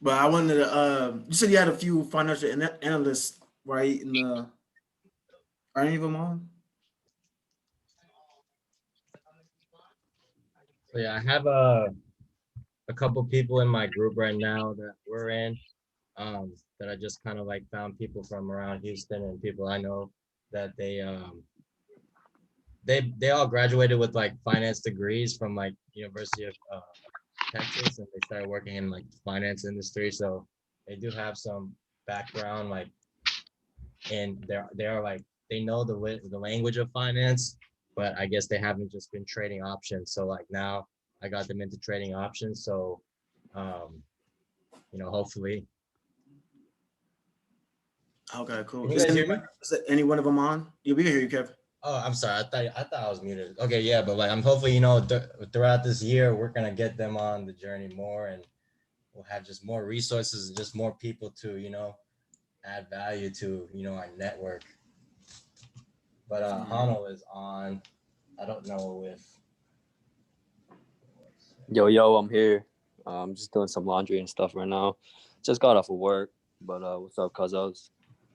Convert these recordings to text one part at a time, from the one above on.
But I wanted to. You said you had a few financial analysts, right? Are any of them on? So yeah, I have a couple people in my group right now that we're in, that I just kind of like found people from around Houston and people I know that they all graduated with like finance degrees from like University of Texas, and they started working in like the finance industry. So they do have some background, like, and they're like they know the language of finance, but I guess they haven't just been trading options. So like now I got them into trading options. So um, hopefully. Okay, cool. Can you guys hear me? Is any one of them on? Yeah, we can hear you, Kev. Oh, I'm sorry. I thought I was muted. Okay, yeah, but like I'm hopefully, throughout this year we're gonna get them on the journey more, and we'll have just more resources and just more people to, add value to, our network. But Hano is on. I don't know if Yo, I'm here. I'm just doing some laundry and stuff right now. Just got off of work, but what's up, cuzos?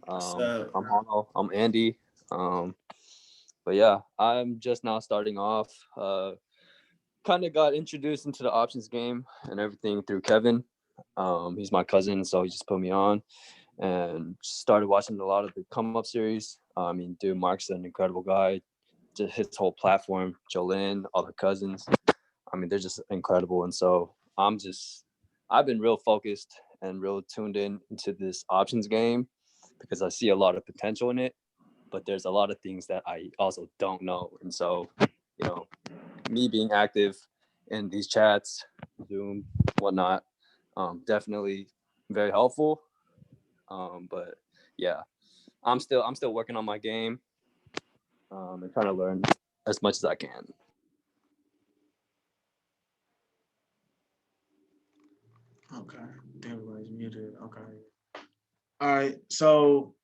So, I'm Hono. I'm Andy. But yeah, I'm just now starting off. Kind of got introduced into the options game and everything through Kevin. He's my cousin, so he just put me on and started watching a lot of the come up series. I mean, dude, Mark's an incredible guy. Just his whole platform, Jolene, all the cousins. I mean, they're just incredible. And so I've been real focused and real tuned in into this options game because I see a lot of potential in it, but there's a lot of things that I also don't know. And so, me being active in these chats, Zoom, whatnot, definitely very helpful. But yeah, I'm still working on my game, and trying to learn as much as I can. okay, everybody's muted. Okay. All right. So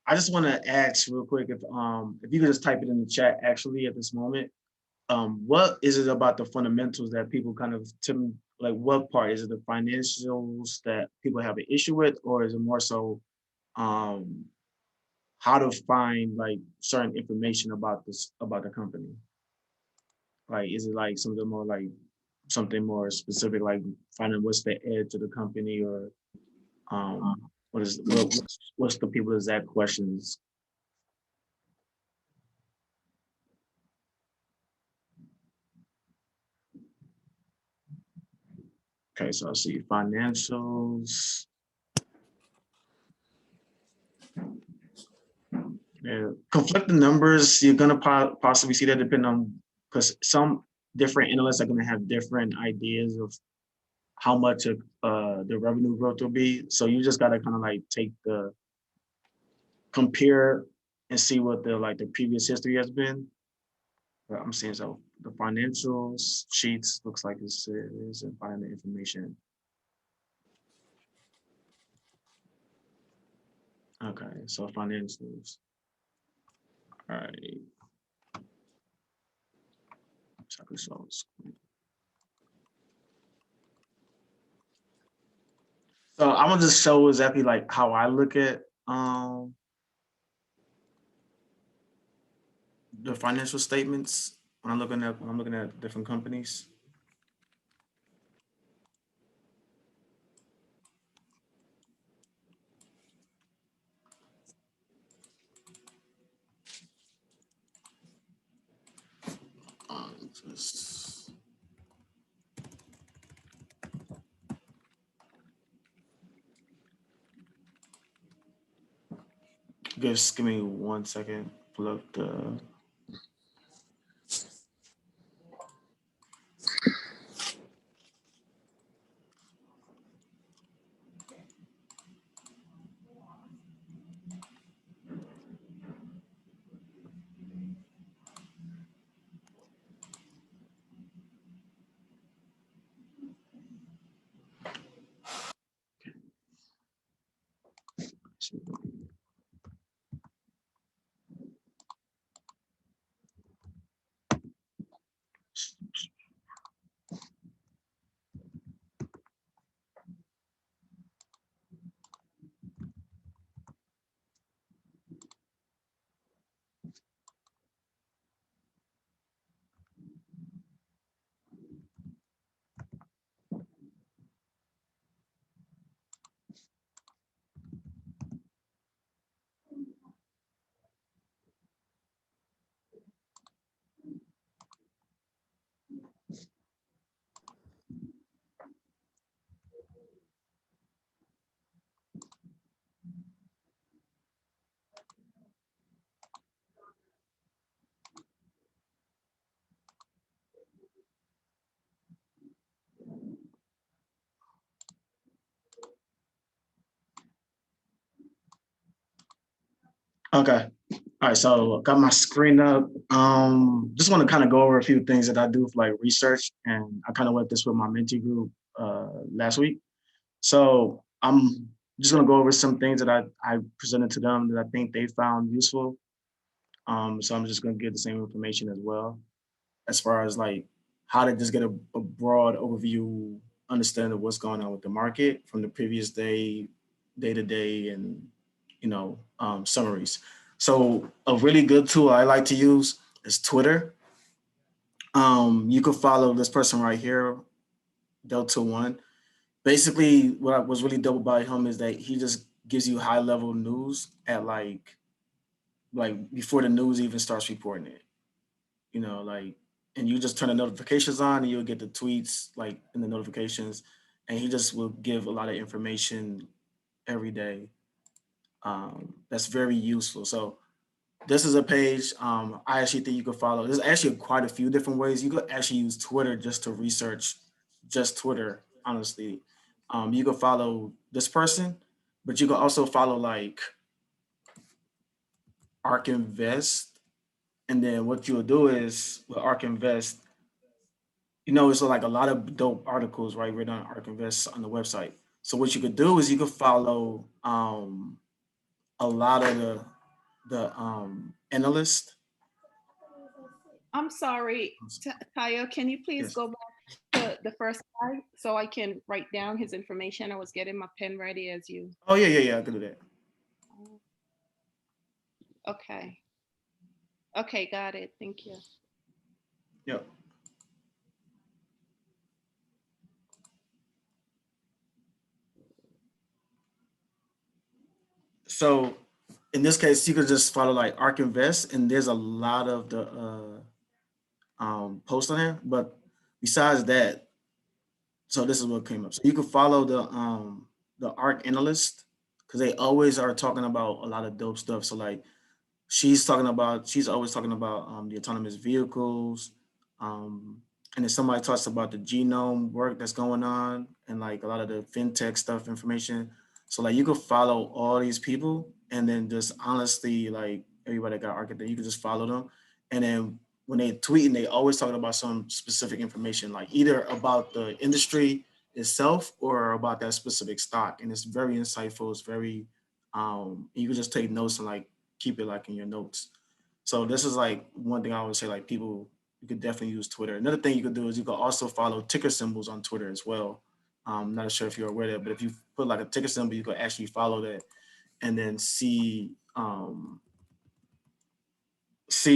I just want to ask real quick if you could just type it in the chat actually at this moment. What is it about the fundamentals that people kind of like what part is it the financials that people have an issue with, or is it more so um how to find like certain information about the company? Like is it like something more specific, like finding what's the edge of the company, or what's the people's exact questions? Okay, so I see financials. Yeah, conflicting numbers. You're gonna possibly see that depending on because some different analysts are gonna have different ideas of how much of the revenue growth will be. So you just gotta kind of like take the compare and see what the previous history has been. But I'm seeing so the financial sheets looks like it's and finding the information. Okay, so financials. All right. So I'm gonna just show exactly like how I look at the financial statements when I'm looking at different companies. Just give me 1 second. Pull up the. Okay. All right. So got my screen up. Just want to kind of go over a few things that I do for like research, and I kind of went this with my mentee group last week. So I'm just gonna go over some things that I presented to them that I think they found useful. So I'm just gonna give the same information as well, as far as like how to just get a broad overview, understanding of what's going on with the market from the previous day, day to day, and summaries. So a really good tool I like to use is Twitter. You could follow this person right here, Delta One. Basically, what was really dope about him is that he just gives you high level news at like before the news even starts reporting it. Like, and you just turn the notifications on and you'll get the tweets like in the notifications, and he just will give a lot of information every day. That's very useful. So this is a page I actually think you could follow. There's actually quite a few different ways. You could actually use Twitter just to research just Twitter, honestly. You could follow this person, but you could also follow like Ark Invest. And then what you'll do is with Ark Invest, it's like a lot of dope articles, right, written on Ark Invest on the website. So what you could do is you could follow a lot of the analysts. I'm sorry, Tayo, can you please Yes. go back to the first slide so I can write down his information? I was getting my pen ready as you. Oh yeah. I could do that. Okay. Okay, got it. Thank you. Yep. So in this case, you could just follow like Ark Invest, and there's a lot of the posts on there. But besides that, so this is what came up. So you could follow the Ark Analyst, because they always are talking about a lot of dope stuff. So like she's always talking about the autonomous vehicles, um, and then somebody talks about the genome work that's going on and like a lot of the fintech stuff information. So like you could follow all these people, and then just honestly like everybody that got architect, you could just follow them, and then when they tweet and they always talking about some specific information, like either about the industry itself or about that specific stock, and it's very insightful. It's very you can just take notes and like keep it like in your notes. So this is like one thing I would say, like people, you could definitely use Twitter. Another thing you could do is you could also follow ticker symbols on Twitter as well. I'm not sure if you're aware of that, but if you put like a ticker symbol, you could actually follow that and then see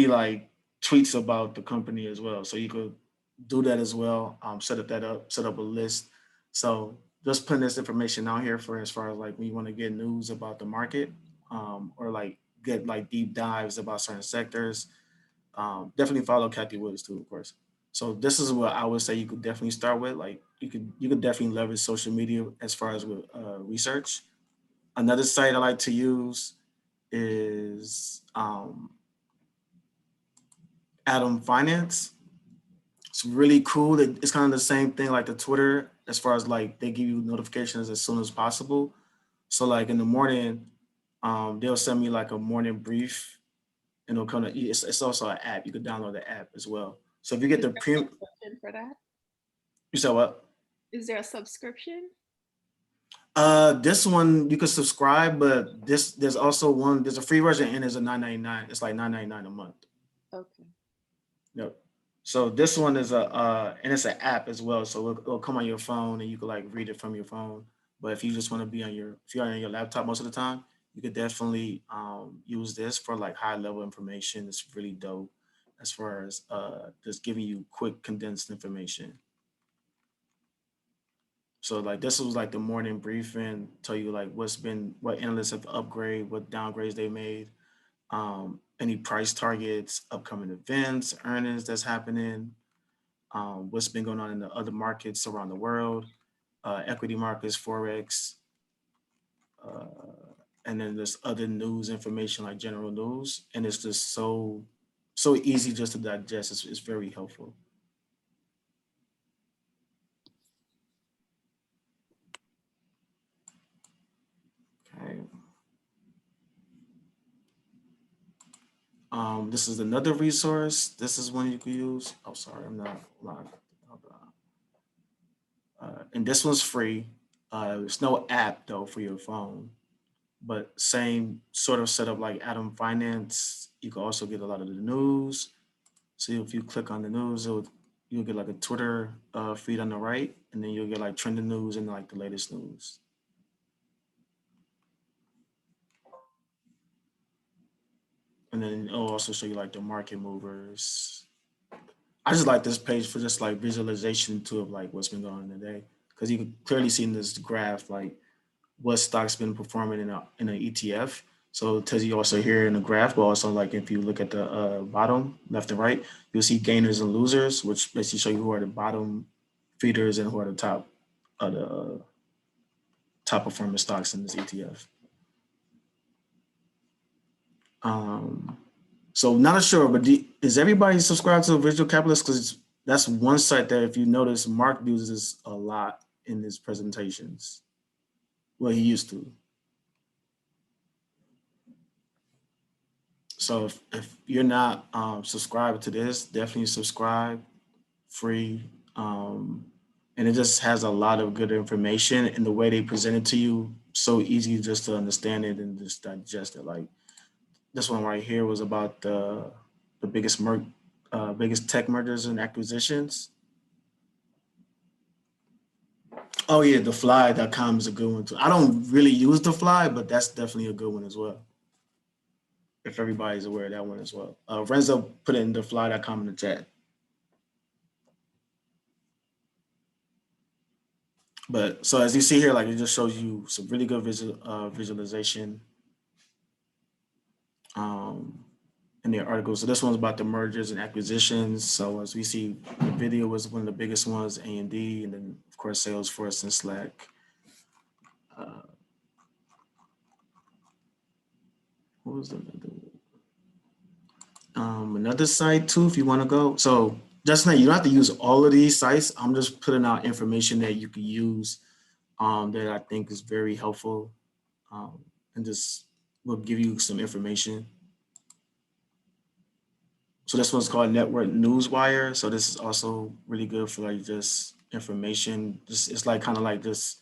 like tweets about the company as well. So you could do that as well. Set up a list. So just putting this information out here for as far as like when you want to get news about the market, or like get like deep dives about certain sectors. Definitely follow Kathy Woods too, of course. So this is what I would say you could definitely start with. Like you could definitely leverage social media as far as with research. Another site I like to use is Atom Finance. It's really cool. It's kind of the same thing like the Twitter, as far as like they give you notifications as soon as possible. So like in the morning, they'll send me like a morning brief, and it'll come to. It's also an app. You could download the app as well. So if you get Is the there a premium, subscription for that? you said what? Is there a subscription? This one you could subscribe, but there's also one. There's a free version and there's a 9.99. It's like 9.99 a month. Okay. Yep. So this one is a and it's an app as well. So it'll come on your phone and you can like read it from your phone. But if you just want to be on if you're on your laptop most of the time, you could definitely use this for like high level information. It's really dope as far as just giving you quick condensed information. So like this was like the morning briefing, tell you like what analysts have upgrade, what downgrades they made, any price targets, upcoming events, earnings that's happening, what's been going on in the other markets around the world, equity markets, forex, and then there's other news information like general news, and it's just so easy just to digest. It's very helpful. Okay. This is another resource. This is one you could use. Oh, sorry, I'm not live. Hold on. And this one's free. There's no app though for your phone, but same sort of setup like Atom Finance. You can also get a lot of the news. So if you click on the news, you'll get like a Twitter feed on the right, and then you'll get like trending news and like the latest news. And then it'll also show you like the market movers. I just like this page for just like visualization too of like what's been going on today, because you can clearly see in this graph like what stocks been performing in an ETF. So it tells you also here in the graph, but also like if you look at the bottom left and right, you'll see gainers and losers, which basically show you who are the bottom feeders and who are the top performing stocks in this ETF. So not sure, but is everybody subscribed to Visual Capitalist? Because that's one site that, if you notice, Mark uses this a lot in his presentations. Well, he used to. So if you're not subscribed to this, definitely subscribe, free. And it just has a lot of good information, and the way they present it to you, so easy just to understand it and just digest it. Like this one right here was about the biggest biggest tech mergers and acquisitions. Oh yeah, the fly.com is a good one too. I don't really use the fly, but that's definitely a good one as well. If everybody's aware of that one as well. Renzo put in the fly.com in the chat. But so as you see here, like it just shows you some really good visualization in the article. So this one's about the mergers and acquisitions. So as we see, the video was one of the biggest ones, A&D, and then of course Salesforce and Slack. What was another site too, if you want to go? So just now, you don't have to use all of these sites. I'm just putting out information that you can use that I think is very helpful, and just will give you some information. So this one's called Network Newswire. So this is also really good for like just information. It's like kind of like this.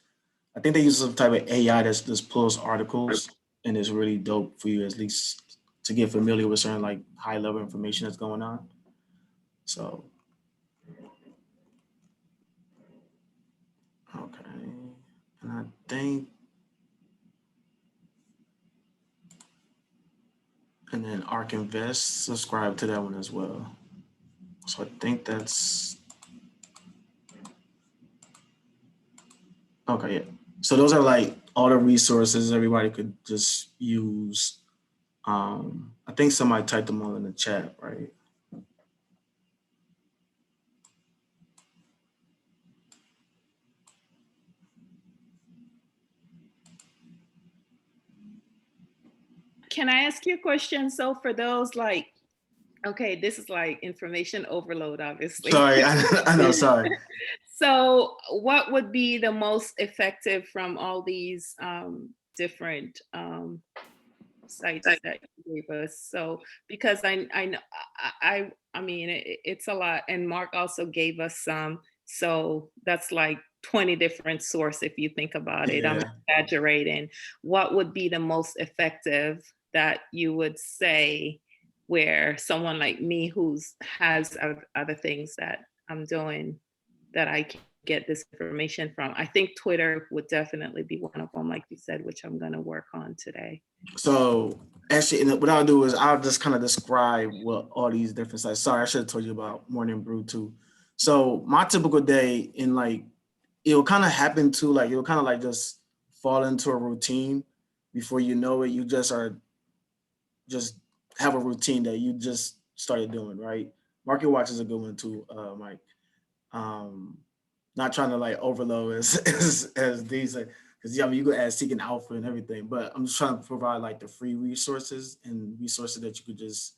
I think they use some type of AI that just pulls articles, and it's really dope for you at least to get familiar with certain like high level information that's going on. So, okay, and I think, and then Ark Invest, subscribe to that one as well. So I think that's, okay, yeah. So those are like all the resources everybody could just use. I think somebody typed them all in the chat, right? Can I ask you a question? So for those like, okay, this is like information overload, obviously. Sorry, I know, sorry. So what would be the most effective from all these different sites that you gave us? So because I know, I mean, it's a lot, and Mark also gave us some, so that's like 20 different sources if you think about it. I'm Yeah. exaggerating. What would be the most effective that you would say, where someone like me who's has other things that I'm doing, that I can get this information from? I think Twitter would definitely be one of them, like you said, which I'm going to work on today. So actually, and what I'll do is I'll just kind of describe what all these different sites. Sorry, I should have told you about Morning Brew too. So my typical day, in like, it'll kind of happen to like, it'll kind of like just fall into a routine. Before you know it, you just have a routine that you just started doing, right? Market Watch is a good one too, Mike. Not trying to like overload as these, because I mean, you could add seeking alpha and everything, but I'm just trying to provide like the free resources and resources that you could just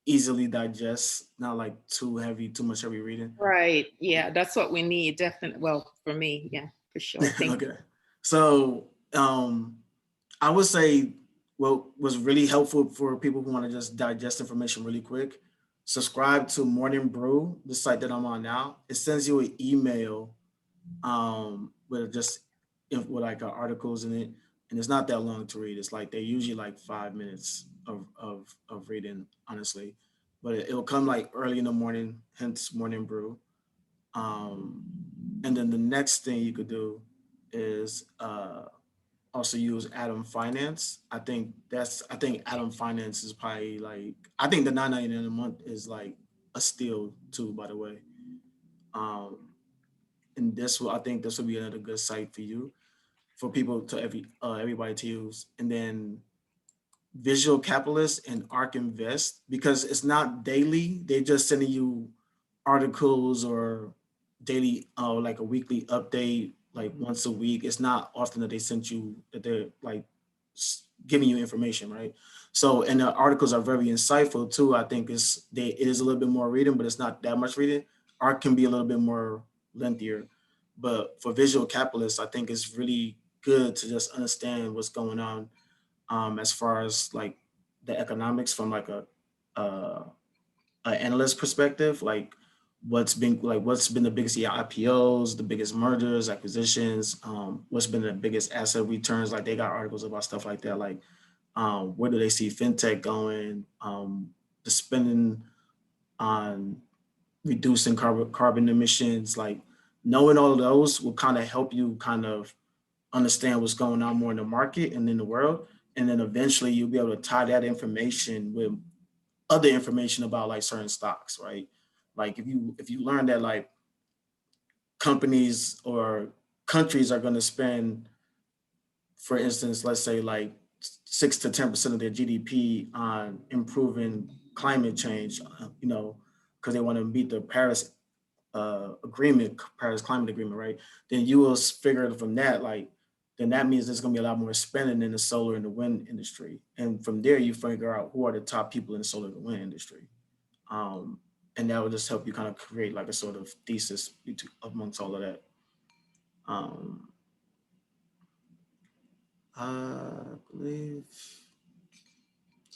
easily digest, not like too much heavy reading. Right. Yeah, that's what we need. Definitely. Well, for me, yeah, for sure. Thank Okay. So I would say what was really helpful for people who want to just digest information really quick, subscribe to Morning Brew, the site that I'm on now. It sends you an email with just with like articles in it, and it's not that long to read. It's like they're usually like 5 minutes of reading, honestly, but it'll come like early in the morning, hence Morning Brew. Um, and then the next thing you could do is also use Atom Finance. I think Atom Finance is probably like, I think the 9.99 a month is like a steal too, by the way. Um, and I think this will be another good site for you, for people to everybody to use. And then Visual Capitalist and Ark Invest, because it's not daily. They're just sending you articles or daily, like a weekly update, like once a week. It's not often that they sent you that they're like giving you information, right? So, and the articles are very insightful too. I think it is a little bit more reading, but it's not that much reading. Art can be a little bit more lengthier, but for visual capitalists, I think it's really good to just understand what's going on, as far as like the economics from like uh, a analyst perspective, like what's been the biggest IPOs, the biggest mergers, acquisitions, what's been the biggest asset returns. Like they got articles about stuff like that. Like where do they see fintech going? The spending on reducing carbon emissions. Like knowing all of those will kind of help you kind of understand what's going on more in the market and in the world. And then eventually you'll be able to tie that information with other information about like certain stocks, right? Like if you learn that like companies or countries are going to spend, for instance, let's say like 6 to 10% of their GDP on improving climate change, because they want to meet the Paris Climate Agreement, right? Then you will figure from that, like, then that means there's going to be a lot more spending in the solar and the wind industry. And from there, you figure out who are the top people in the solar and the wind industry. Um, and that will just help you kind of create like a sort of thesis amongst all of that. Um, I believe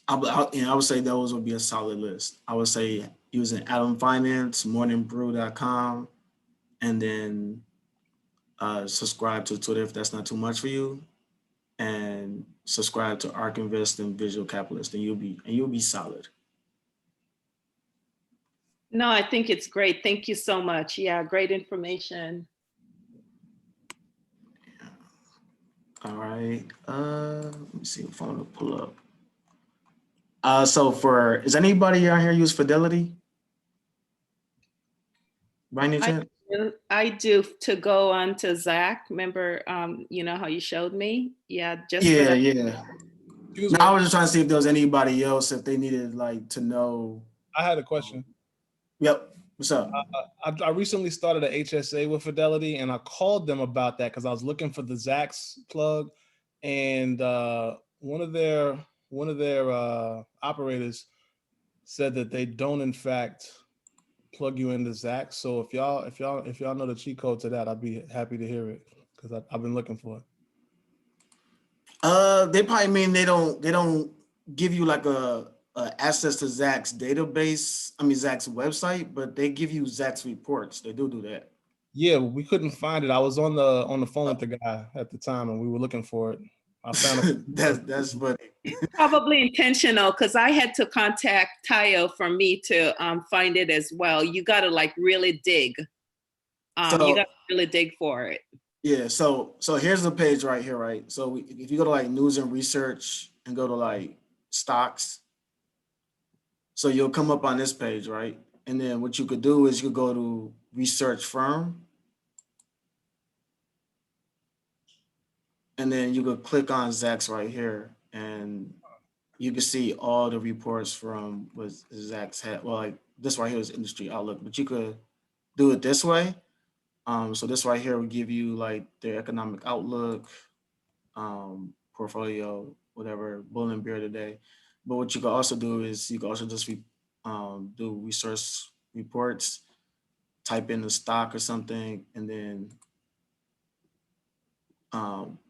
I would say those would be a solid list. I would say using Atom Finance, morningbrew.com, and then subscribe to Twitter if that's not too much for you, and subscribe to Ark Invest and Visual Capitalist, and you'll be solid. No, I think it's great. Thank you so much. Yeah, great information. All right. Let me see if I want to pull up. So is anybody out here use Fidelity? By any chance? I do, to go on to Zach. Remember, you know how you showed me? Yeah, just for Yeah, that. yeah. No, I was just trying to see if there was anybody else, if they needed like to know. I had a question. Yep. What's up? I recently started a HSA with Fidelity, and I called them about that because I was looking for the Zacks plug, and one of their operators said that they don't in fact plug you into Zacks. So if y'all know the cheat code to that, I'd be happy to hear it because I've been looking for it. They probably mean they don't give you like a access to Zacks database. I mean Zacks website, but they give you Zacks reports. They do that. Yeah, we couldn't find it. I was on the phone with the guy at the time, and we were looking for it. I found it. That's funny. Probably intentional, because I had to contact Tayo for me to find it as well. You got to like really dig. You got to really dig for it. Yeah, so here's the page right here, right? So if you go to like news and research and go to like stocks, so you'll come up on this page, right? And then what you could do is you could go to research firm, and then you could click on Zacks right here, and you can see all the reports from what Zacks had. Well, like this right here is industry outlook, but you could do it this way. So this right here will give you like their economic outlook, portfolio, whatever, bull and bear today. But what you can also do is you can also just do resource reports, type in the stock or something, and then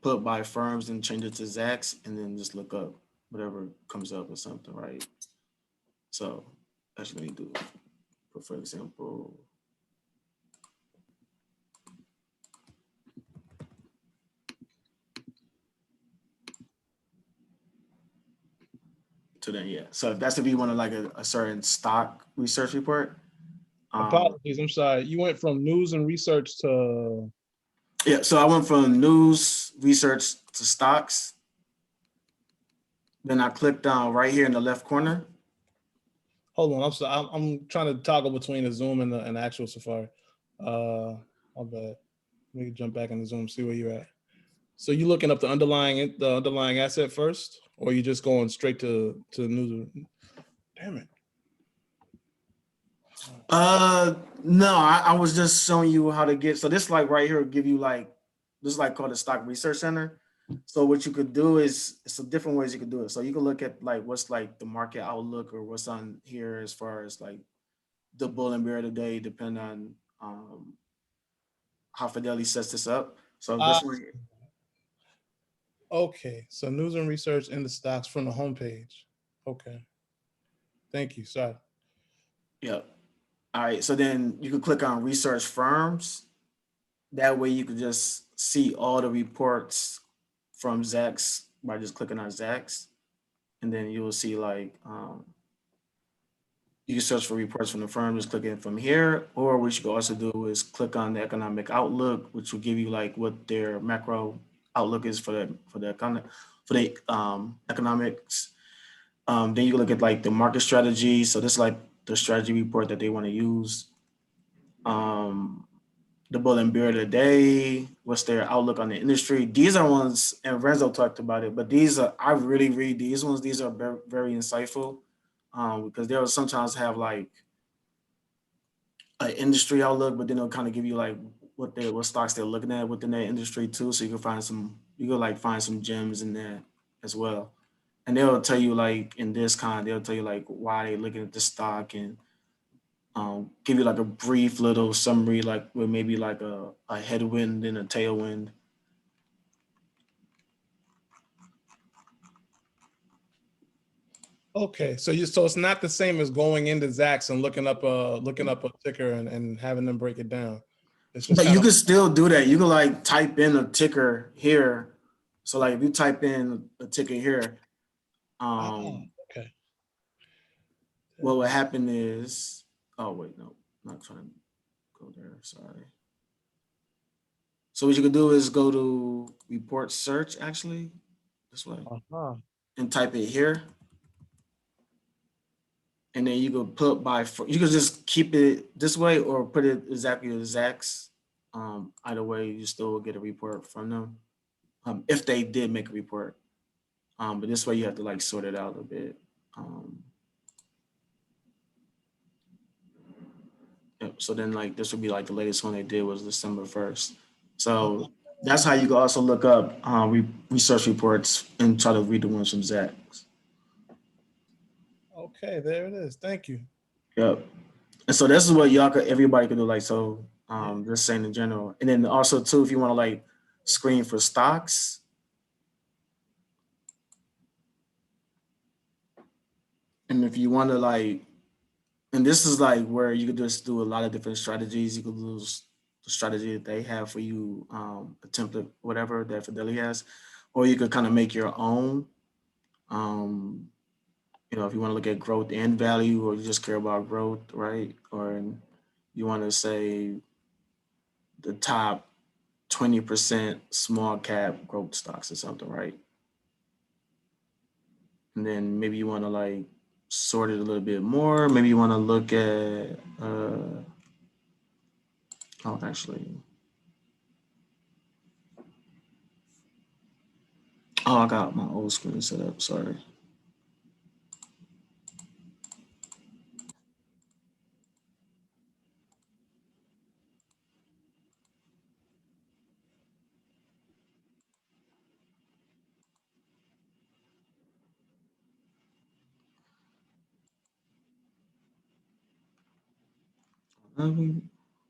put by firms and change it to Zacks, and then just look up. whatever comes up or something, right? So actually, let me do, for example, to then, yeah. So that's if you want to like a certain stock research report. Apologies, I'm sorry. You went from news and research to. Yeah, so I went from news research to stocks. Then I clicked on right here in the left corner. Hold on, I'm sorry. I'm trying to toggle between the Zoom and the actual Safari. My bad. Let me jump back in the Zoom, see where you're at. So you looking up the underlying asset first, or you just going straight to news? Damn it. No, I was just showing you how to get. So this like right here will give you like, this is like called the Stock Research Center. So what you could do is, it's some different ways you could do it. So you can look at like what's like the market outlook or what's on here as far as like the bull and bear today, depending on how Fidelity sets this up. So this one, Okay, so news and research in the stocks from the homepage. Okay, thank you. Sorry. yeah. All right. So then you could click on research firms. That way you could just see all the reports from Zacks by just clicking on Zacks. And then you will see like, you can search for reports from the firm, just clicking from here. Or what you can also do is click on the economic outlook, which will give you like what their macro outlook is for the economics. Then you can look at like the market strategy. So this is like the strategy report that they want to use. The bull and bear of the day, what's their outlook on the industry. These are ones, and Renzo talked about it, but these are, I really read these ones. These are very, very insightful, because they'll sometimes have like an industry outlook, but then they'll kind of give you like what stocks they're looking at within that industry too. So you can like find some gems in there as well. And they'll tell you like in this they'll tell you like why they're looking at the stock, and give you like a brief little summary, like with maybe like a headwind and a tailwind. Okay, so it's not the same as going into Zacks and looking up a ticker and having them break it down. It's just But kind you of can still do that. You can like type in a ticker here. So like if you type in a ticker here, okay. what would happen is, oh wait, no, not trying to go there. Sorry. So what you can do is go to report search actually this way and type it here. And then you could put you could just keep it this way or put it exactly as Zacks. Either way, you still will get a report from them. If they did make a report. But this way you have to like sort it out a bit. Yep. So then like this would be like the latest one they did was December 1st. So that's how you can also look up research reports and try to read the ones from Zacks. Okay, there it is. Thank you. Yep. And so this is what everybody could do. Like, so just saying in general. And then also too, if you want to like screen for stocks, and if you want to like, and this is like where you could just do a lot of different strategies. You could use the strategy that they have for you, a template, whatever that Fidelity has, or you could kind of make your own. If you want to look at growth and value, or you just care about growth, right? Or you want to say the top 20% small cap growth stocks or something, right? And then maybe you want to like sort it a little bit more. Maybe you want to look at, I got my old screen set up, sorry.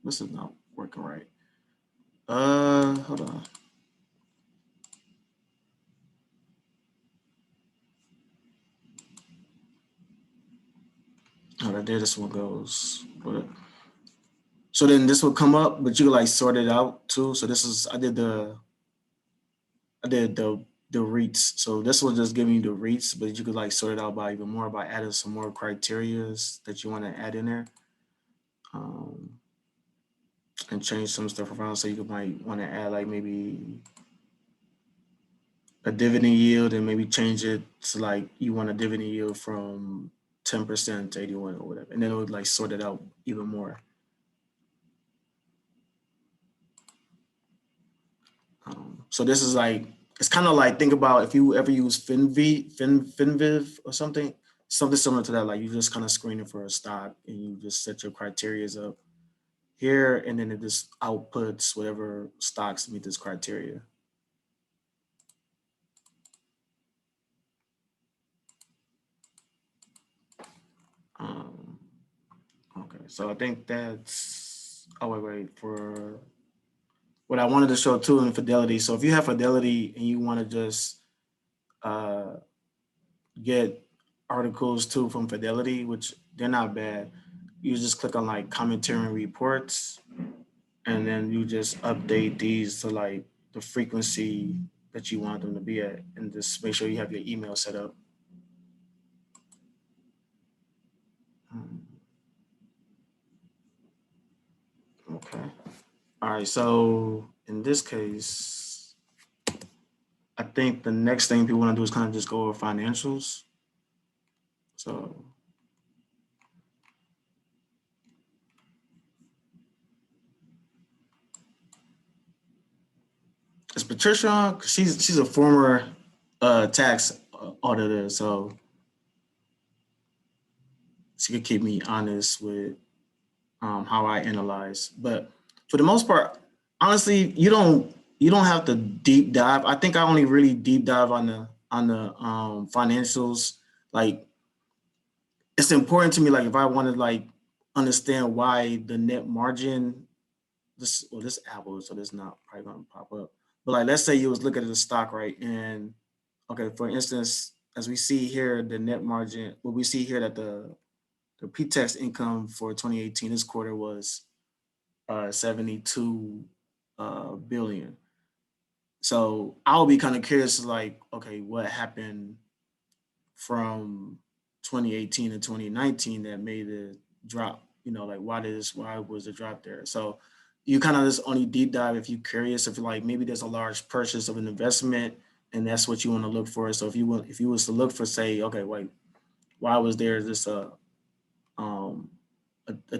This is not working right. Hold on. Okay, there this one goes. But so then this will come up, but you can like sort it out too. So this is I did the REITs. So this will just give you the REITs, but you could like sort it out by even more by adding some more criterias that you want to add in there. And change some stuff around. So you might want to add like maybe a dividend yield and maybe change it to like you want a dividend yield from 10% to 81 or whatever. And then it would like sort it out even more. So this is like, it's kind of like, think about if you ever use FinViv or something similar to that. Like you just kind of screen it for a stock and you just set your criterias up here, and then it just outputs whatever stocks meet this criteria. Okay, so I think that's, oh wait, for what I wanted to show too in Fidelity. So if you have Fidelity and you want to just get articles too from Fidelity, which they're not bad, you just click on like commentary and reports, and then you just update these to like the frequency that you want them to be at, and just make sure you have your email set up. Okay. All right. So in this case, I think the next thing people want to do is kind of just go over financials. So is Patricia on? She's a former tax auditor, so she could keep me honest with how I analyze. But for the most part, honestly, you don't have to deep dive. I think I only really deep dive on the financials. Like it's important to me. Like if I want to like understand why the net margin, this Apple, so this not probably gonna pop up. But like let's say you was looking at the stock, right? And okay, for instance, as we see here, the net margin, what we see here that the pre-tax income for 2018 this quarter was 72 billion. So I'll be kind of curious, like, okay, what happened from 2018 to 2019 that made it drop? You know, like why was the drop there? So you kind of just only deep dive if you're curious, if like maybe there's a large purchase of an investment and that's what you want to look for. So if you was to look for, say, okay, wait, why was there this a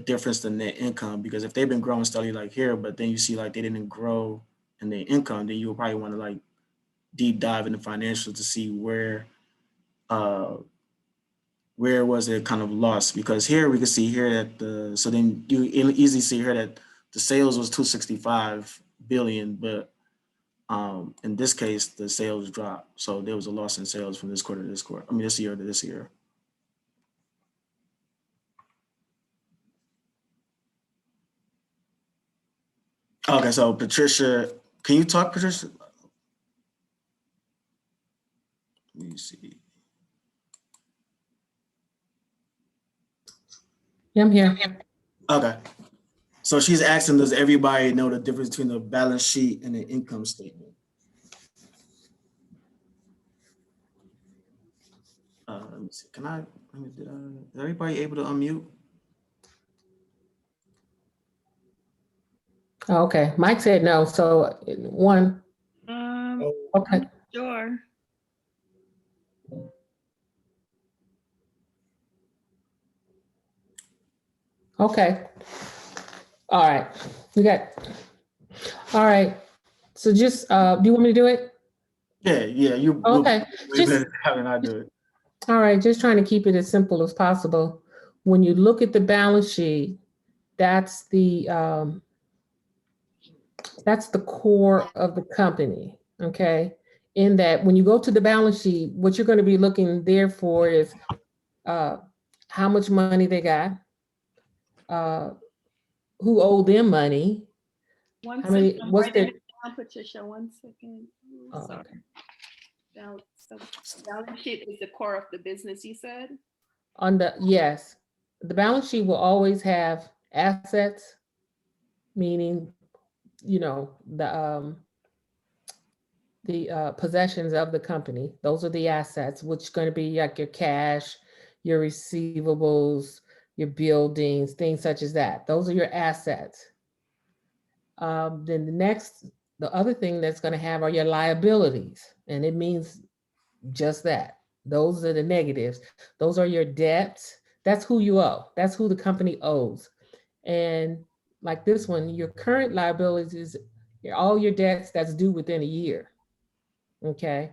difference in net income? Because if they've been growing steadily like here, but then you see like they didn't grow in their income, then you'll probably want to like deep dive into financials to see where was it kind of lost. Because here we can see here that so then you easily see here that the sales was 265 billion, but in this case the sales dropped. So there was a loss in sales from this quarter to this quarter. I mean this year to this year. Okay, so Patricia, can you talk, Patricia? Let me see. Yeah, I'm here. Okay. So she's asking, does everybody know the difference between the balance sheet and the income statement? Let me see. Is everybody able to unmute? Oh, okay, Mike said no, so one. Okay. Sure. Okay. All right. All right. So just, do you want me to do it? Yeah, you. Okay. Just, Having I do it. all right. Just trying to keep it as simple as possible. When you look at the balance sheet, that's the core of the company. Okay. In that, when you go to the balance sheet, what you're going to be looking there for is how much money they got, who owe them money. One How many? second, What's their? Patricia, 1 second. Oh, Sorry. okay. So balance sheet is the core of the business, you said? On the, yes. the balance sheet will always have assets, meaning, you know, the possessions of the company. Those are the assets, which is going to be like your cash, your receivables, your buildings, things such as that. Those are your assets. Then the other thing that's going to have are your liabilities, and it means just that. Those are the negatives. Those are your debts. That's who you owe. That's who the company owes. And like this one, your current liabilities is all your debts that's due within a year. Okay.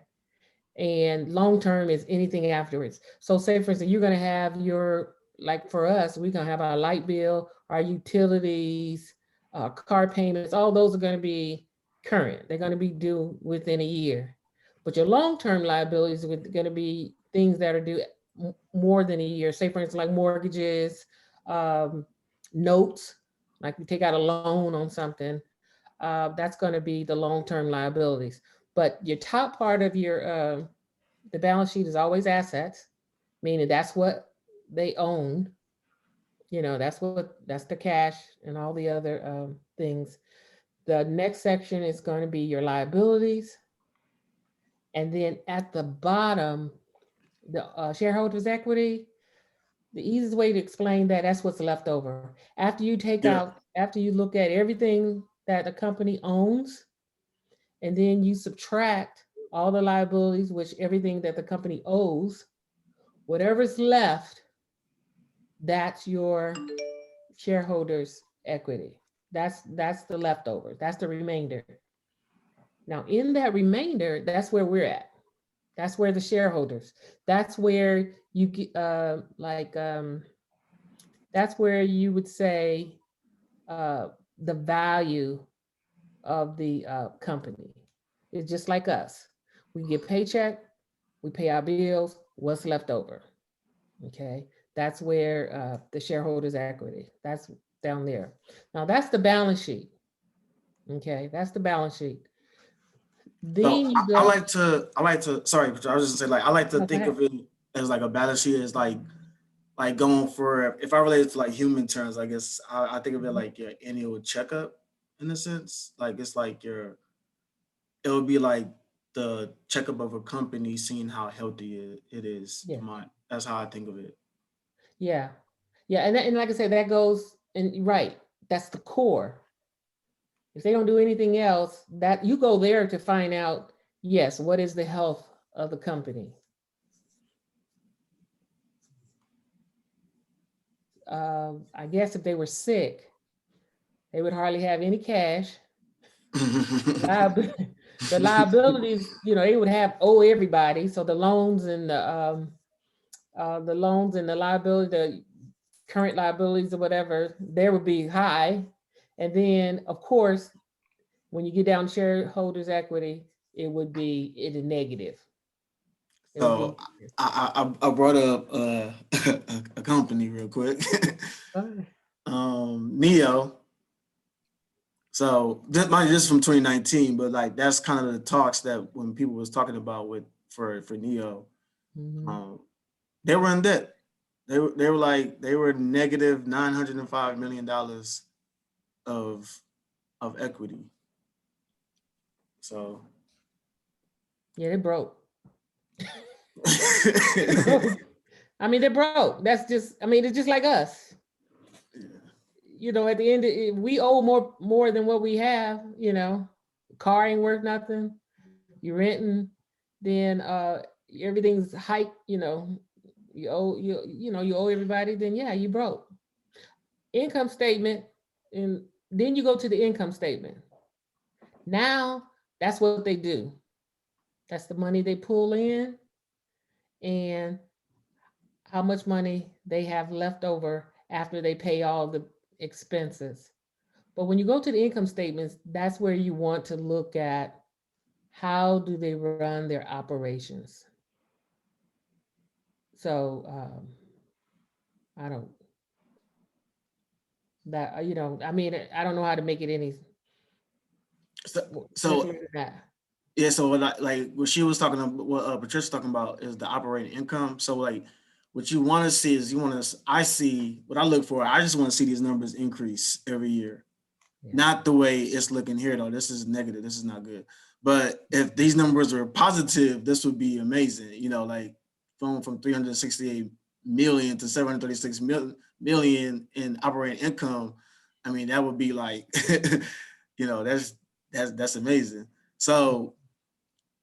And long term is anything afterwards. So say for instance, you're gonna have your, like for us, we're gonna have our light bill, our utilities, car payments, all those are gonna be current. They're gonna be due within a year. But your long-term liabilities are gonna be things that are due more than a year. Say for instance, like mortgages, um, notes, like you take out a loan on something, that's gonna be the long-term liabilities. But your top part of your the balance sheet is always assets, meaning that's what they own. You know, that's the cash and all the other things. The next section is going to be your liabilities. And then at the bottom, the shareholders' equity, the easiest way to explain that, that's what's left over. After you take Yeah. out, after you look at everything that the company owns, and then you subtract all the liabilities, which everything that the company owes, whatever's left, that's your shareholders' equity. That's the leftover. That's the remainder. Now, in that remainder, that's where we're at. That's where the shareholders. That's where you get that's where you would say the value of the company. It's just like us. We get paycheck, we pay our bills. What's left over? Okay, that's where the shareholders' equity. That's down there. Now that's the balance sheet. Okay, that's the balance sheet. So Then you I go. like to, sorry, I was just saying, like, I like to No, go think ahead. of it as like a balance sheet is like going for, if I relate it to like human terms, I guess I think of it like your annual checkup in a sense. Like it's like it would be like the checkup of a company, seeing how healthy it is. Yeah, That's how I think of it. yeah, yeah. And like I said, that goes and right. That's the core. If they don't do anything else, that you go there to find out. Yes, what is the health of the company? I guess if they were sick, they would hardly have any cash. The liabilities, you know, they would have owe everybody. So the loans and the loans and the liability, the current liabilities or whatever, they would be high. And then, of course, when you get down to shareholders' equity, it would be negative. It would be So I brought up a company real quick. negative. Neo. So this is from 2019, but like that's kind of the talks that when people was talking about with for Neo, Mhm. they were in debt. They were negative $905 million of equity. So Yeah, they broke. I mean, they're broke. That's just, I mean, it's just like us. You know, at the end, we owe more than what we have. You know, car ain't worth nothing. You're renting, then everything's hiked. You know, you owe everybody. Then yeah, you broke. Income statement, and then you go to the income statement. Now that's what they do. That's the money they pull in, and how much money they have left over after they pay all the expenses. But when you go to the income statements, that's where you want to look at how do they run their operations. So I don't that you know, I mean, I don't know how to make it any so simpler than that. yeah, so like what she was talking about, what Patricia's talking about is the operating income. So like what you want to see is I see what I look for. I just want to see these numbers increase every year. Yeah. Not the way it's looking here though. This is negative. This is not good. But if these numbers are positive, this would be amazing. You know, like going from 368 million to 736 million in operating income. I mean, that would be like, you know, that's amazing. So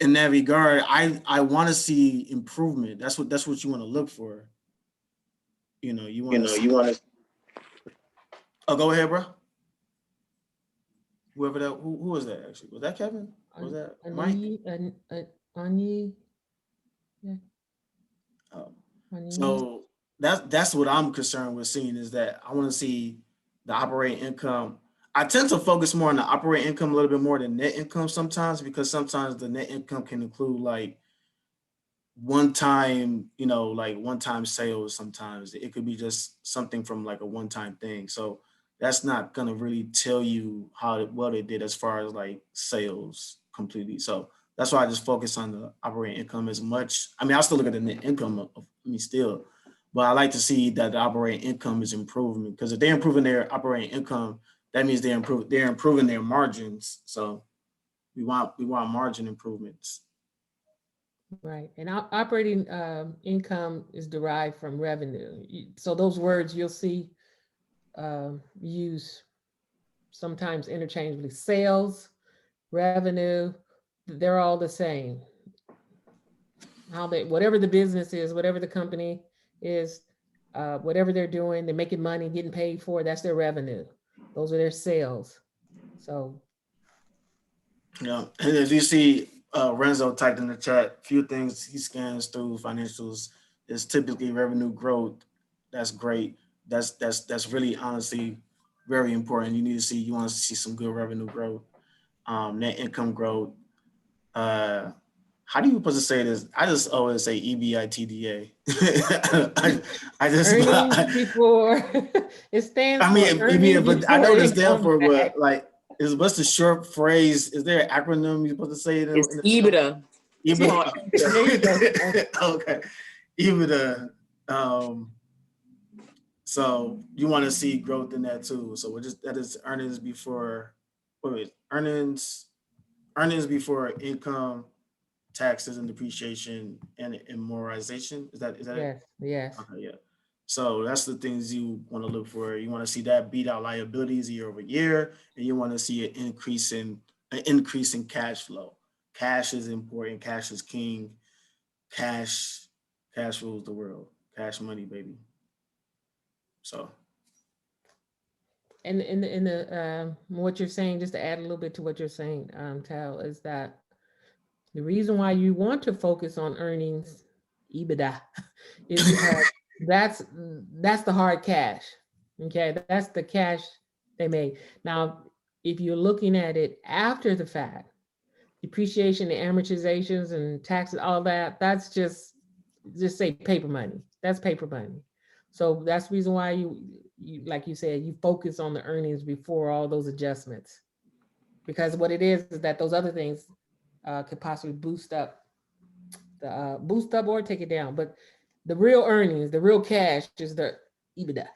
in that regard, I want to see improvement. That's what you want to look for. You know, you want to. Oh, go ahead, bro. Whoever that, who was that actually? Was that Kevin? Was that Mike? Ani, yeah. Oh. Ani. So that's what I'm concerned with seeing is that I want to see the operating income. I tend to focus more on the operating income a little bit more than net income sometimes, because sometimes the net income can include like one-time, you know, like one-time sales. Sometimes it could be just something from like a one-time thing. So that's not gonna really tell you how well they did as far as like sales completely. So that's why I just focus on the operating income as much. I mean, I still look at the net income still, but I like to see that the operating income is improving, because if they're improving their operating income, that means they're improving their margins. So we want margin improvements. Right, and operating income is derived from revenue. So those words you'll see used sometimes interchangeably. Sales, revenue, they're all the same. Whatever the business is, whatever the company is, whatever they're doing, they're making money, getting paid for, that's their revenue. Those are their sales. So. Yeah, and as you see, Renzo typed in the chat, few things he scans through financials is typically revenue growth. That's great. That's really honestly very important. You want to see some good revenue growth, net income growth. How do you supposed to say this? I just always say EBITDA. I just earnings before it stands I mean, for earnings but I know what it stands income for, tax. but like, what's the short phrase? Is there an acronym you're supposed to say it in? It's EBITDA. It's called EBITDA. Okay, EBITDA. So you want to see growth in that too. So that is earnings before, earnings before income, taxes and depreciation and amortization. Is that Yes, it? yes. Okay, yeah. So that's the things you want to look for. You want to see that beat out liabilities year over year, and you want to see an increase in cash flow. Cash is important. Cash is king. Cash rules the world. Cash money, baby. So. And in the what you're saying, just to add a little bit to what you're saying, Tal, is that the reason why you want to focus on earnings, EBITDA, is because that's the hard cash. Okay, that's the cash they made. Now, if you're looking at it after the fact, depreciation, the amortizations and taxes, all that, that's just say paper money. That's paper money. So that's the reason why you like you said, you focus on the earnings before all those adjustments. Because what it is that those other things could possibly boost up or take it down. But the real earnings, the real cash is the EBITDA.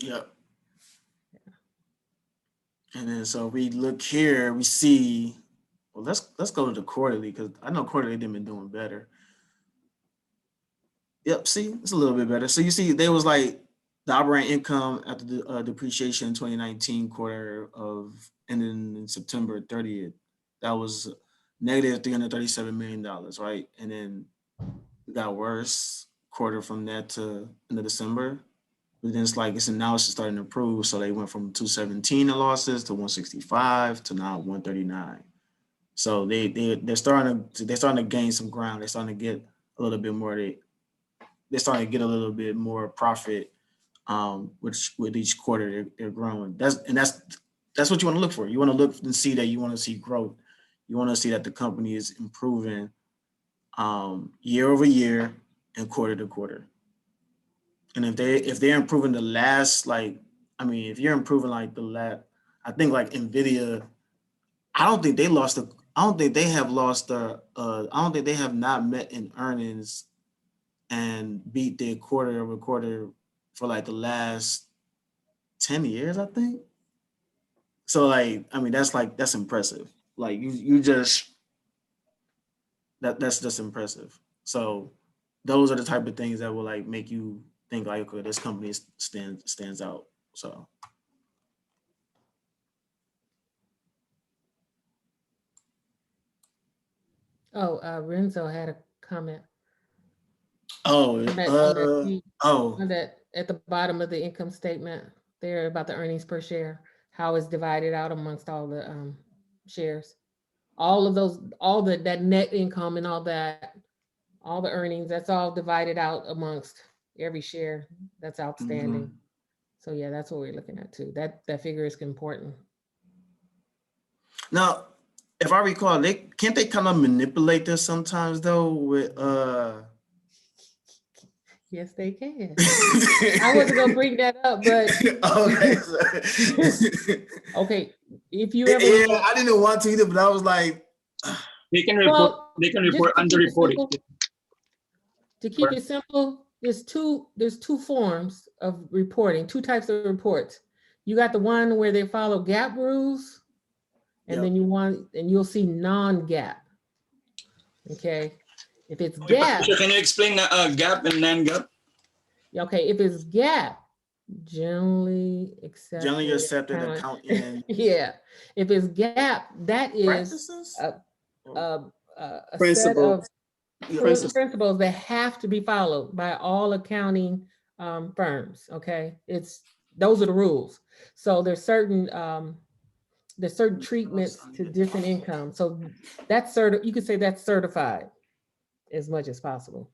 Yep. And then so we look here, we see, well, let's go to the quarterly, because I know quarterly they've been doing better. Yep, see, it's a little bit better. So you see, there was like the operating income after the depreciation in 2019 quarter of ending in September 30th. That was negative $337 million, right? And then it got worse quarter from that to into December. But then now it's starting to improve. So they went from 217 in losses to 165 to now 139. So they're starting to gain some ground. They're starting to get a little bit more. They're starting to get a little bit more profit, which with each quarter they're growing. That's what you want to look for. You want to look and see that you want to see growth. You want to see that the company is improving year over year and quarter to quarter. And if they're improving the last, if you're improving like the last, I think like Nvidia, I don't think they have not met in earnings and beat their quarter over quarter for like the last 10 years, I think. So like, I mean, that's impressive. Like you just that's just impressive. So those are the type of things that will like make you think like, okay, this company stands out. So Oh, Renzo had a comment oh on that sheet, oh on that at the bottom of the income statement there about the earnings per share, how it's divided out amongst all the shares. All of those, all that net income and all that, all the earnings, that's all divided out amongst every share that's outstanding. mhm. So yeah, that's what we're looking at too. That figure is important. Now, if I recall, they kind of manipulate this sometimes though with Yes, they can. I wasn't gonna bring that up, but okay. okay, if you ever Yeah, I didn't want to either, but I was like, They can report. well, They can just report to keep it underreporting. simple, to keep it simple, there's two forms of reporting, two types of reports. You got the one where they follow GAAP rules, and Yep. then you'll see non-GAAP. Okay, if it's Wait, GAAP, Patricia, can you explain gap and non-gap? okay, if it's GAAP, generally Generally accepted accepted accounting yeah, if it's GAAP, that is practices. a set Principle. of Yeah. principles that have to be followed by all accounting firms. Okay, those are the rules. So there's certain treatments to different incomes. So that's you could say that's certified as much as possible.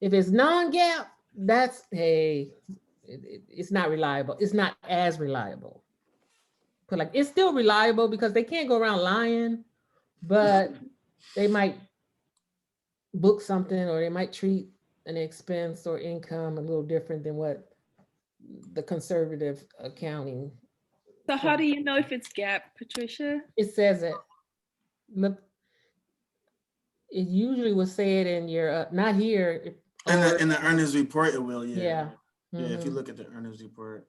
If it's non-GAAP, that's it's not reliable. It's not as reliable. But like it's still reliable because they can't go around lying, but they might book something or they might treat an expense or income a little different than what the conservative accounting. So how do you know if it's GAAP, Patricia? It says it. Look, it usually will say it in your not here. In the earnings report, it will. Yeah. Yeah. Yeah. If you Mhm. look at the earnings report,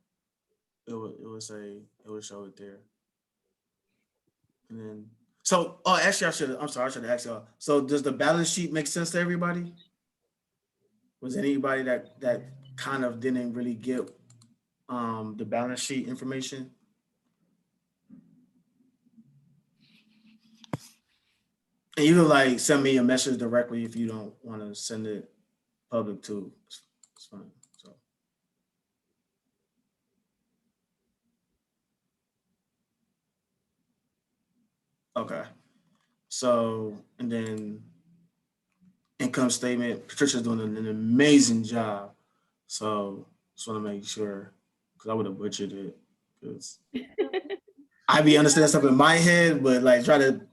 it will show it there. And then actually, I'm sorry, I should have asked y'all. So does the balance sheet make sense to everybody? Was anybody that kind of didn't really get the balance sheet information? And you can like send me a message directly if you don't want to send it public too. It's fine. So okay. So and then income statement. Patricia's doing an amazing job. So just want to make sure because I would have butchered it because I be understanding stuff in my head, but like try to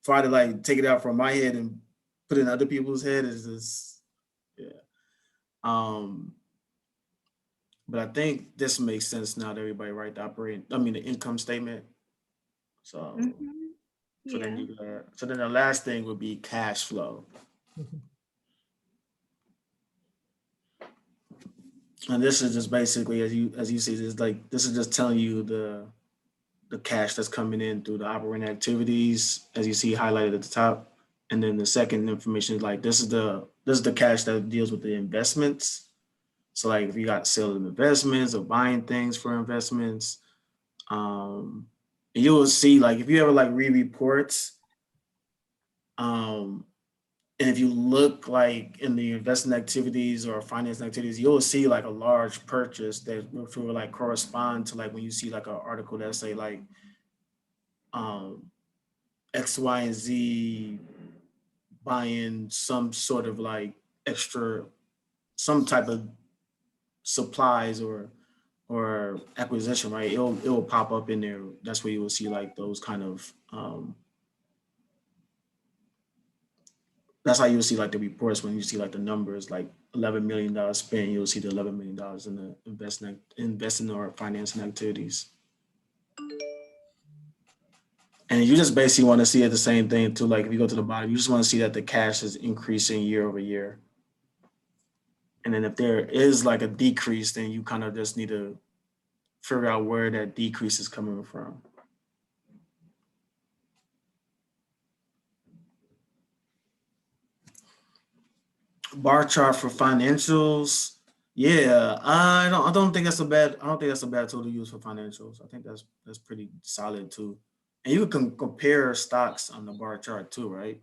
like take it out from my head and put it in other people's head is just yeah. But I think this makes sense now that everybody write the income statement. So Yeah. then the last thing would be cash flow. And this is just basically as you see, this is just telling you the cash that's coming in through the operating activities, as you see highlighted at the top. And then the second information is like this is the cash that deals with the investments. So like if you got sale of investments or buying things for investments, you will see like if you ever like read reports, and if you look like in the investment activities or financing activities, you'll see like a large purchase that will like correspond to like when you see like an article that say like X, Y, and Z buying some sort of like extra, some type of supplies or acquisition, right? It will pop up in there. That's where you will see like those kind of that's how you'll see like the reports when you see like the numbers like $11 million spent, you'll see the $11 million in the investing or financing activities. And you just basically want to see it the same thing too. Like if you go to the bottom, you just want to see that the cash is increasing year over year. And then if there is like a decrease, then you kind of just need to figure out where that decrease is coming from. Bar chart for financials. Yeah, I don't think that's a bad tool to use for financials. I think that's pretty solid too. And you can compare stocks on the bar chart too, right?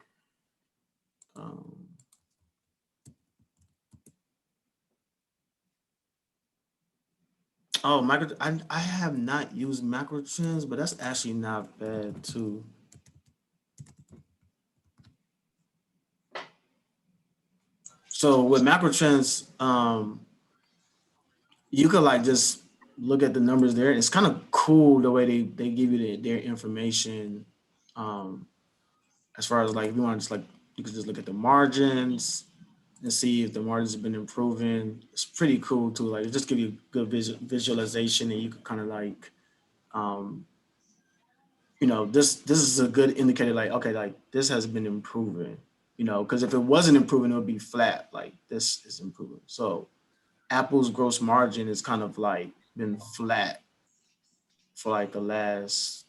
Oh, I have not used macro trends, but that's actually not bad too. So with macro trends, you could like just look at the numbers there. It's kind of cool the way they give you their information. As far as like if you want to just like you could just look at the margins and see if the margins have been improving. It's pretty cool too. Like it just give you good visualization, and you could kind of like this is a good indicator, like, okay, like this has been improving, because if it wasn't improving, it would be flat. Like this is improving. So Apple's gross margin is kind of like been flat for like the last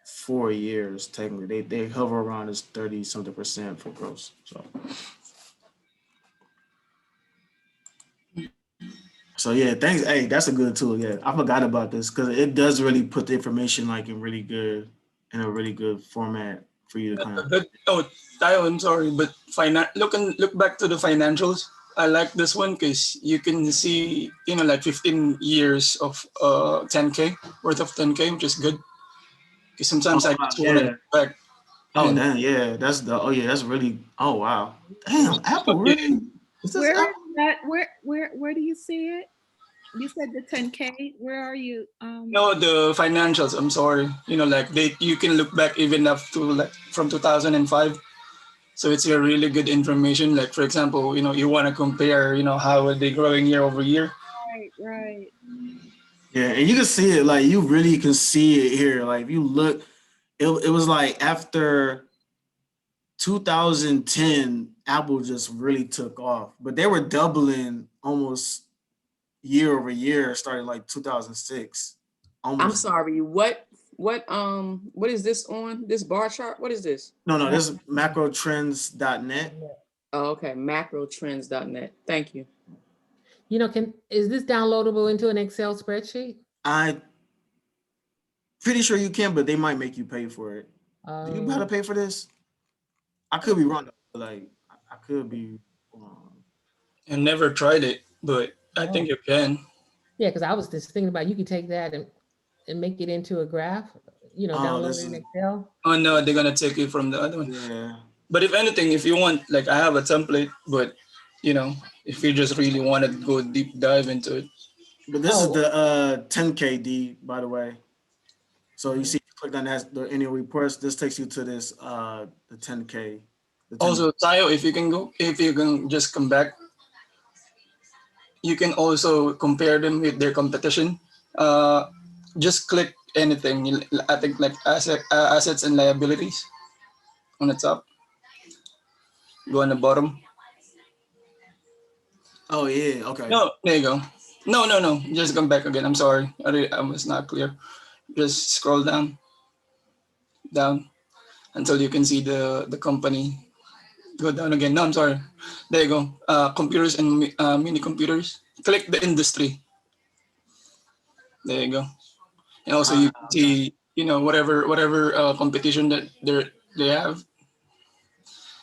4 years. Technically, they hover around as 30 something percent for gross. So yeah, thanks. Hey, that's a good tool. Yeah, I forgot about this because it does really put the information like in a really good format for you to kind of. Tayo, I'm sorry, but look back to the financials. I like this one because you can see, like 15 years of 10K worth of 10K, which is good. Because sometimes I just want to look back. Oh damn, yeah, that's really. Oh wow, damn, Apple really. Where is that? Where do you see it? You said the 10K. Where are you? No, the financials. I'm sorry. Like you can look back even up to like from 2005. So it's a really good information. Like for example, you want to compare, how are they growing year over year. Right. Yeah, and you can see it. Like you really can see it here. Like if you look, it was like after 2010, Apple just really took off. But they were doubling almost year over year, starting like 2006. I'm sorry. What is this on this bar chart? What is this? No, this is macrotrends.net. Oh, okay. Macrotrends.net. Thank you. Is this downloadable into an Excel spreadsheet? I pretty sure you can, but they might make you pay for it. Do you know how to pay for this? I could be wrong. Like I could be wrong. I never tried it, but I think you can. Yeah, because I was just thinking about you could take that and make it into a graph, download it in Excel. Oh no, they're gonna take it from the other one. Yeah. But if anything, if you want, like I have a template, but if you just really want to go deep dive into it. But this is the 10KD, by the way. So you see, you click on that, the annual reports. This takes you to this the 10K. Also, Tayo, if you can just come back, you can also compare them with their competition. Just click anything. I think like assets and liabilities on the top. Go on the bottom. Oh yeah, okay. No, there you go. No. Just come back again. I'm sorry. I was not clear. Just scroll down until you can see the company. Go down again. No, I'm sorry. There you go. Computers and mini computers. Click the industry. There you go. And also you can see, whatever competition that they have.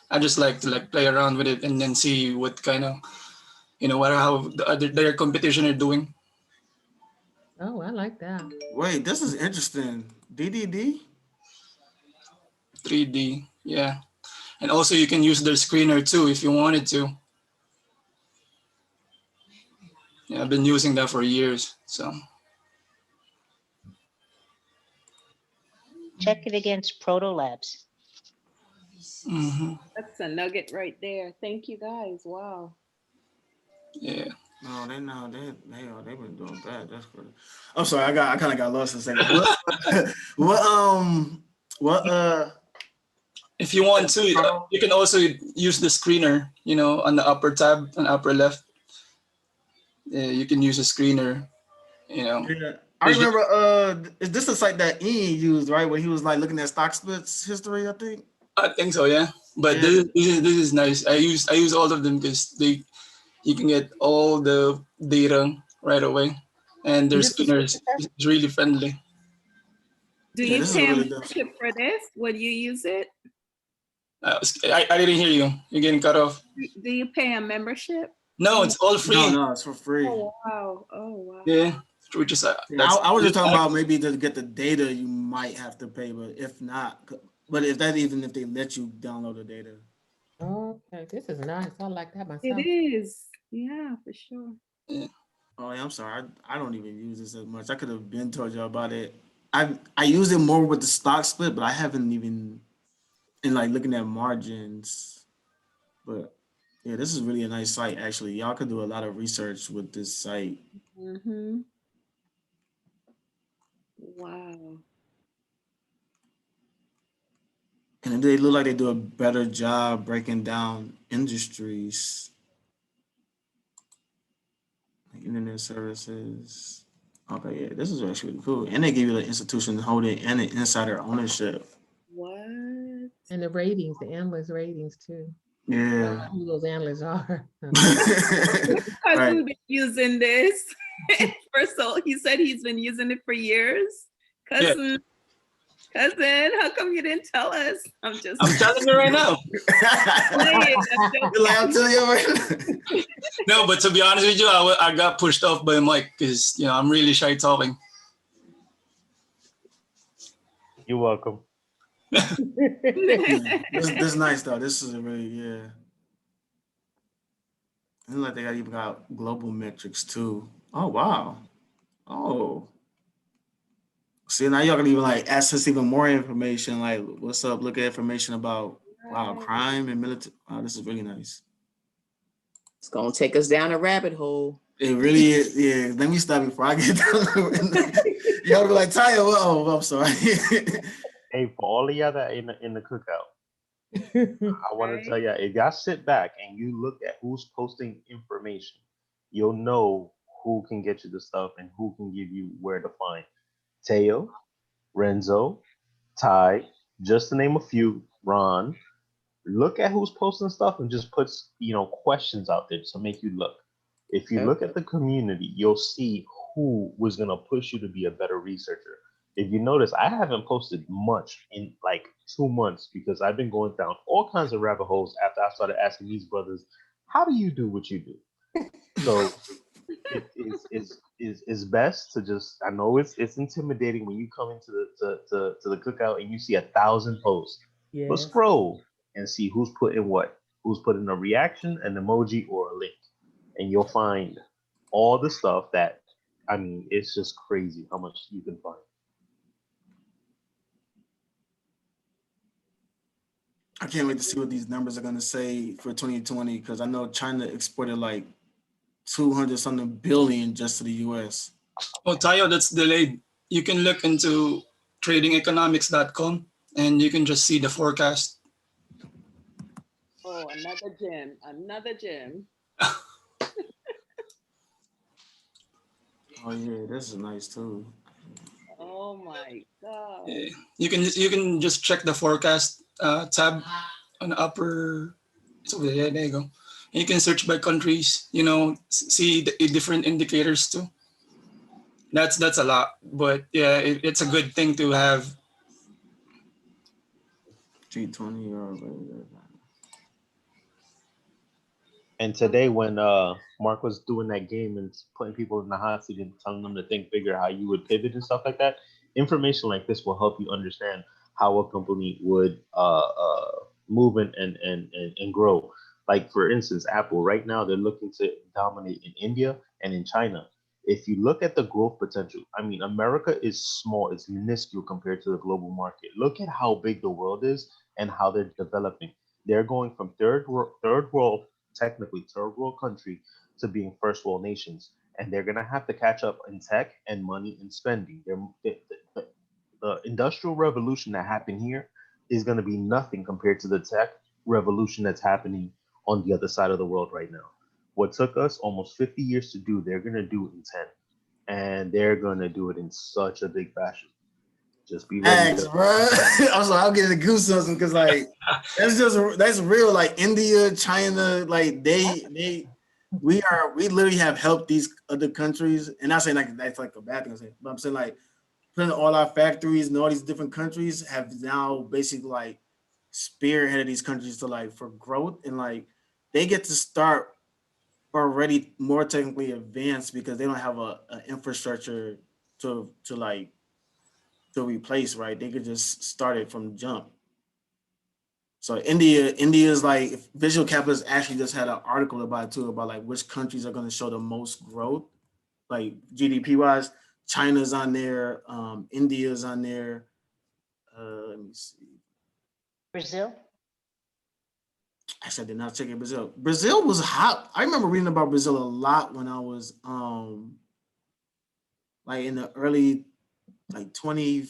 I just like to play around with it and then see what kind of, how their competition are doing. Oh, I like that. Wait, this is interesting. DDD? 3D, yeah. And also you can use their screener too if you wanted to. Yeah, I've been using that for years, so. Check it against Proto Labs. Mm-hmm. That's a nugget right there. Thank you guys. Wow. Yeah. No, they've been doing bad. That's good. I'm sorry, I kind of got lost in a second. If you want to, you can also use the screener, on the upper tab, on upper left. You can use a screener, Yeah. I remember, is this a site that Ian used, right? When he was like looking at stock splits history, I think. I think so, yeah. But Yeah. this is nice. I use all of them because you can get all the data right away, and their screener is really friendly. Do Yeah, you this is pay a really good. membership for this? Would you use it? I didn't hear you. You're getting cut off. Do you pay a membership? No, it's all free. No, it's for free. Oh wow! Oh wow! Yeah, which is I was just talking about maybe to get the data you might have to pay, but if not, but if they let you download the data. Okay, this is nice. I like that myself. It is. Yeah, for sure. Yeah. Oh yeah, I'm sorry. I don't even use this as much. I could have been told you about it. I use it more with the stock split, but I haven't even in like looking at margins. But yeah, this is really a nice site actually. Y'all could do a lot of research with this site. Mm-hmm. Wow. And they look like they do a better job breaking down industries. Like internet services. Okay, yeah, this is actually really cool. And they give you the institution holding and the insider ownership. What? And the ratings, the analyst ratings too. I don't Yeah. know who those analysts are. Because Right. we've been using this he said he's been using it for years. Cousin, how come you didn't tell us? I'm telling you right now. I'm telling you right now. No, but to be honest with you, I got pushed off by Mike because I'm really shy talking. You're welcome. This is nice though. This is a really And like they even got global metrics too. Oh wow. Oh. See, now y'all can even like access even more information. Like, what's up? Look at information about crime and military. Wow, this is really nice. It's gonna take us down a rabbit hole. It really is. Yeah. Let me stop before I get down. Y'all be like, Taya, oh, I'm sorry. Hey, for all of y'all that in the cookout, I want to tell y'all, if y'all sit back and you look at who's posting information, you'll know who can get you the stuff and who can give you where to find. Teo, Renzo, Ty, just to name a few, Ron. Look at who's posting stuff and just puts, questions out there to make you look. If you look at the community, you'll see who was going to push you to be a better researcher. If you notice, I haven't posted much in like 2 months because I've been going down all kinds of rabbit holes after I started asking these brothers, how do you do what you do? So it's best to just, I know it's intimidating when you come into the cookout and you see 1,000 posts. Yes. But scroll and see who's putting what, who's putting a reaction, an emoji, or a link. And you'll find all the stuff that, it's just crazy how much you can find. I can't wait to see what these numbers are going to say for 2020 because I know China exported like 200 something billion just to the US. Oh, Tayo, that's delayed. You can look into tradingeconomics.com and you can just see the forecast. Oh, another gym. Oh yeah, this is nice too. Oh my God. Yeah. You can just check the forecast tab on the upper. It's over there. There you go. And you can search by countries. See the different indicators too. That's a lot, but yeah, it's a good thing to have. G20 or whatever. And today, when Mark was doing that game and putting people in the hot seat and telling them to think bigger, how you would pivot and stuff like that, information like this will help you understand how a company would move and grow. Like, for instance, Apple, right now, they're looking to dominate in India and in China. If you look at the growth potential, America is small, it's minuscule compared to the global market. Look at how big the world is and how they're developing. They're going from third world country to being first world nations, and they're gonna have to catch up in tech and money and spending. The industrial revolution that happened here is going to be nothing compared to the tech revolution that's happening on the other side of the world right now. What took us almost 50 years to do, they're going to do in 10. And they're going to do it in such a big fashion. Just be ready. Thanks, bro. Also, I'm getting the goosebumps because like that's real. Like India, China, like we literally have helped these other countries, and not saying like that's like a bad thing, but I'm saying like putting all our factories in all these different countries have now basically like spearheaded these countries to like for growth, and like they get to start already more technically advanced because they don't have a infrastructure to like to replace, right? They could just start it from jump. So India's like Visual Capitalist actually just had an article about it too, about like which countries are going to show the most growth, like GDP wise. China's on there, India's on there. Let me see. Brazil? Actually, I did not check it. Brazil. Brazil was hot. I remember reading about Brazil a lot when I was like in the early like 20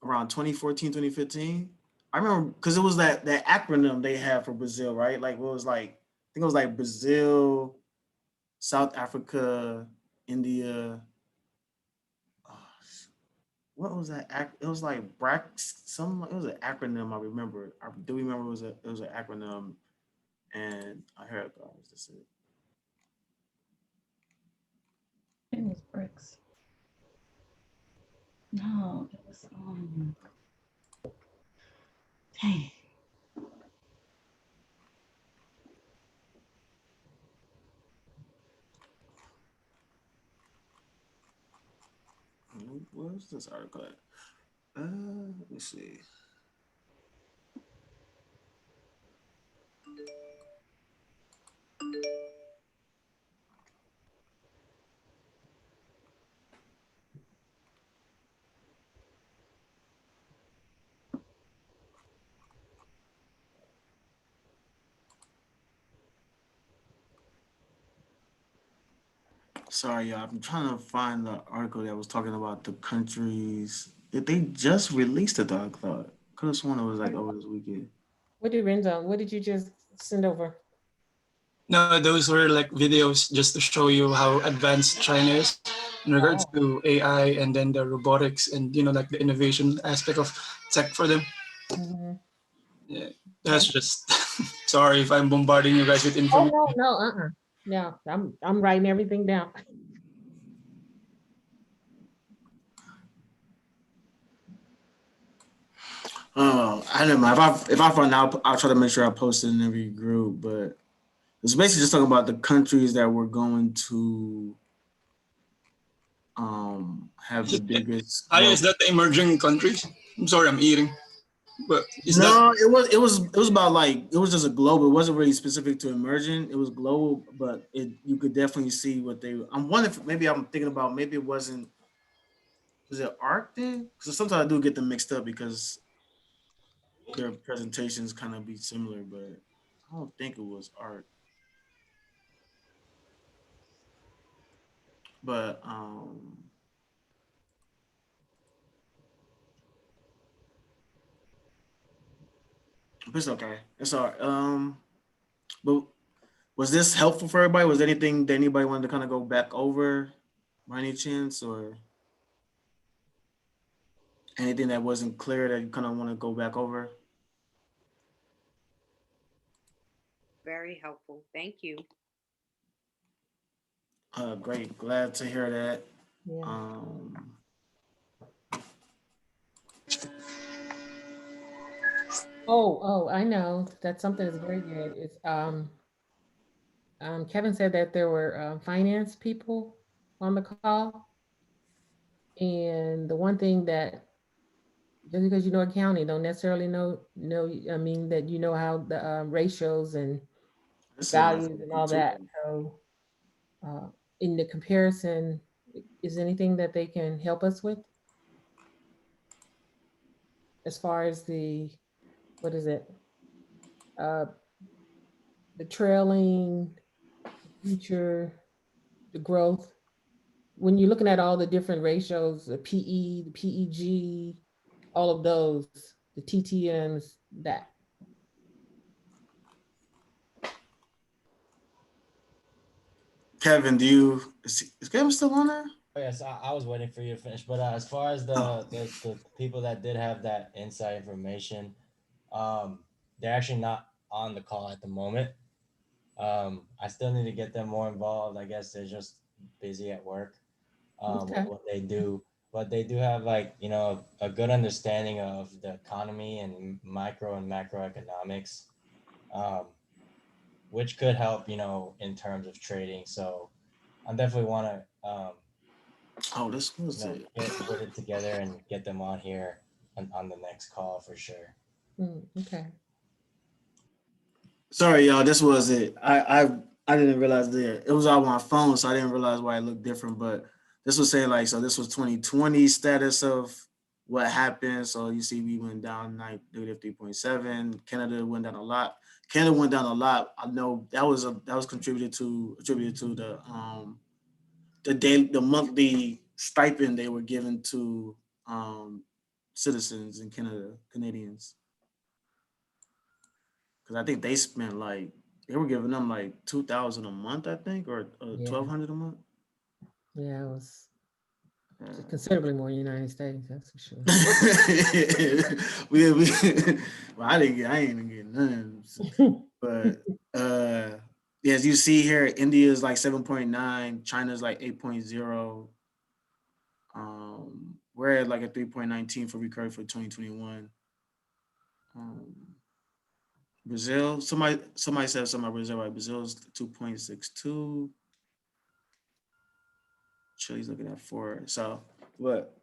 around 2014, 2015. I remember because it was that acronym they had for Brazil, right? Like it was like I think it was like Brazil, South Africa, India. Oh, what was that? It was like BRAC. Some it was an acronym. I remember. I do remember it was an acronym, and I heard God. This it. Goodness bricks. No, it was dang. Where's this article at? Let me see. Sorry, y'all. I'm trying to find the article that was talking about the countries. Did they just released it though? I thought. Could have sworn it was like over this weekend. What did Renzo? What did you just send over? No, those were like videos just to show you how advanced China is in regards to AI and then the robotics and like the innovation aspect of tech for them. Mm-hmm. Yeah, that's just sorry if I'm bombarding you guys with information. Oh no, I'm writing everything down. Oh, I don't know. If I find out, I'll try to make sure I post it in every group. But it's basically just talking about the countries that we're going to have the biggest. Is that the emerging countries? I'm sorry, I'm eating. But it was about like it was just a global. It wasn't really specific to emerging. It was global, but you could definitely see what they. I'm wondering if maybe I'm thinking about maybe it wasn't. Was it Ark then? Because sometimes I do get them mixed up because their presentations kind of be similar, but I don't think it was Ark. But it's okay. It's all right. But was this helpful for everybody? Was there anything that anybody wanted to kind of go back over by any chance, or anything that wasn't clear that you kind of want to go back over? Very helpful. Thank you. Great. Glad to hear that. Yeah. Oh, I know that something is very good. It's Kevin said that there were finance people on the call, and the one thing that just because you know accounting don't necessarily know I mean that you know how the ratios and values and all that. So in the comparison, is anything that they can help us with as far as what is it? The trailing, future, the growth. When you're looking at all the different ratios, the PE, the PEG, all of those, the TTMs, that. Kevin, is Kevin still on there? Oh, yes, I was waiting for you to finish. But as far as the people that did have that inside information, they're actually not on the call at the moment. I still need to get them more involved. I guess they're just busy at work. Okay. What they do, but they do have like, you know, a good understanding of the economy and micro and macroeconomics, um, which could help, you know, in terms of trading. So I definitely want to, Oh, this was you know, it. get it together and get them on here on the next call for sure. Okay. Sorry, y'all. This was it. I didn't realize that it was on my phone, so I didn't realize why it looked different. But this was saying like, so this was 2020 status of what happened. So you see, we went down -3.7. Canada went down a lot. Canada went down a lot. I know that was attributed to the monthly stipend they were given to citizens in Canada, Canadians. Because I think they spent like they were giving them like 2,000 a month, I think, or Yeah. 1,200 a month. Yeah, it was Yeah. considerably more in the United States, that's for sure. we well, I ain't getting none. But yeah, as you see here, India is like 7.9, China's like 8.0. We're at like a 3.19 for recurring for 2021. Brazil, somebody said something about Brazil, right? Brazil's 2.62. Chile's looking at 4. So, but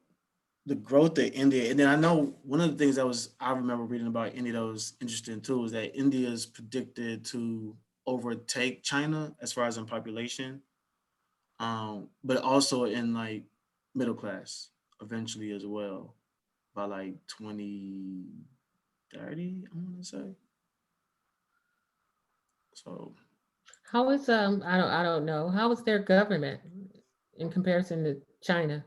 the growth of India, and then I know one of the things I remember reading about India that was interesting too, is that India is predicted to overtake China as far as in population, but also in like middle class eventually as well by like 2030, I want to say. So How is I don't know. How is their government in comparison to China?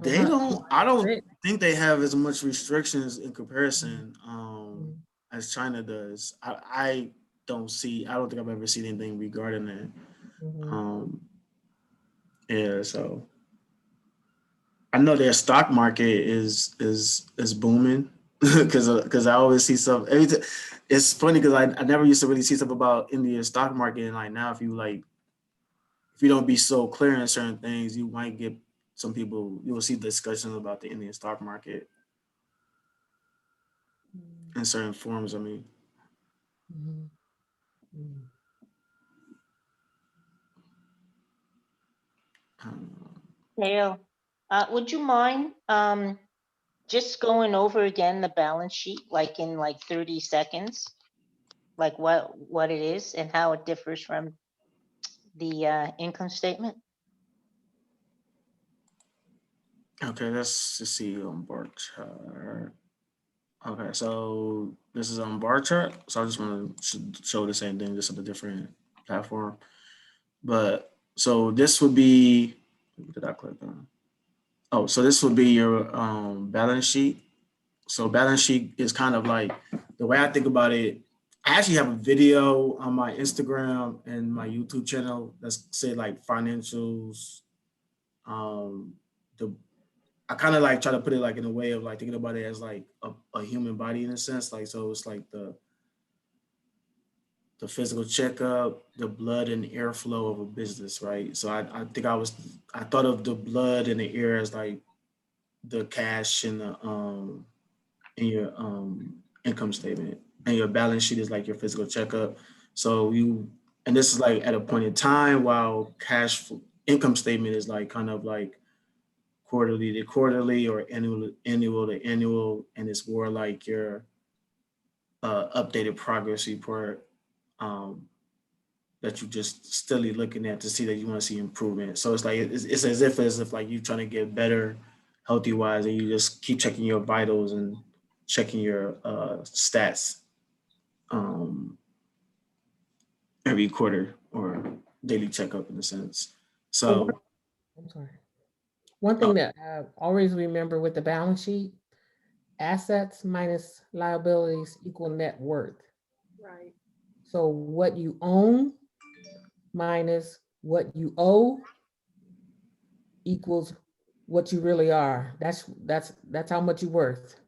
I don't think they have as much restrictions in comparison as China does. I don't think I've ever seen anything regarding that. Yeah, so I know their stock market is booming because I always see stuff. It's funny because I never used to really see stuff about India's stock market, and like now if you don't be so clear in certain things, you might get some people. You will see discussions about the Indian stock market in certain forms. I mean, Dale, would you mind just going over again the balance sheet, like in like 30 seconds? Like what it is and how it differs from the income statement? okay, let's just see on bar chart. Okay, so this is on bar chart. So I just want to show the same thing, just on a different platform. But so this would be, what did I click on? Oh, so this would be your balance sheet. So balance sheet is kind of like the way I think about it. I actually have a video on my Instagram and my YouTube channel that's say like financials. The I kind of like try to put it like in a way of like thinking about it as like a human body in a sense. Like so it's like the physical checkup, the blood and airflow of a business, right? So I think I thought of the blood and the air as like the cash and the in your income statement, and your balance sheet is like your physical checkup. So and this is like at a point in time, while income statement is like kind of like quarterly to quarterly or annual to annual, and it's more like your updated progress report that you just steadily looking at to see that you want to see improvement. So it's like it's as if like you're trying to get better healthy wise, and you just keep checking your vitals and checking your stats every quarter or daily checkup in a sense. So I'm sorry. One thing that I always remember with the balance sheet assets minus liabilities equal net worth. Right. So what you own minus what you owe equals what you really are. That's how much you're worth.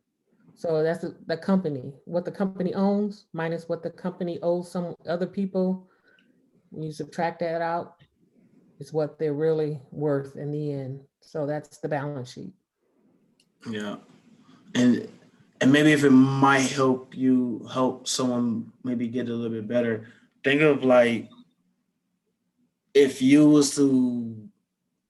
So that's the company, what the company owns minus what the company owes some other people. When you subtract that out, is what they're really worth in the end. So that's the balance sheet. Yeah. And maybe if it might help someone maybe get a little bit better, think of like if you was to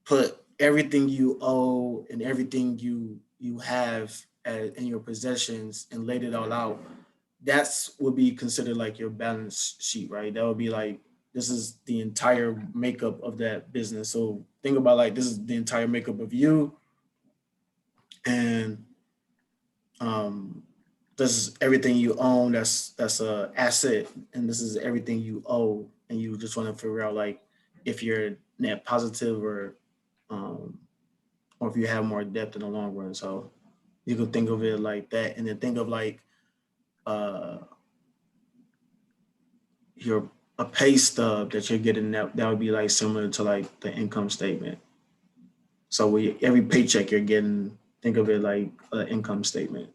put everything you owe and everything you have in your possessions and laid it all out, that's would be considered like your balance sheet, right? That would be like this is the entire makeup of that business. So think about like this is the entire makeup of you, and this is everything you own. That's a asset, and this is everything you owe, and you just want to figure out like if you're net positive um, or if you have more depth in the long run. So you could think of it like that, and then think of like uh, your a pay stub that you're getting that would be like similar to like the income statement. So every paycheck you're getting, think of it like an income statement,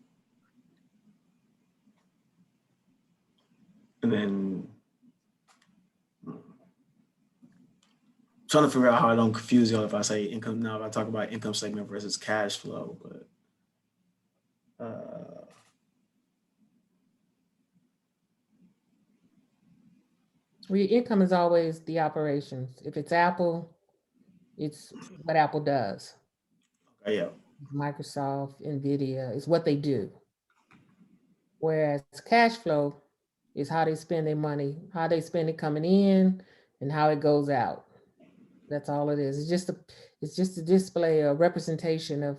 and then trying to figure out how I don't confuse y'all if I say income now. If I talk about income statement versus cash flow, but Well, your income is always the operations. If it's Apple, it's what Apple does. okay, yeah, Microsoft, Nvidia, is what they do. Whereas cash flow is how they spend their money, how they spend it coming in, and how it goes out. That's all it is. It's just a display, a representation of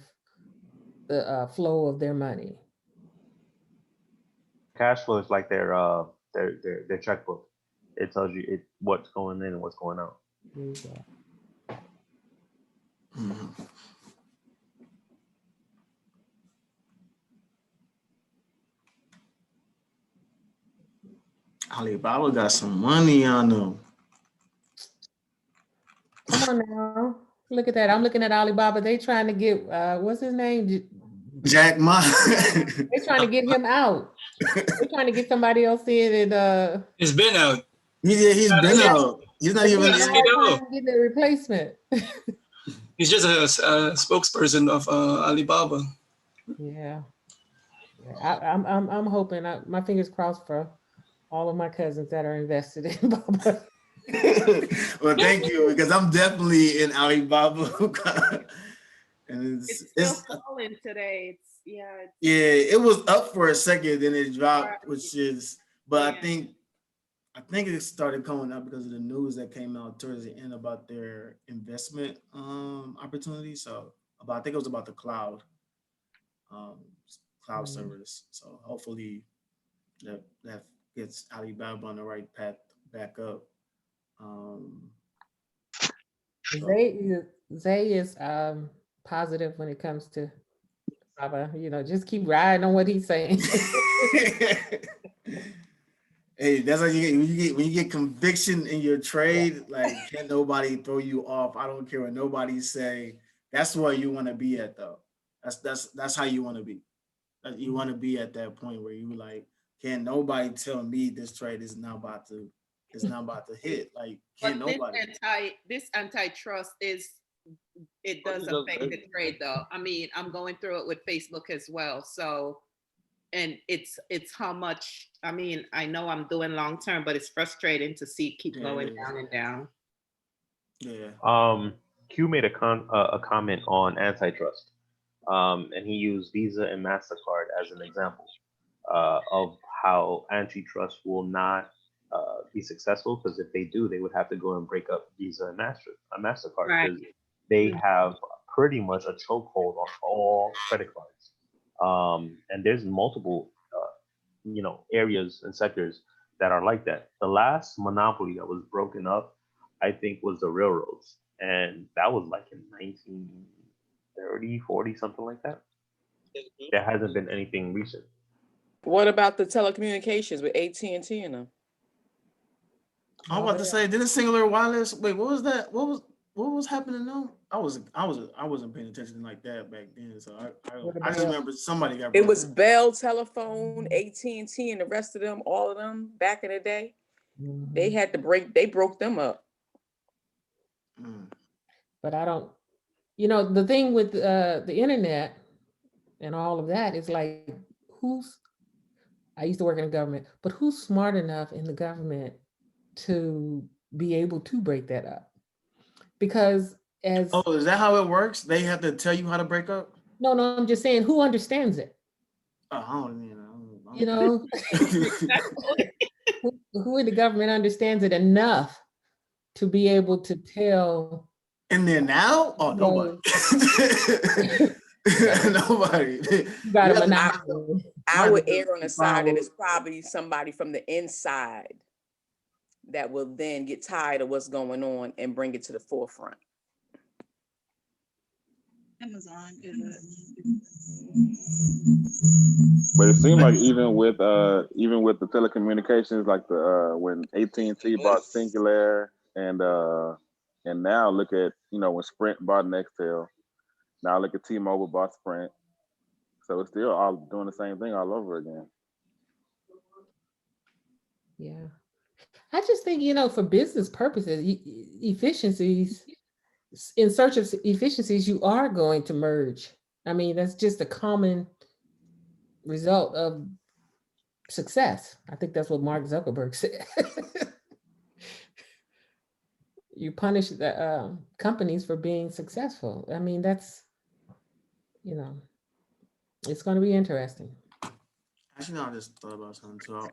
the flow of their money. Cash flow is like their checkbook. It tells you what's going in and what's going out. There you go. Mhm. Alibaba got some money on them. Come on now. Look at that. I'm looking at Alibaba. They trying to get what's his name? Jack Ma. They're trying to get him out. They're trying to get somebody else in and It's been out. He's been out. He's not but even they Yeah, have a you in. hard know. time getting a replacement. He's just a spokesperson of Alibaba. Yeah. I'm hoping my fingers crossed for all of my cousins that are invested in Baba. Well, thank you, because I'm definitely in Alibaba. And It's still falling today. it was up for a second, then it dropped, Right. which is, but Yeah. I think it started coming up because of the news that came out towards the end about their investment opportunity. So I think it was about the um, cloud servers. So hopefully that gets Alibaba on the right path back up. So Zay is positive when it comes to Baba. Just keep riding on what he's saying. hey, that's how when you get conviction in your trade. Like, can't nobody throw you off. I don't care what nobody say. That's where you want to be at, though. That's how you want to be. You want to be at that point where you like, can't nobody tell me this trade is not about to hit. Like, can't But nobody. this antitrust it does affect the trade though. I mean, I'm going through it with Facebook as well. So, and it's how much, I mean, I know I'm doing long term, but it's frustrating to see keep going down and down. Yeah. Q made a comment on antitrust, and he used Visa and Mastercard as an example of how antitrust will not be successful, because if they do, they would have to go and break up Visa and Mastercard, Right. because they have pretty much a chokehold on all credit cards. And there's multiple areas and sectors that are like that. The last monopoly that was broken up, I think, was the railroads, and that was like in 1930, 40, something like that. There hasn't been anything recent. What about the telecommunications with AT&T and them? I'm about to say, didn't Singular Wireless? Wait, what was that? What was happening now? I wasn't paying attention like that back then. So I just remember somebody got. It was Bell Telephone, AT&T, and the rest of them, all of them back in the day. They had to they broke them up. But I don't, the thing with the internet and all of that is like, I used to work in the government, but who's smart enough in the government to be able to break that up? Because is that how it works? They have to tell you how to break up? No, I'm just saying, who understands it? I don't who in the government understands it enough to be able to tell? And then now? Oh, nobody. Nobody. I would err on the side that it's probably somebody from the inside that will then get tired of what's going on and bring it to the forefront. Amazon But it seemed like even with the telecommunications, like when AT&T bought Singular and now look at when Sprint bought Nextel, now look at T-Mobile bought Sprint, so it's still all doing the same thing all over again. Yeah, I just think for business purposes, efficiencies. In search of efficiencies, you are going to merge. I mean, that's just a common result of success. I think that's what Mark Zuckerberg said. You punish the companies for being successful. I mean, that's, it's going to be interesting. Actually, no, I just thought about something too.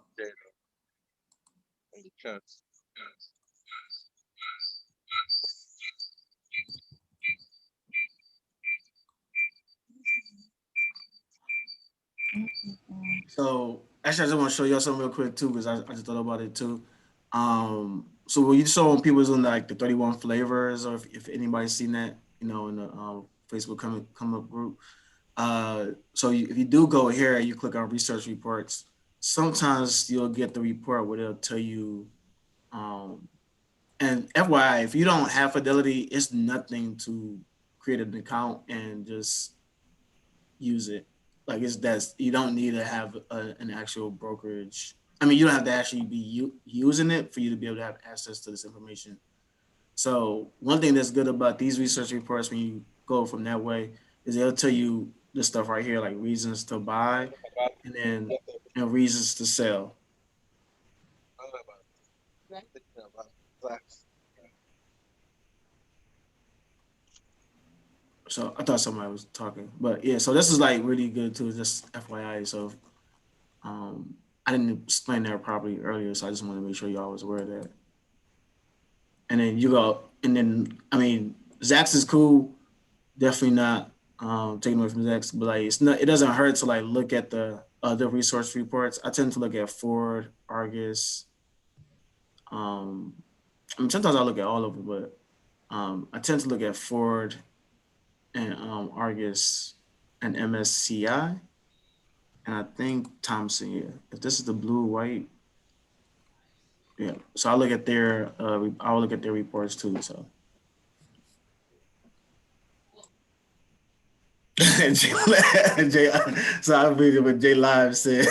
So actually, I just want to show y'all something real quick too, because I just thought about it too. So when you saw when people was doing like the 31 flavors, or if anybody's seen that, in the Facebook come up group. So if you do go here and you click on research reports, sometimes you'll get the report where they'll tell you. And FYI, if you don't have Fidelity, it's nothing to create an account and just use it. Like you don't need to have an actual brokerage. I mean, you don't have to actually be using it for you to be able to have access to this information. So one thing that's good about these research reports when you go from that way is they'll tell you this stuff right here, like reasons to buy and reasons to sell. So I thought somebody was talking, but yeah, so this is like really good too, just FYI. So I didn't explain that properly earlier, so I just want to make sure y'all was aware of that. And then I mean, Zacks is cool, definitely not taking away from Zacks, but like it doesn't hurt to like look at the other resource reports. I tend to look at Ford, Argus. I mean, sometimes I look at all of them, but I tend to look at Ford and Argus and MSCI, and I think Thompson. Yeah, if this is the blue white, yeah. So I look at their I'll look at their reports too. So. Jay, so I read what Jay Live said.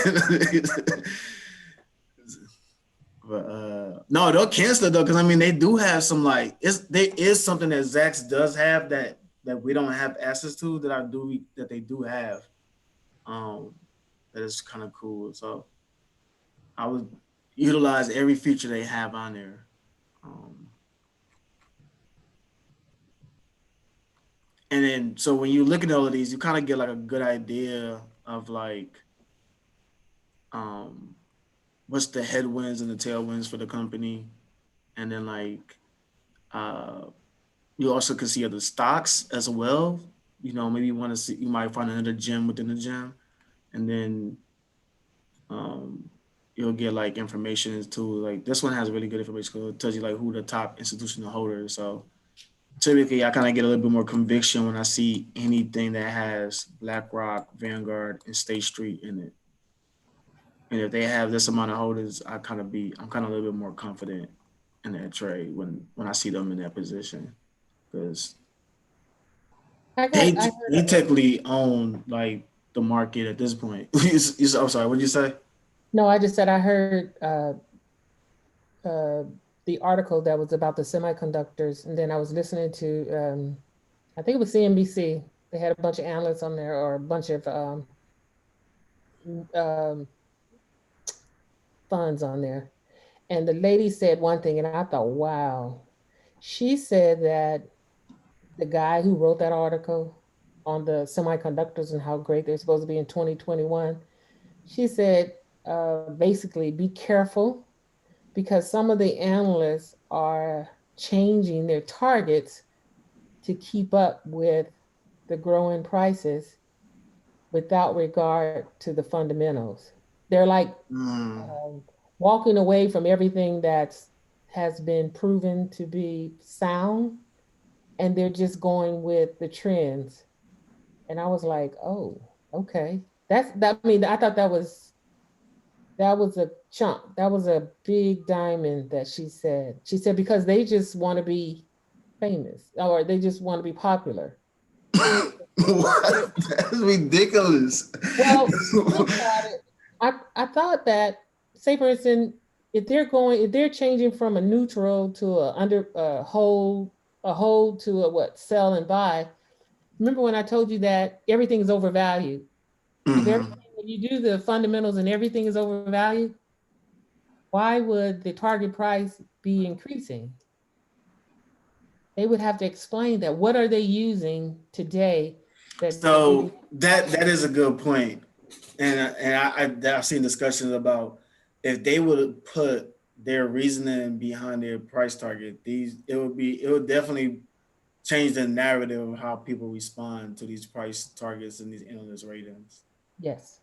But no, they'll cancel it though, because I mean they do have some there is something that Zacks does have that we don't have access to that they do have. That is kind of cool. So I would utilize every feature they have on there. And then so when you look at all of these, you kind of get like a good idea of like what's the headwinds and the tailwinds for the company. And then like you also can see other stocks as well. Maybe you want to see, you might find another gem within the gem. And then you'll get like information too. Like this one has really good information because it tells you like who the top institutional holders. So typically I kind of get a little bit more conviction when I see anything that has BlackRock, Vanguard, and State Street in it. And if they have this amount of holders, I'm kind of a little bit more confident in that trade when I see them in that position, because I they heard, technically own like the market at this point. I'm sorry, what did you say? no, I just said I heard uh, the article that was about the semiconductors, and then I was listening to, I think it was CNBC. They had a bunch of analysts on there, or a bunch of um, funds on there. And the lady said one thing, and I thought, wow. She said that the guy who wrote that article on the semiconductors and how great they're supposed to be in 2021, she said, basically, be careful because some of the analysts are changing their targets to keep up with the growing prices without regard to the fundamentals. They're like walking away from everything that has been proven to be sound, and they're just going with the trends. And I was like, oh, okay. I mean, I thought that was a chunk. That was a big diamond that she said. She said because they just want to be famous, or they just want to be popular. What? That's ridiculous. Well, think about it. I thought that, say for instance, if they're changing from a neutral to a hold to a what, sell and buy. Remember when I told you that everything is overvalued? If everything, when you do the fundamentals and everything is overvalued, why would the target price be increasing? They would have to explain that. What are they using today that So that is a good point, and I've seen discussions about if they would put their reasoning behind their price target, it would definitely change the narrative of how people respond to these price targets and these analyst ratings. Yes.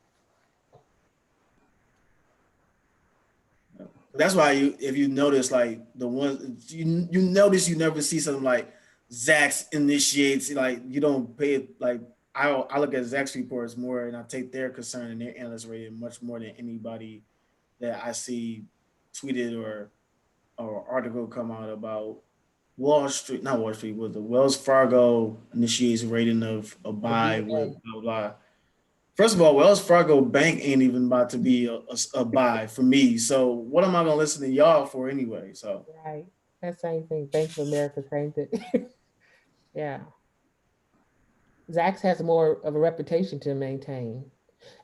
That's why if you notice, like the ones you notice, you never see something like Zacks initiates, like you don't pay it. Like I look at Zacks reports more, and I take their concern and their analyst rating much more than anybody that I see tweeted or article come out about Wall Street, not Wall Street, was the Wells Fargo initiates rating of a buy with blah blah. First of all, Wells Fargo Bank ain't even about to be a buy for me. So what am I gonna listen to y'all for anyway? So Right. That same thing. Bank of America, same thing. Yeah. Zacks has more of a reputation to maintain.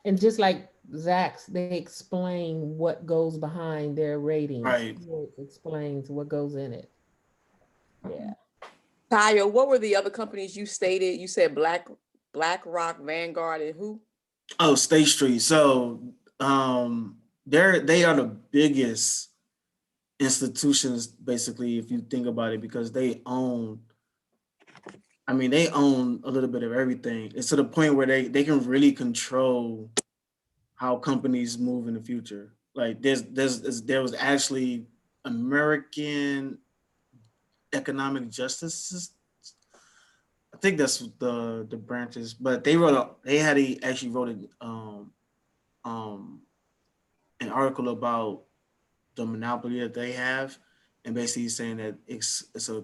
And just like Zacks, they explain what goes behind their ratings. right. It explains what goes in it. Yeah. Tayo, what were the other companies you stated? You said BlackRock, Vanguard, and who? Oh, State Street. So they are the biggest institutions basically, if you think about it, because they own they own a little bit of everything. It's to the point where they can really control how companies move in the future. Like there was actually American Economic Justice. I think that's the branches, but actually wrote an article about the monopoly that they have, and basically saying that it's a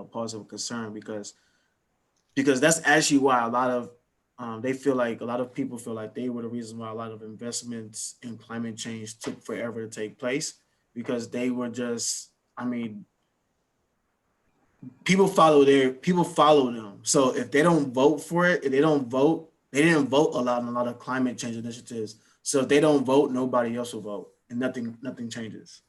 positive concern because that's actually why a lot of they feel like a lot of people feel like they were the reason why a lot of investments in climate change took forever to take place, because they were just people follow them. So if they don't vote for it, if they don't vote, they didn't vote a lot on a lot of climate change initiatives. So if they don't vote, nobody else will vote, and nothing changes.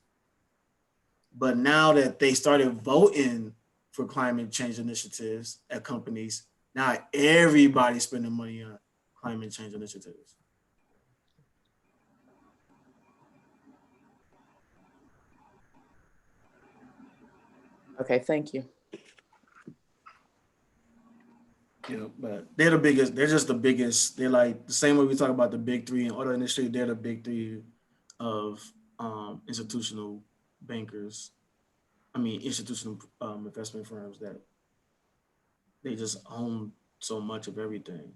But now that they started voting for climate change initiatives at companies, now everybody's spending money on climate change initiatives. Okay, thank you. But they're the biggest. They're just the biggest. They're like the same way we talk about the big three in auto industry. They're the big three of institutional bankers. Institutional investment firms that they just own so much of everything.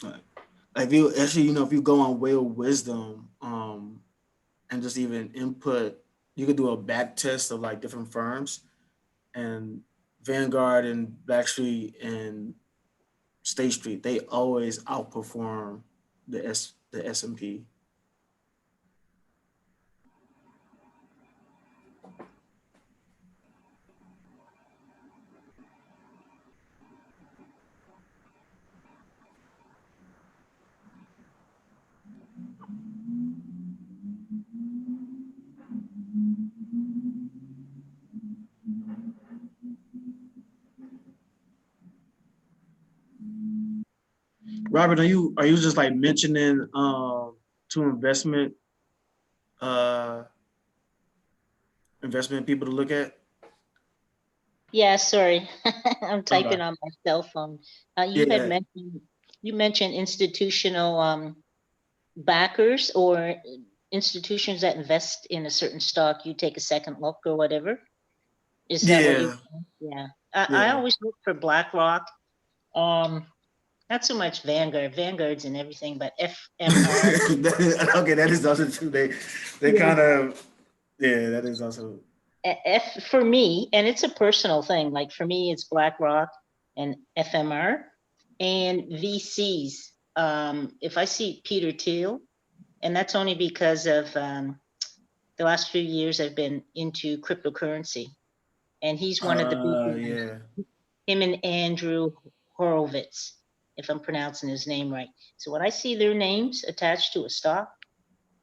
Like if you actually, if you go on Whalewidom, and just even input, you could do a back test of like different firms, and Vanguard and Blackstreet and State Street, they always outperform the S&P. Robert, are you just like mentioning to uh investment people to look at? Yeah, sorry. I'm Okay. typing on my cell phone. Yeah. You mentioned institutional backers or institutions that invest in a certain stock. You take a second look or whatever. Is that what you? Yeah. Yeah. I Yeah. always look for BlackRock. Not so much Vanguard. Vanguard's and everything, but FMR. Okay, that is also true. They Yeah. kind of, yeah, that is also. For me, and it's a personal thing. Like for me, it's BlackRock and FMR and VCs. If I see Peter Thiel, and that's only because of the last few years I've been into cryptocurrency, and he's one of the big guys. Yeah. Him and Andrew Horowitz, if I'm pronouncing his name right. So when I see their names attached to a stock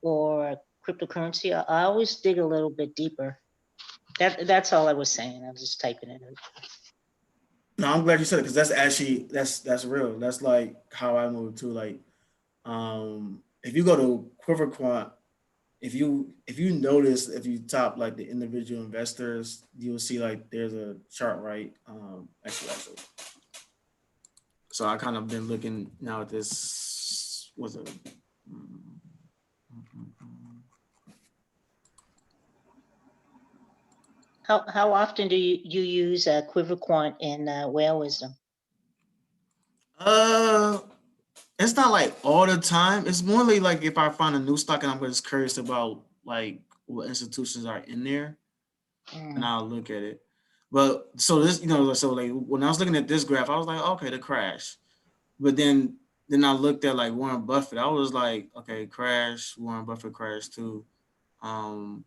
or cryptocurrency, I always dig a little bit deeper. That's all I was saying. I was just typing it out. No, I'm glad you said it because that's actually that's real. That's like how I moved too. Like, if you go to Quiver Quant, if you notice, if you top like the individual investors, you'll see like there's a chart, right? Actually. So I kind of been looking now at this. Was it? How often do you use Quiver Quant and Whalewidom? It's not like all the time. It's more like if I find a new stock and I'm just curious about like what institutions are in there, and I'll look at it. But so this, so like when I was looking at this graph, I was like, okay, the crash. But then I looked at like Warren Buffett. I was like, okay, crash. Warren Buffett crashed too. Um,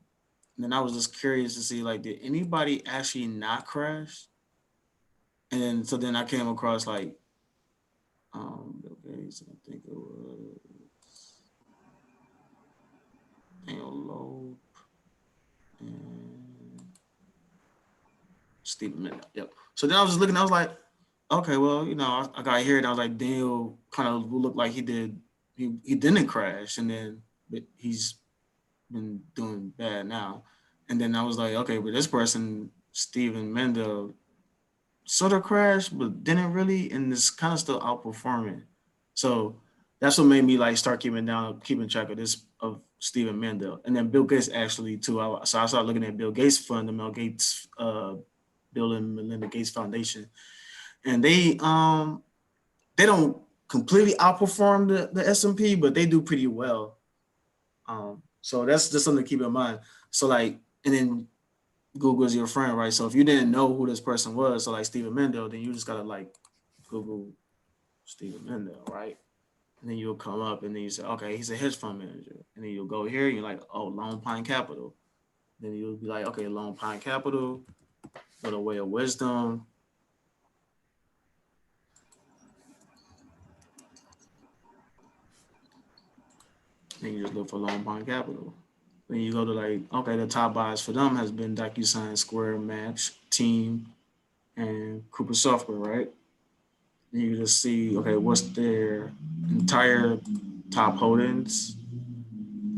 and then I was just curious to see like, did anybody actually not crash? And then so then I came across like Bill Gates, I think it was Daniel Loeb and Stephen Miller. Yep. So then I was just looking, I was like, okay, well, I got here and I was like, Daniel kind of looked like he didn't crash, and then but he's been doing bad now. And then I was like, okay, but this person, Stephen Mendel, sort of crashed, but didn't really, and is kind of still outperforming. So that's what made me like start keeping track of this of Stephen Mendel, and then Bill Gates actually too. So I started looking at Bill Gates Fund, the Bill and Melinda Gates Foundation, and they don't completely outperform the S&P, but they do pretty well. So that's just something to keep in mind. So like, and then Google's your friend, right? So if you didn't know who this person was, so like Stephen Mendel, then you just gotta like Google Stephen Mendel, right? And then you'll come up and then you say, okay, he's a hedge fund manager. And then you'll go here and you're like, oh, Lone Pine Capital. Then you'll be like, okay, Lone Pine Capital, go to Whalewidom. Then you just look for Lone Pine Capital. Then you go to like, okay, the top buys for them has been DocuSign, Square, Match, Team, and Cooper Software, right? And you just see, okay, what's their entire top holdings?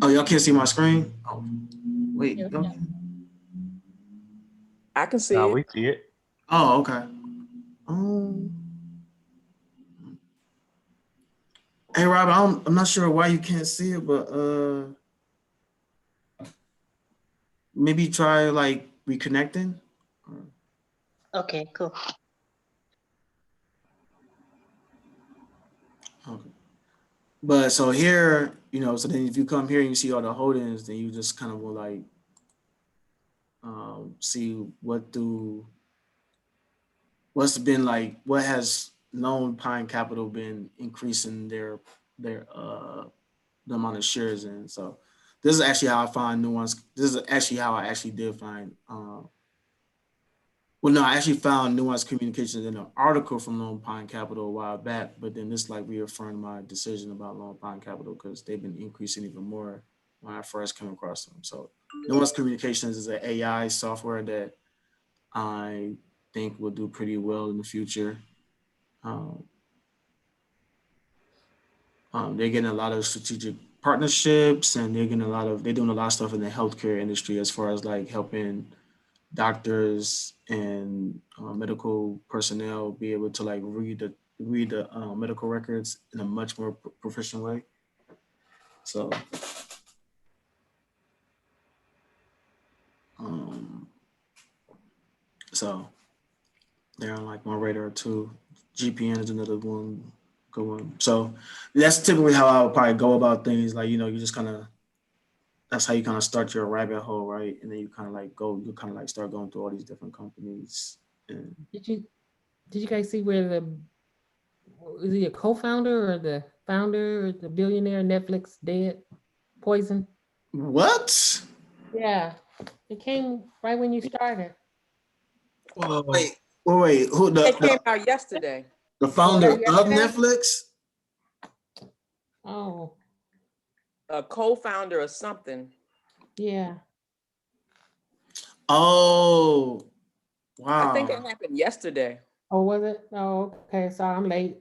Oh, y'all can't see my screen? Oh, wait. Yeah. I can see Now it. we see it. Oh, okay. Hey Rob, I'm not sure why you can't see it, but maybe try like reconnecting. Okay, cool. Okay. But so here, so then if you come here and you see all the holdings, then you just kind of will like see what has Lone Pine Capital been increasing their the amount of shares in. So this is actually how I find nuance. This is actually how I actually did find well, no, I actually found Nuance Communications in an article from Lone Pine Capital a while back, but then this like reaffirmed my decision about Lone Pine Capital because they've been increasing even more when I first came across them. So Nuance Communications is an AI software that I think will do pretty well in the future. Um, they're getting a lot of strategic partnerships and they're doing a lot of stuff in the healthcare industry as far as like helping doctors and medical personnel be able to like read the medical records in a much more proficient way. So, um, so they're on like my radar too. GPN is another one, good one. So that's typically how I would probably go about things. Like you just kind of that's how you kind of start your rabbit hole, right? And then you kind of like start going through all these different companies. And Did you guys see where is he a co-founder or the founder or the billionaire Netflix dead? Poison? what? Yeah. It came right when you started. Wait. Who It came out yesterday. the founder of yesterday? Netflix? Oh, A co-founder or something. yeah. Oh, I think it wow. happened yesterday. Oh, was it? Oh, okay. Sorry, I'm late.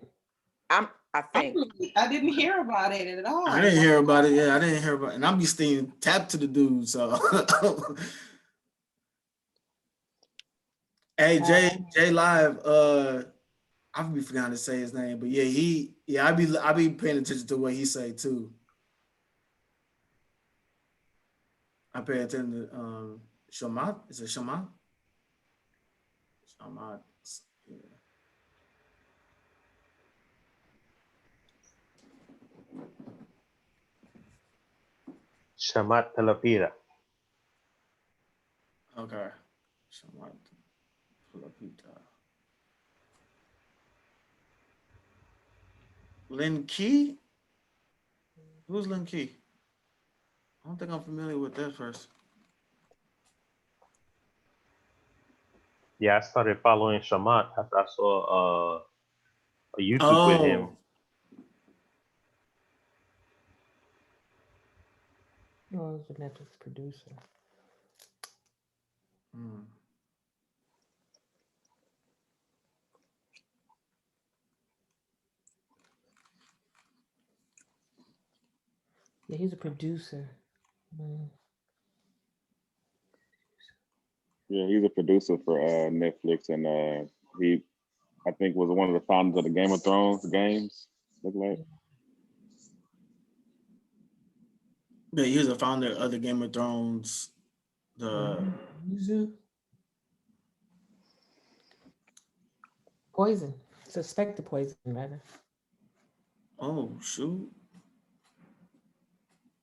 I think. I didn't hear about it at all. I didn't hear about it. Yeah, I didn't hear about it. And I'm be staying tapped to the dude. So hey, Jay Live, I be forgetting to say his name, but yeah, I be paying attention to what he say too. I pay attention to Shamat. Is it Shamat? Shamat. Yeah. Shamat Talapira. Okay. Shamat Filipita. Lin Key? Who's Lin Key? I don't think I'm familiar with that first. Yeah, I started following Shamat after I saw a YouTube with him. Oh, he's a Netflix producer. Yeah, he's a producer. Yeah, he's a producer for Netflix, and he, I think, was one of the founders of the Game of Thrones games. Look like. Yeah, he was a founder of the Game of Thrones. Poison. Suspected poison, rather. Oh, shoot.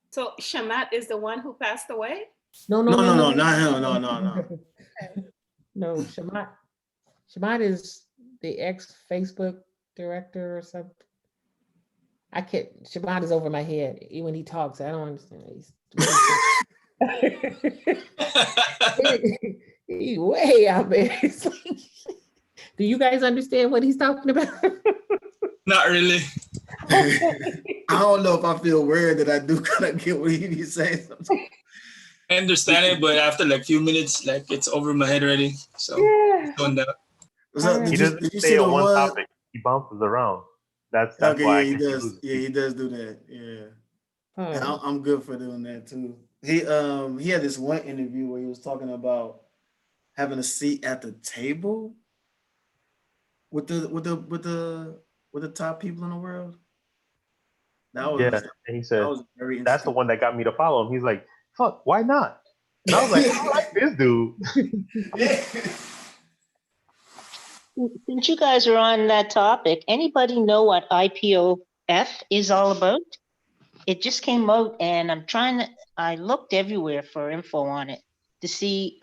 So Shamat is the one who passed away? No, not him. No. No, Shamat is the ex-Facebook director or something. Shamat is over my head. When he talks, I don't understand. He's way out there. It's like, do you guys understand what he's talking about? Not really. I don't know if I feel weird that I do kind of get what he be saying sometimes. I understand it, but after like few minutes, like it's over my head already. So yeah. going down. He doesn't stay on one topic. He bounces around. That's okay, why yeah, he does. Yeah, he does do that. Yeah. And I'm good for doing that too. He had this one interview where he was talking about having a seat at the table with the top people in the world. That was Yeah, and he that said was very that's the interesting. one that got me to follow him. He's like, "Fuck, why not?" And I was like, "I like this dude." Since you guys are on that topic, anybody know what IPOF is all about? It just came out and I looked everywhere for info on it to see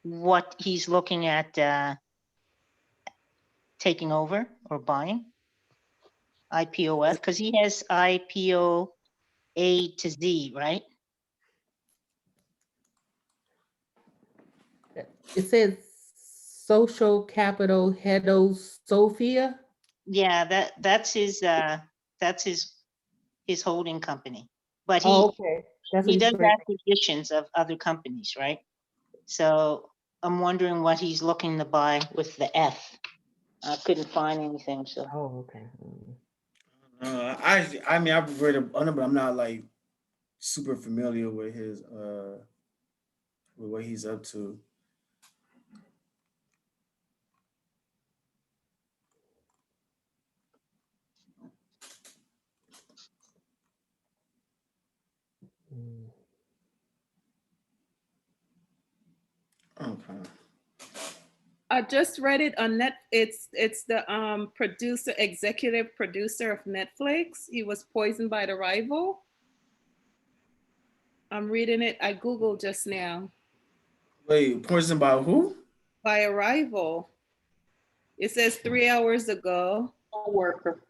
what he's looking at taking over or buying. IPOF, because he has IPO A to Z, right? It says Social Capital Hedo Sophia. Yeah, that's his holding company. But Oh, okay. That's what he he's does bringing. acquisitions of other companies, right? So I'm wondering what he's looking to buy with the F. I couldn't find anything, so. Oh, okay. I mean, I've read on it, but I'm not like super familiar with his with what he's up to. Okay. I just read it on net. It's the executive producer of Netflix. He was poisoned by the rival. I'm reading it. I Googled just now. Wait, poisoned by who? By a rival. It says 3 hours ago. Worker.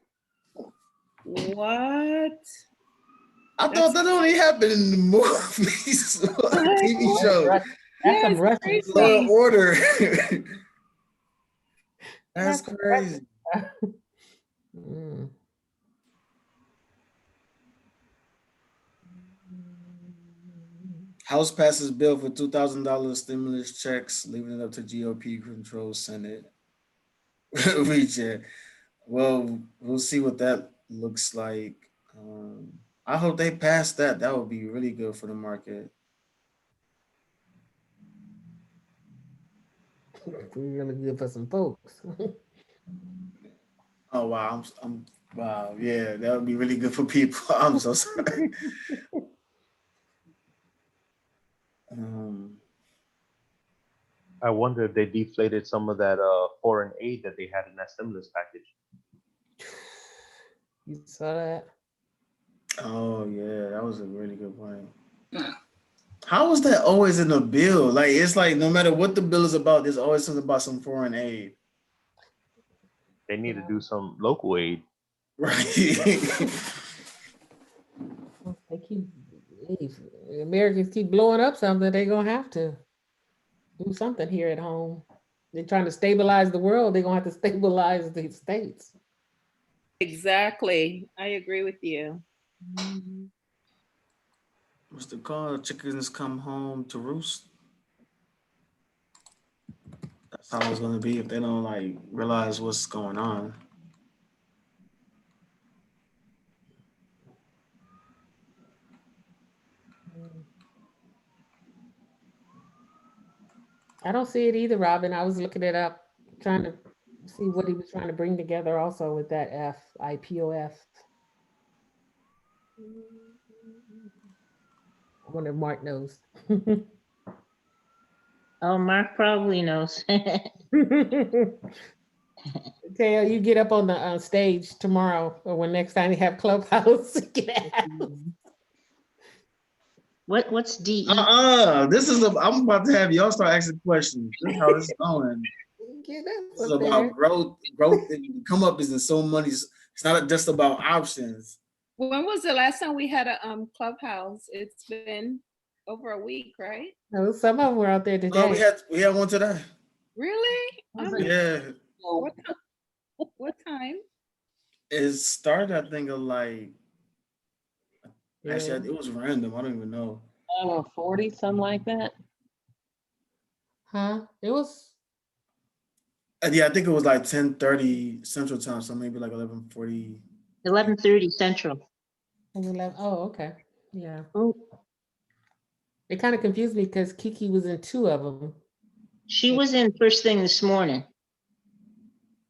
What? I thought that only happened in the movies or TV show. That's some Russian Law and Order. That's That's crazy. Mm. House passes bill for $2,000 stimulus checks, leaving it up to GOP control Senate. Reject. Well, we'll see what that looks like. I hope they pass that. That would be really good for the market. Really good for some folks. Oh wow, I'm wow, yeah, that would be really good for people. I'm so sorry. I wonder if they deflated some of that foreign aid that they had in that stimulus package. You saw that? Oh yeah, that was a really good point. How is that always in the bill? Like it's like no matter what the bill is about, there's always something about some foreign aid. They need to do some local aid. Right. They keep Americans keep blowing up something, they're gonna have to do something here at home. They're trying to stabilize the world, they're gonna have to stabilize the states. Exactly. I agree with you. What's the call? Chickens come home to roost. That's how it's gonna be if they don't like realize what's going on. I don't see it either, Robin. I was looking it up, trying to see what he was trying to bring together also with that IPOF. I wonder if Mark knows. Oh, Mark probably knows. Tell you get up on the stage tomorrow or when next time you have Clubhouse. What's DE? This is I'm about to have y'all start asking questions. This is how this is going. This is about growth. Growth and come up isn't so money. It's not just about options. When was the last time we had a Clubhouse? It's been over a week, right? No, some of them were out there today. We had one today. Really? Yeah. What time? It started, I think, of like. Actually, it was random. I don't even know. 40, something like that. Huh? It was. Yeah, I think it was like 10:30 Central Time, so maybe like 11:40. 11:30 Central. Oh, okay. Yeah. Oh. It kind of confused me because Kiki was in two of them. She was in first thing this morning.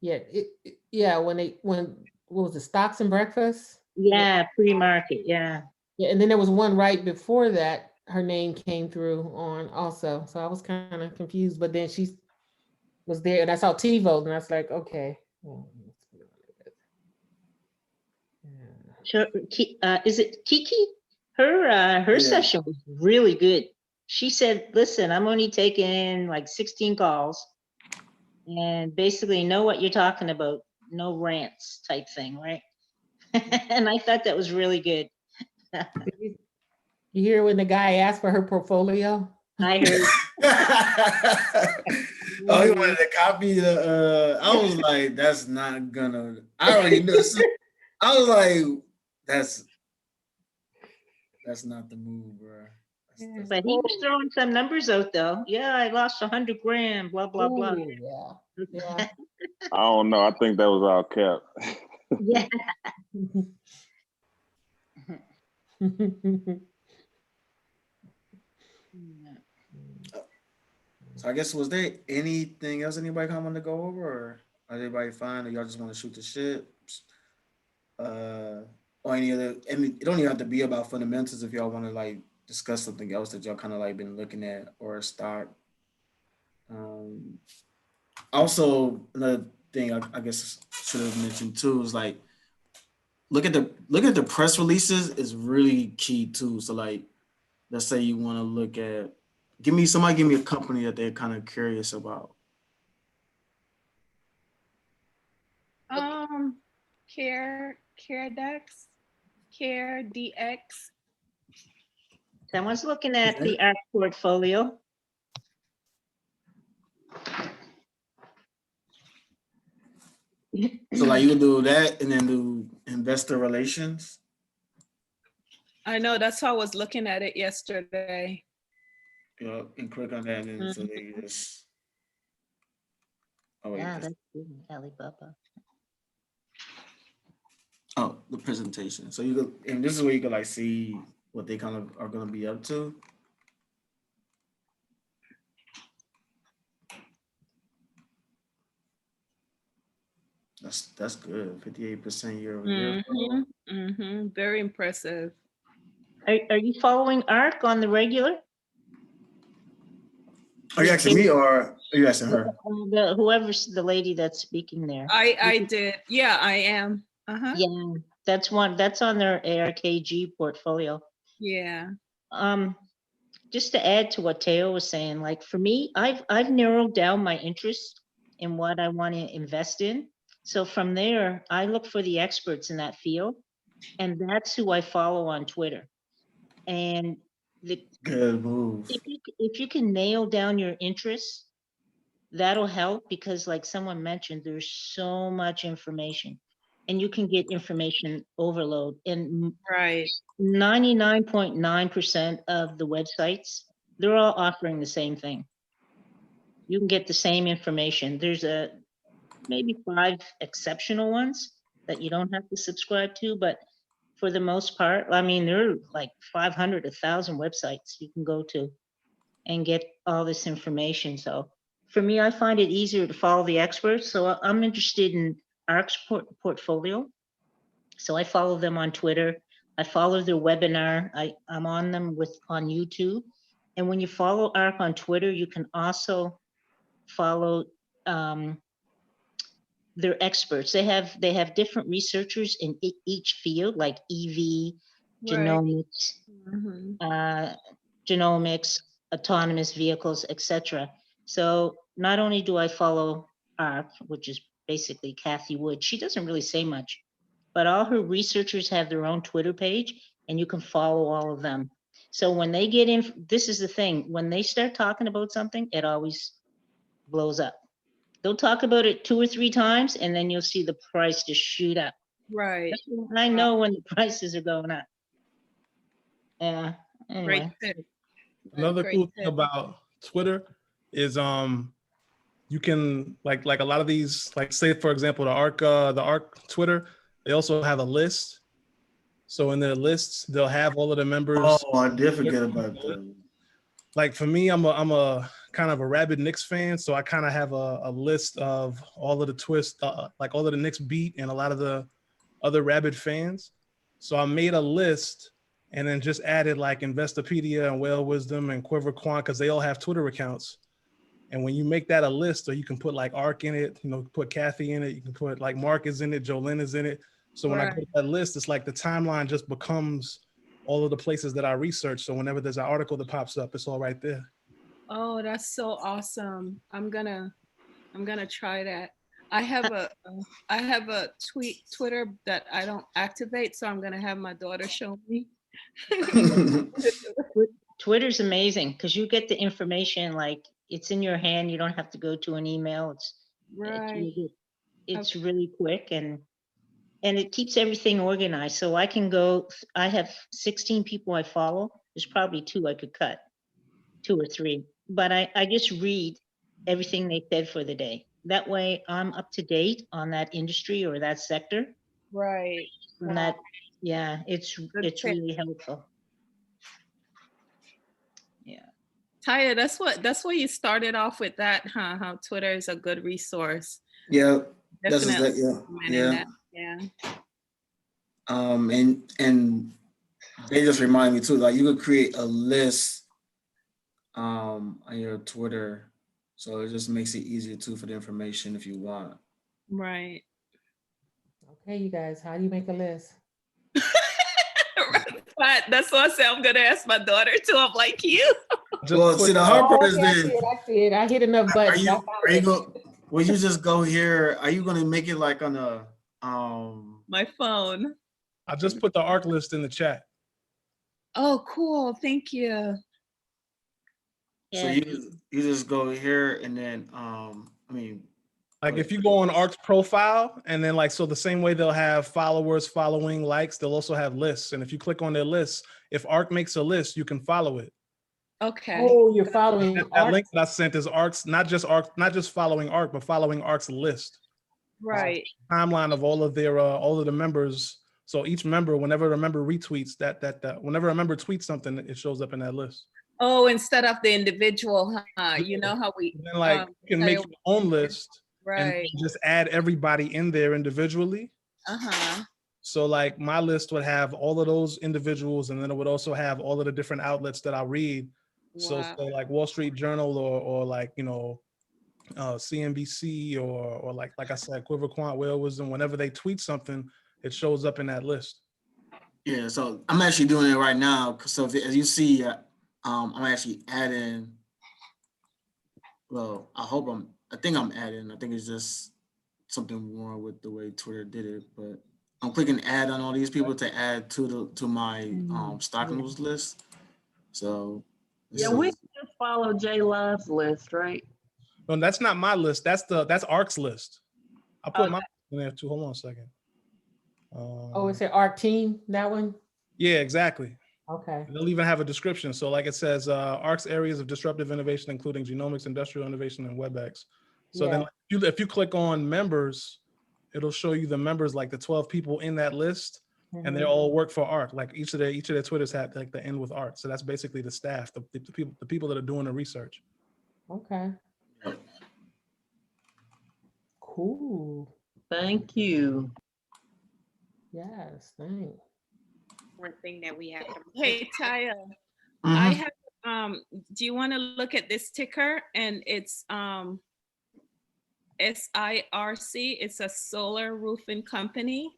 Yeah, when what was it, Stocks and Breakfast? Yeah, pre-market, yeah. Yeah, and then there was one right before that, her name came through on also. So I was kind of confused, but then she was there and I saw TiVo and I was like, okay. Sure, is it Kiki? Her Yeah. session was really good. She said, listen, I'm only taking like 16 calls and basically know what you're talking about. No rants type thing, right? And I thought that was really good. You hear when the guy asked for her portfolio? I heard. Oh, he wanted to copy the. I was like, that's not gonna. I already knew. I was like, that's not the move, bro. That's But he was throwing some numbers out though. Yeah, I lost 100 grand, blah, blah, blah. Ooh, yeah. I don't know. I think that was all cap. Yeah. So I guess, was there anything else anybody kind of want to go over, or are everybody fine, or y'all just want to shoot the shit? Or any other? I mean, it don't even have to be about fundamentals if y'all want to like discuss something else that y'all kind of like been looking at or a stock. Also, another thing I guess should have mentioned too is like look at the press releases is really key too. So like, let's say you want to look at give me a company that they're kind of curious about. Care DX. Someone's looking at the Ark portfolio. So like you can do that and then do investor relations. I know, that's how I was looking at it yesterday. Yeah, and click on that and then so they just. Oh wait. Yeah, that's good, Alibaba. Oh, the presentation. So you could, and this is where you could like see what they kind of are going to be up to. That's good. 58% year over year. Very impressive. Are you following Ark on the regular? Are you asking me or are you asking her? Whoever's the lady that's speaking there. I did. Yeah, I am. Yeah, that's on their ARKG portfolio. Yeah. Just to add to what Teo was saying, like for me, I've narrowed down my interest in what I want to invest in. So from there, I look for the experts in that field, and that's who I follow on Twitter. And good move. If you can nail down your interests, that'll help because like someone mentioned, there's so much information and you can get information overload. And 99.9% of the websites, they're all offering the same thing. You can get the same information. There's maybe 5 exceptional ones that you don't have to subscribe to, but for the most part, I mean, there are like 500, 1,000 websites you can go to and get all this information. So for me, I find it easier to follow the experts. So I'm interested in Ark's portfolio. So I follow them on Twitter. I follow their webinar. I'm on them on YouTube. And when you follow Ark on Twitter, you can also follow their experts. They have different researchers in each field, like EV, genomics, genomics, autonomous vehicles, etc. So not only do I follow Ark, which is basically Kathy Wood, she doesn't really say much, but all her researchers have their own Twitter page and you can follow all of them. So when they get in, this is the thing, when they start talking about something, it always blows up. They'll talk about it 2 or 3 times and then you'll see the price just shoot up. Right. I know when the prices are going up. Yeah, anyway. Great tip. Another cool thing about Twitter is you can like a lot of these, like say for example the Ark Twitter, they also have a list. So in their lists, they'll have all of the members. Oh, I did forget about that. Like for me, I'm a kind of a rabid Knicks fan, so I kind of have a list of all of the like all of the Knicks beat and a lot of the other rabid fans. So I made a list and then just added like Investopedia and Whalewidom and Quiver Quant because they all have Twitter accounts. And when you make that a list, or you can put like Ark in it, you know, put Kathy in it, you can put like Mark is in it, Jolene is in it. So when I go to that list, it's like the timeline just becomes all of the places that I research. So whenever there's an article that pops up, it's all right there. Oh, that's so awesome. I'm gonna try that. I have a Twitter that I don't activate, so I'm gonna have my daughter show me. Twitter's amazing because you get the information like it's in your hand. You don't have to go to an email. It's Right. it's really quick and it keeps everything organized. So I can go, I have 16 people I follow. There's probably 2 I could cut, 2 or 3, but I just read everything they said for the day. That way I'm up to date on that industry or that sector. Right. And that, yeah, it's really helpful. Yeah. Taya, that's what you started off with that, huh? How Twitter is a good resource. Yeah, that's Definitely. exactly, yeah. Yeah. And they just remind me too, like you could create a list on your Twitter, so it just makes it easier too for the information if you want. Right. Okay, you guys, how do you make a list? But that's what I said. I'm gonna ask my daughter too. I'm like you. Well, see, the hard part is I see it. I hit enough buttons. Will you just go here? Are you gonna make it like on a my phone? I just put the Ark list in the chat. Oh, cool. Thank you. So you just go here and then like if you go on Ark's profile and then like, so the same way they'll have followers, following, likes, they'll also have lists. And if you click on their lists, if Ark makes a list, you can follow it. Okay. Oh, you're following that link that I sent is Ark's, not just following Ark, but following Ark's list. Right. Timeline of all of their all of the members. So each member, whenever a member retweets whenever a member tweets something, it shows up in that list. Oh, instead of the individual, huh? You know how we and then like you can make your own list, right? And just add everybody in there individually. So like my list would have all of those individuals, and then it would also have all of the different outlets that I read. So say like Wall Street Journal or like, you know, CNBC or like I said, Quiver Quant, Whalewidom, whenever they tweet something, it shows up in that list. Yeah, so I'm actually doing it right now. So as you see, I'm actually adding. Well, I think I'm adding. I think it's just something more with the way Twitter did it, but I'm clicking add on all these people to add to my stock news list. So yeah, we just follow J Love's list, right? No, that's not my list. That's Ark's list. I put my in there too. Hold on a second. Oh, is it Ark team, that one? Yeah, exactly. Okay. They'll even have a description. So like it says, Ark's areas of disruptive innovation, including genomics, industrial innovation, and WebEx. So then if you click on members, it'll show you the members, like the 12 people in that list, and they all work for Ark. Like each of their Twitters have like the end with Ark. So that's basically the staff, the people that are doing the research. Okay. Cool. Thank you. Yes, thanks. One thing that we have to. Hey, Taya, I have. Do you want to look at this ticker? And it's SIRC. It's a solar roofing company.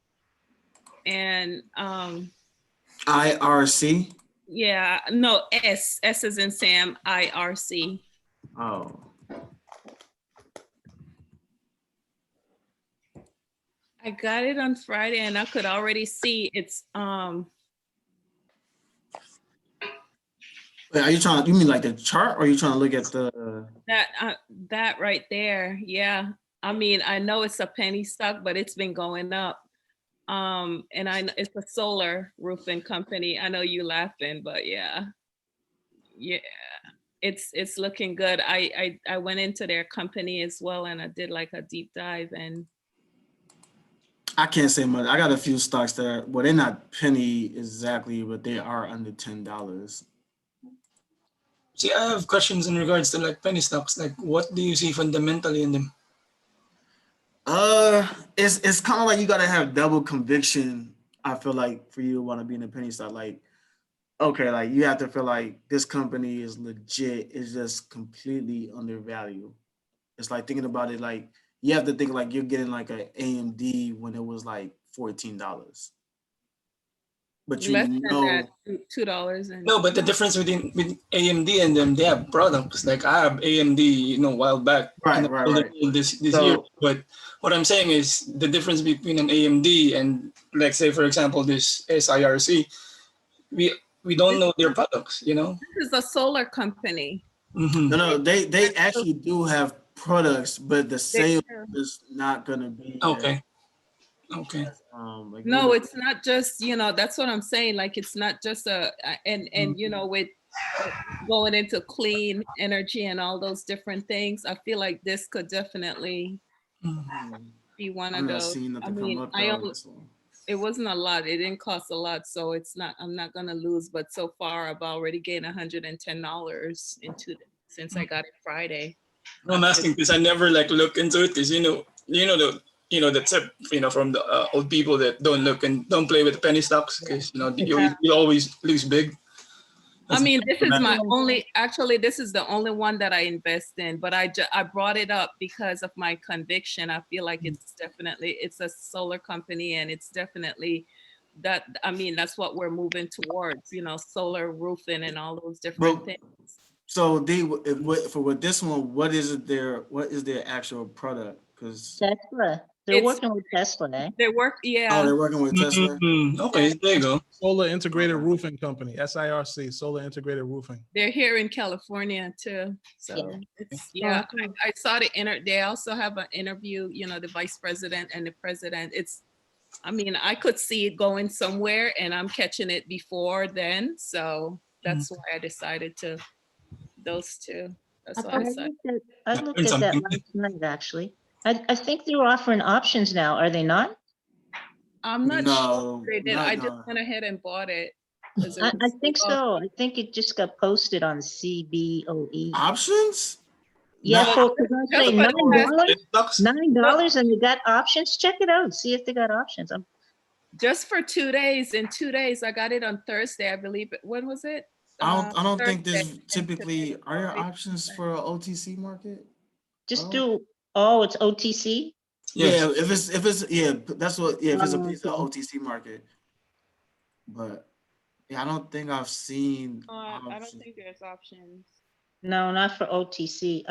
And IRC. Yeah, no, S as in Sam. IRC. Oh. I got it on Friday, and I could already see it's Wait, are you mean like the chart, or are you trying to look at the that right there? Yeah, I mean, I know it's a penny stock, but it's been going up. And it's a solar roofing company. I know you laughing, but yeah, it's looking good. I went into their company as well, and I did like a deep dive, and I can't say much. I got a few stocks that well, they're not penny exactly, but they are under $10. See, I have questions in regards to like penny stocks. Like, what do you see fundamentally in them? It's kind of like you gotta have double conviction I feel like for you to want to be in the penny stock, like, okay, like you have to feel like this company is legit, it's just completely undervalued. It's like thinking about it, like you have to think like you're getting like a AMD when it was like $14. But you Less than that, know, $2 and No, but the difference with AMD and them, they have products. Like I have AMD, a while back, and right, I sold right. it this year. So But what I'm saying is the difference between an AMD and, like, say for example, this SIRC, we we don't know their products. this is a solar company. Mm-hmm. no, they actually do have products, but the They sales do. is not gonna be Okay. Okay. like No, it's not just, that's what I'm saying. Like, it's not just and with going into clean energy and all those different things, I feel like this could definitely be one I'm of not those. seeing I nothing come mean, up though. So. it wasn't a lot. It didn't cost a lot, so I'm not gonna lose. But so far, I've already gained $110 since I got it Friday. No, I'm asking because I never look into it because the tip from the old people that don't look and don't play with penny stocks because you always lose big. I mean, this is this is the only one that I invest in, but I brought it up because of my conviction. I feel like it's a solar company, and it's definitely that's what we're moving towards, solar roofing and all those different things. So with this one, what is their actual product? Because Tesla. They're working with Tesla, eh? They work, yeah. Oh, they're working with Tesla. Okay, there you go. Solar Integrated Roofing Company, SIRC, Solar Integrated Roofing. They're here in California too. So I saw they also have an interview, the vice president and the president. I could see it going somewhere, and I'm catching it before then. So that's why I decided to those two. That's why I decided. I looked at that last night, actually. I think they're offering options now, are they not? I'm not sure they did. I just went ahead and bought it. I think so. I think it just got posted on CBOE. Options? Yeah, for say $9, and they got options. Check it out. See if they got options. Just for 2 days. In 2 days, I got it on Thursday, I believe. When was it? I don't think there's typically are there options for an OTC market? Just it's OTC. Yeah, if it's that's what if it's a piece of OTC market. But I don't think I've seen. I don't think there's options. No, not for OTC.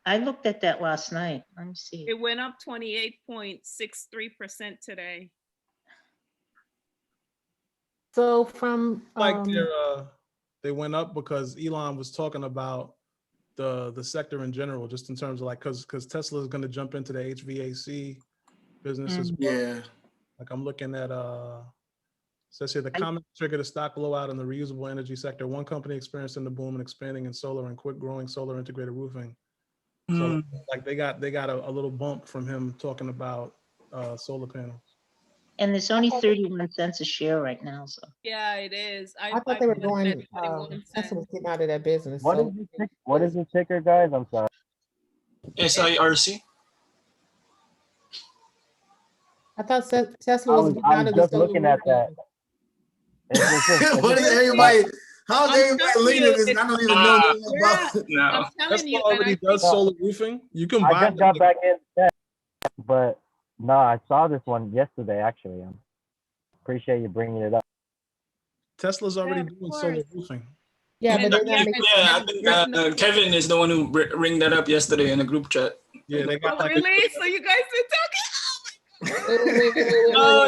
I looked at that last night. Let me see. It went up 28.63% today. So from they went up because Elon was talking about the sector in general, just in terms of because Tesla is going to jump into the HVAC business as well. Yeah. Like I'm looking at says here the comment triggered a stock blowout in the reusable energy sector. One company experiencing the boom and expanding in solar and quick growing solar integrated roofing. So they got a little bump from him talking about solar panels. And it's only 31 cents a share right now. So yeah, it is. I thought they were going. Tesla was getting out of that business. What is the ticker, guys? I'm sorry. SIRC. I thought Tesla was getting out of the just solar looking at that. What is everybody? How's everybody leaning this? I don't even know about it. No, Tesla already does solar roofing. You can buy. I just got back in, but no, I saw this one yesterday. Actually, I appreciate you bringing it up. Tesla's already doing solar roofing. Yeah, but they're not making. I think Kevin is the one who ring that up yesterday in the group chat. Yeah, they got really. So you guys been talking? No.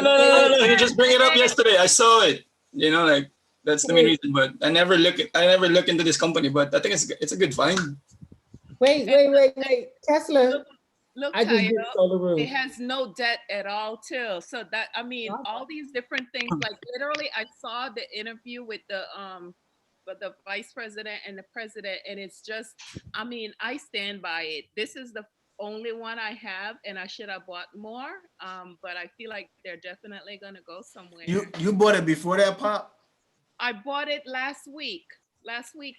You just bring it up yesterday. I saw it. That's the main reason. But I never look into this company. But I think it's a good find. Wait. Tesla. Look, I just did solar roof. It has no debt at all, too. So that all these different things. Like literally, I saw the interview with the vice president and the president, and it's just, I stand by it. This is the only one I have, and I should have bought more. But I feel like they're definitely gonna go somewhere. You bought it before that pop? I bought it last week. Wednesday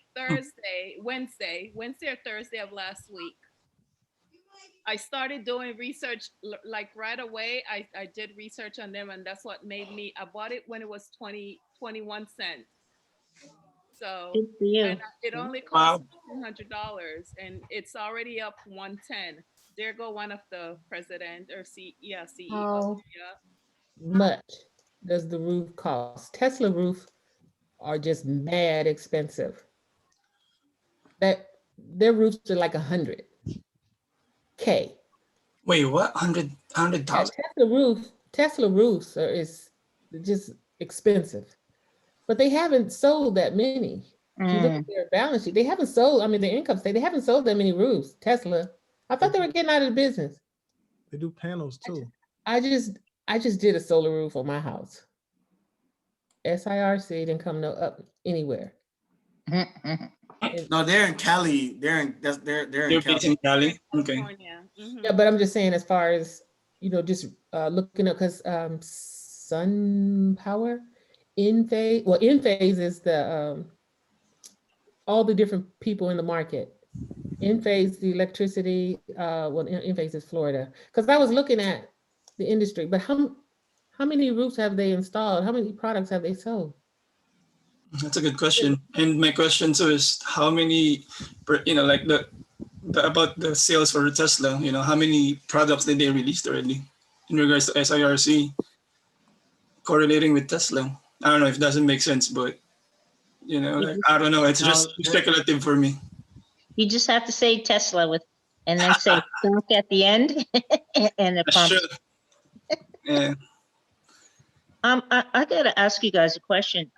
or Thursday of last week. I started doing research like right away. I did research on them, and that's what made me. I bought it when it was 21 cents. So, Good for you. and it only cost Wow. $200, and it's already up 110. There go one of the president or CEO. How Yeah. much does the roof cost? Tesla roof are just mad expensive. That their roofs are like 100K. Wait, what? 100,000? Tesla roofs is just expensive, but they haven't sold that many. If you look at their balance sheet, they haven't sold. I mean, their income statement, they haven't sold that many roofs. Tesla, I thought they were getting out of the business. They do panels too. I just did a solar roof on my house. SIRC didn't come up anywhere. No, they're in Cali. They're in You're based Cali. in Cali? Okay. California. Mhm. Yeah, but I'm just saying, as far as just looking up, because sun power, Enphase. Well, Enphase is the all the different people in the market. Enphase, the electricity. Well, Enphase is Florida. Because I was looking at the industry, but how many roofs have they installed? How many products have they sold? That's a good question. And my question too is how many, like the about the sales for Tesla, how many products did they release already in regards to SIRC correlating with Tesla? I don't know if it doesn't make sense, but I don't know. It's just speculative for me. You just have to say Tesla and then say stock at the end, and it pumps. Sure. Yeah. I gotta ask you guys a question.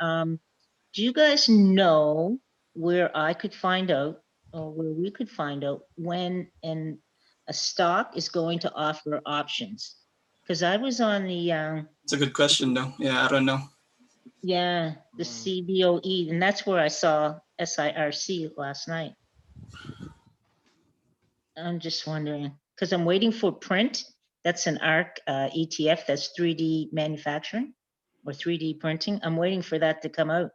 Do you guys know where I could find out, or where we could find out when a stock is going to offer options? Because I was on the It's a good question though. Yeah, I don't know. the CBOE, and that's where I saw SIRC last night. I'm just wondering, because I'm waiting for print. That's an Ark ETF. That's 3D manufacturing or 3D printing. I'm waiting for that to come out.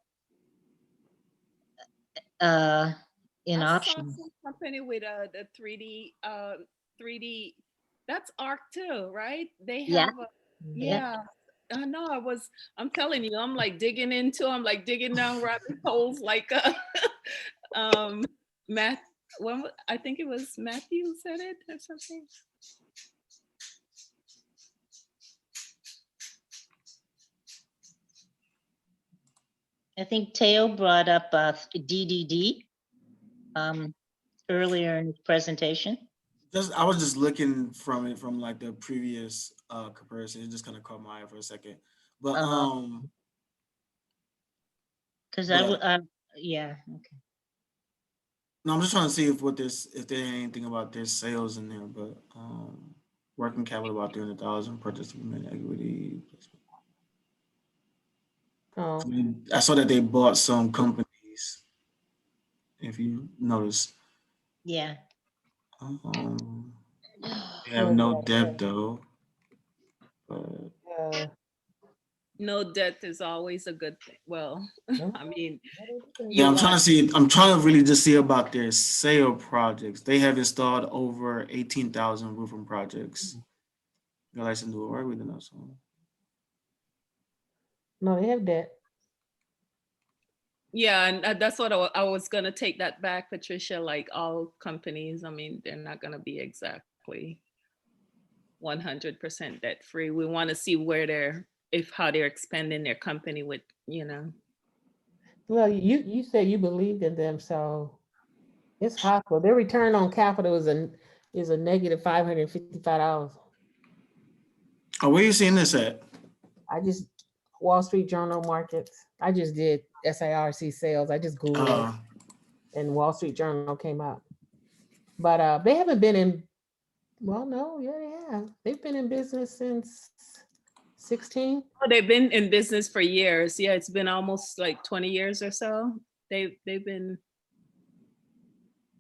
In I saw options. some company with the 3D. That's Ark too, right? They Yeah. have yeah. I know. I'm telling you, I'm like digging down rabbit holes like Matt. I think it was Matthew said it or something. I think Teo brought up DDD earlier in his presentation. I was just looking from like the previous comparison. It just kind of caught my eye for a second. But because yeah, okay. No, I'm just trying to see if there ain't anything about their sales in there, but working capital about 300,000, purchase of equity. Oh. I saw that they bought some companies. If you notice. Yeah. They have no debt though. But no debt is always a good thing. Well, I mean, yeah, I'm trying to really just see about their sale projects. They have installed over 18,000 roofing projects. Your license to work with us. No, they have debt. Yeah, and that's what I was gonna take that back, Patricia. Like all companies, I mean, they're not gonna be exactly 100% debt free. We want to see where how they're expanding their company with, Well, you said you believed in them, so it's possible. Their return on capital is a negative $555. Oh, where you seeing this at? I just Wall Street Journal markets. I just did SIRC sales. I just Googled it, and Wall Street Journal came up. But they haven't been in. Well, no, yeah, they have. They've been in business since 16. Oh, they've been in business for years. Yeah, it's been almost like 20 years or so. They've been.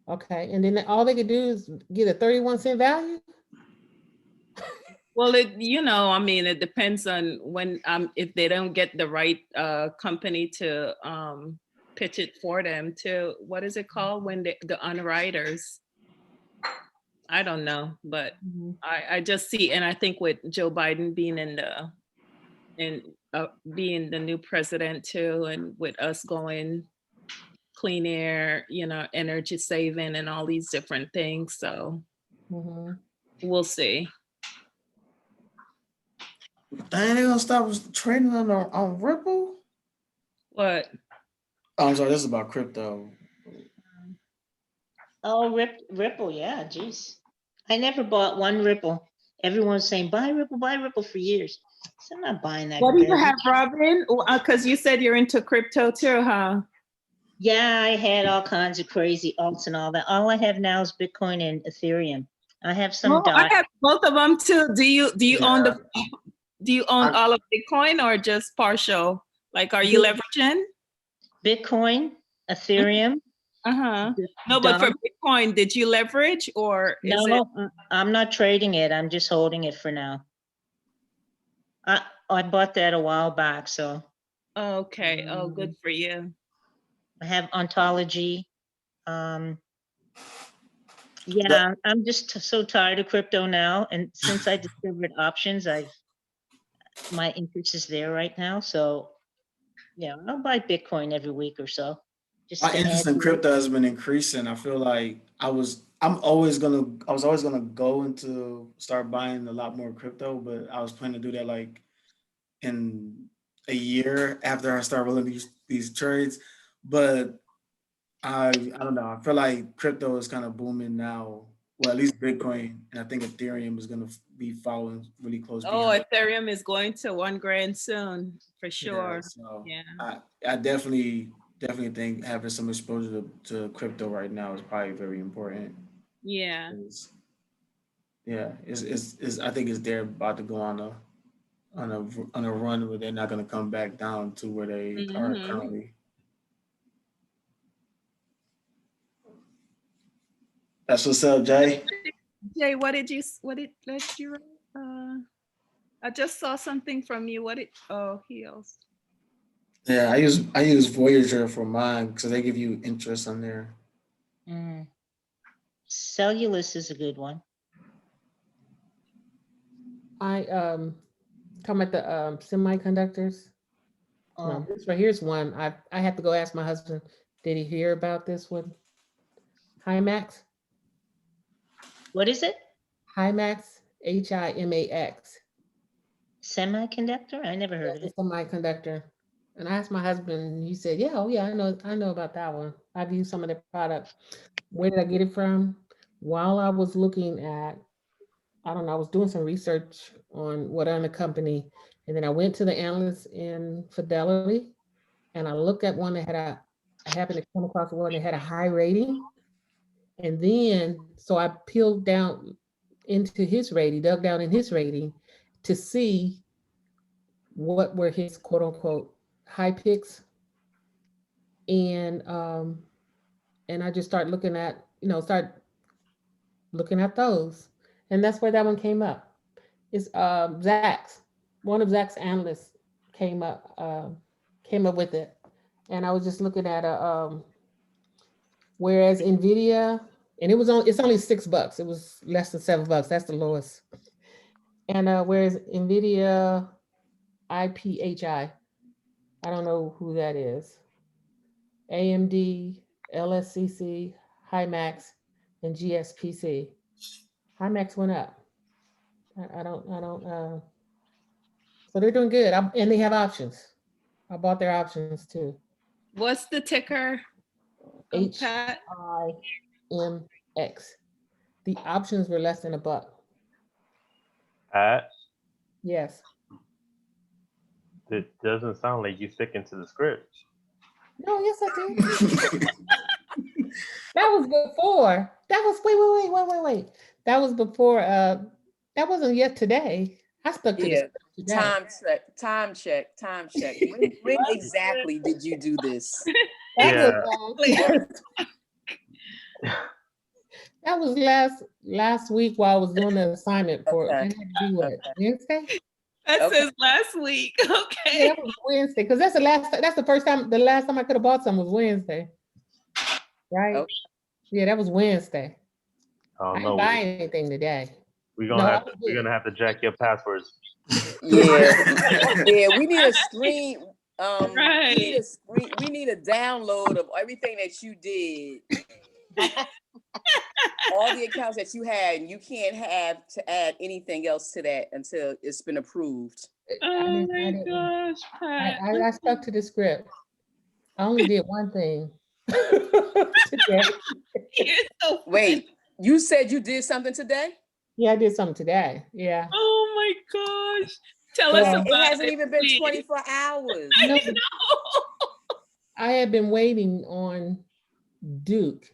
Okay, and then all they could do is get a 31-cent value. Well, I mean, it depends on when if they don't get the right company to pitch it for them to, what is it called when the underwriters. I don't know, but Mhm. I just see, and I think with Joe Biden being being the new president too, and with us going clean air, energy saving and all these different things. So Mhm. we'll see. Dang, they gonna stop us trading on Ripple? What? Oh, I'm sorry, this is about crypto. Oh, Ripple, yeah, geez. I never bought one Ripple. Everyone's saying buy Ripple for years. So I'm not buying that What do you garbage. have, Robin? Because you said you're into crypto too, huh? Yeah, I had all kinds of crazy alts and all that. All I have now is Bitcoin and Ethereum. I have some Oh, I dot. have both of them too. Do you own Yeah. all of Bitcoin or just partial? Like, are you leveraging? Bitcoin, Ethereum. Uh-huh. No, but for Bitcoin, did you leverage or is it? No, I'm not trading it. I'm just holding it for now. I bought that a while back, so Okay. Oh, good for you. I have ontology. Yeah, I'm just so tired of crypto now. And since I discovered options, my interest is there right now. So yeah, I'll buy Bitcoin every week or so. Just My to interest add in to it. crypto has been increasing. I feel like I was always gonna go into start buying a lot more crypto, but I was planning to do that like in a year after I start rolling these trades. But I don't know. I feel like crypto is kind of booming now. Well, at least Bitcoin, and I think Ethereum is gonna be following really close Oh, behind. Ethereum is going to 1 grand soon for Yeah, sure. so Yeah. I definitely think having some exposure to crypto right now is probably very important. Yeah. Yeah, it's I think it's they're about to go on a run where they're not going to come back down to where they are Mhm. currently. That's what's up, Jay. Jay, what did you write? I just saw something from you. Heels. Yeah, I use Voyager for mine because they give you interest on there. Cellulose is a good one. I come at the semiconductors. No, this right here's one. I have to go ask my husband. Did he hear about this one? Himax. What is it? Himax. HIMAX. Semiconductor? I never heard of It's it. a semiconductor. And I asked my husband, and he said, "Yeah, oh yeah, I know about that one. I've used some of their product. Where did I get it from? While I was looking at, I don't know, I was doing some research on what on the company, and then I went to the analysts in Fidelity, and I looked at one that I happened to come across one that had a high rating, and then so I peeled down into his rating, dug down in his rating to see what were his quote unquote high picks, and I just start looking at those, and that's where that one came up. It's Zacks, one of Zacks analysts came up with it, and I was just looking at whereas Nvidia, and it's only $6. It was less than $7. That's the lowest. And whereas Nvidia IPHI, I don't know who that is. AMD, LSCC, Himax, and GSPC. Himax went up. I don't. So they're doing good, and they have options. I bought their options too. What's the ticker? HIMX. The options were less than $1. Pat, Yes. it doesn't sound like you sticking to the script. No, yes, I did. That was before. That was wait. That was before. That wasn't yet today. I stuck to the Yeah. script today. Time check. When exactly did you do this? That Yeah. That was last week while I was doing the assignment for it. I had to do what, Wednesday? That says last week. Okay. Yeah, that was Wednesday because that's the first time. The last time I could have bought some was Wednesday, right? Okay. Yeah, that was Wednesday. I I don't didn't know. buy anything today. We're No, gonna I have to was we're good. gonna have to jack your passwords. Yeah, yeah, we need a screen. Right. We need a download of everything that you did. All the accounts that you had, and you can't have to add anything else to that until it's been approved. Oh my gosh, Pat. I stuck to the script. I only did one thing today. You're so Wait, you said you did something today? Yeah, I did something today. Yeah. Oh my gosh. Tell So, us about It hasn't even been please. 24 hours. no, I but know. I had been waiting on Duke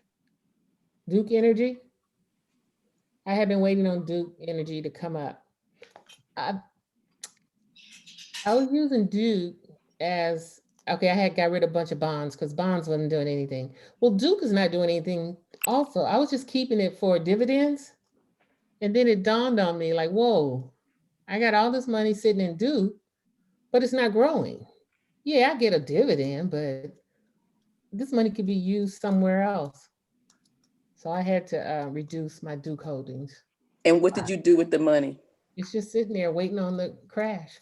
Energy. I had been waiting on Duke Energy to come up. I was using Duke as okay. I had got rid of a bunch of bonds because bonds wasn't doing anything. Well, Duke is not doing anything. Also, I was just keeping it for dividends, and then it dawned on me like, whoa, I got all this money sitting in Duke, but it's not growing. Yeah, I get a dividend, but this money could be used somewhere else. So I had to reduce my Duke holdings. And what did you do with the money? It's just sitting there waiting on the crash.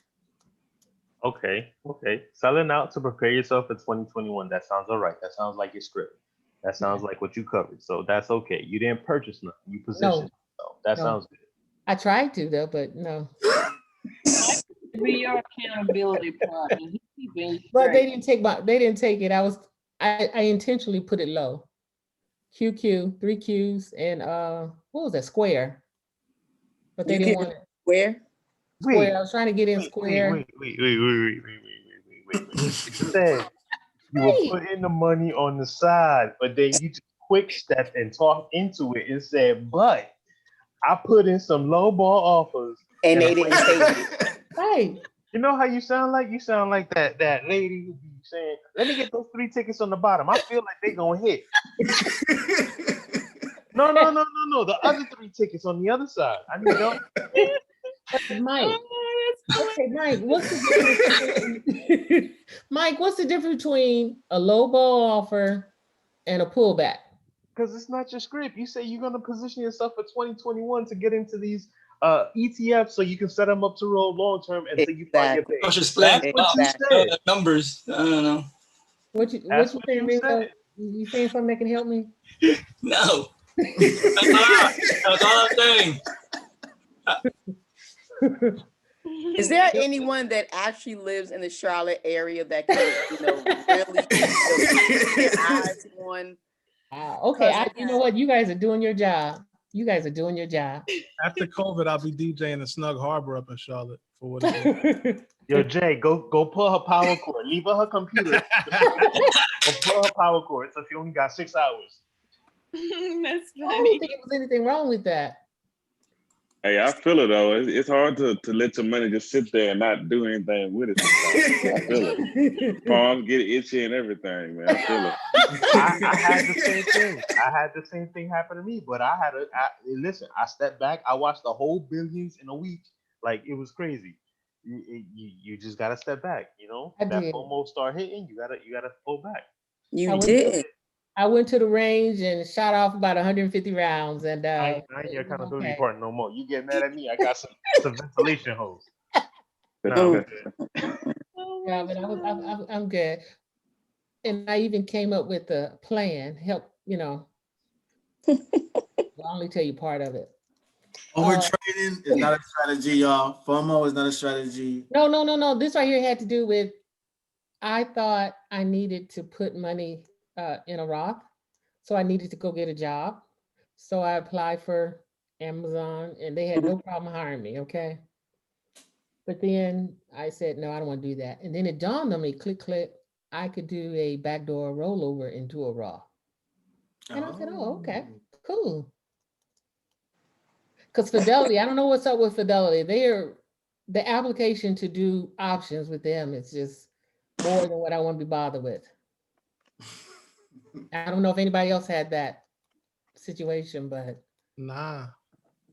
Okay. Selling out to prepare yourself for 2021. That sounds all right. That sounds like your script. That sounds like what you covered. So that's okay. You didn't purchase nothing. You positioned yourself. That No. sounds good. I tried to though, but no. Be your accountability partner. He been But they straight. didn't take it. I intentionally put it low. QQ, 3 Qs, and what was that? Square. But they You didn't can want it. where? Square. I was trying to get in Square. Wait. You said you were putting the money on the side, but then you just quick stepped and talked into it and said, but I put in some low ball offers. And they didn't take it. Right. You know how you sound like? You sound like that lady who be saying, let me get those 3 tickets on the bottom. I feel like they gonna hit. No. The other 3 tickets on the other side. I need help. Mike. Okay, Mike, what's the difference? Mike, what's the difference between a low ball offer and a pullback? Because it's not your script. You say you're gonna position yourself for 2021 to get into these ETFs so you can set them up to roll long term until you find your base. Just That's playing what you said. numbers. I don't know. What you saying, Ringo? You saying something that can help me? No. That's all I'm saying. Is there anyone that actually lives in the Charlotte area that can, really keep their eyes on? Okay, you know what? You guys are doing your job. After COVID, I'll be DJing the Snug Harbor up in Charlotte for what it is. Yo, Jay, go pull her power cord. Leave her computer. Go pull her power cord so she only got 6 hours. That's I funny. don't think there was anything wrong with that. Hey, I feel it though. It's hard to let your money just sit there and not do anything with it. I feel it. Palms get itchy and everything, man. I feel it. I had the same thing. I had the same thing happen to me, but listen, I stepped back. I watched the whole billions in a week. Like, it was crazy. You just gotta step back, I that did. FOMO start hitting, you gotta pull back. I went to the range and shot off about 150 rounds, and I ain't your accountability partner no more. You get mad at me, I got some ventilation hose. No, yeah, but I'm good. And I even came up with a plan. I'll only tell you part of it. Overtrading is not a strategy, y'all. FOMO is not a strategy. No. This right here had to do with, I thought I needed to put money in a Roth. So I needed to go get a job. So I applied for Amazon and they had no problem hiring me, okay? But then I said, no, I don't want to do that. And then it dawned on me, click, I could do a backdoor rollover into a Roth. And I said, oh, okay, cool. Because Fidelity, I don't know what's up with Fidelity. The application to do options with them is just more than what I want to be bothered with. I don't know if anybody else had that situation, but. Nah,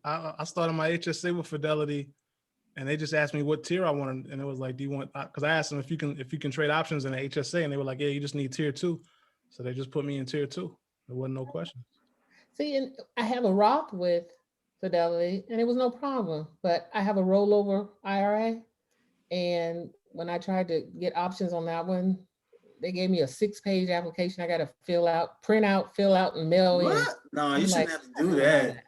I started my HSA with Fidelity, and they just asked me what tier I wanted, and it was like, do you want? Because I asked them if you can trade options in the HSA, and they were like, yeah, you just need tier 2, so they just put me in tier 2. There wasn't no question. See, and I have a Roth with Fidelity and it was no problem, but I have a rollover IRA. And when I tried to get options on that one, they gave me a 6-page application. I got to print out, fill out, and mail in. What? No, you I'm shouldn't like, have to I'm do not doing all that.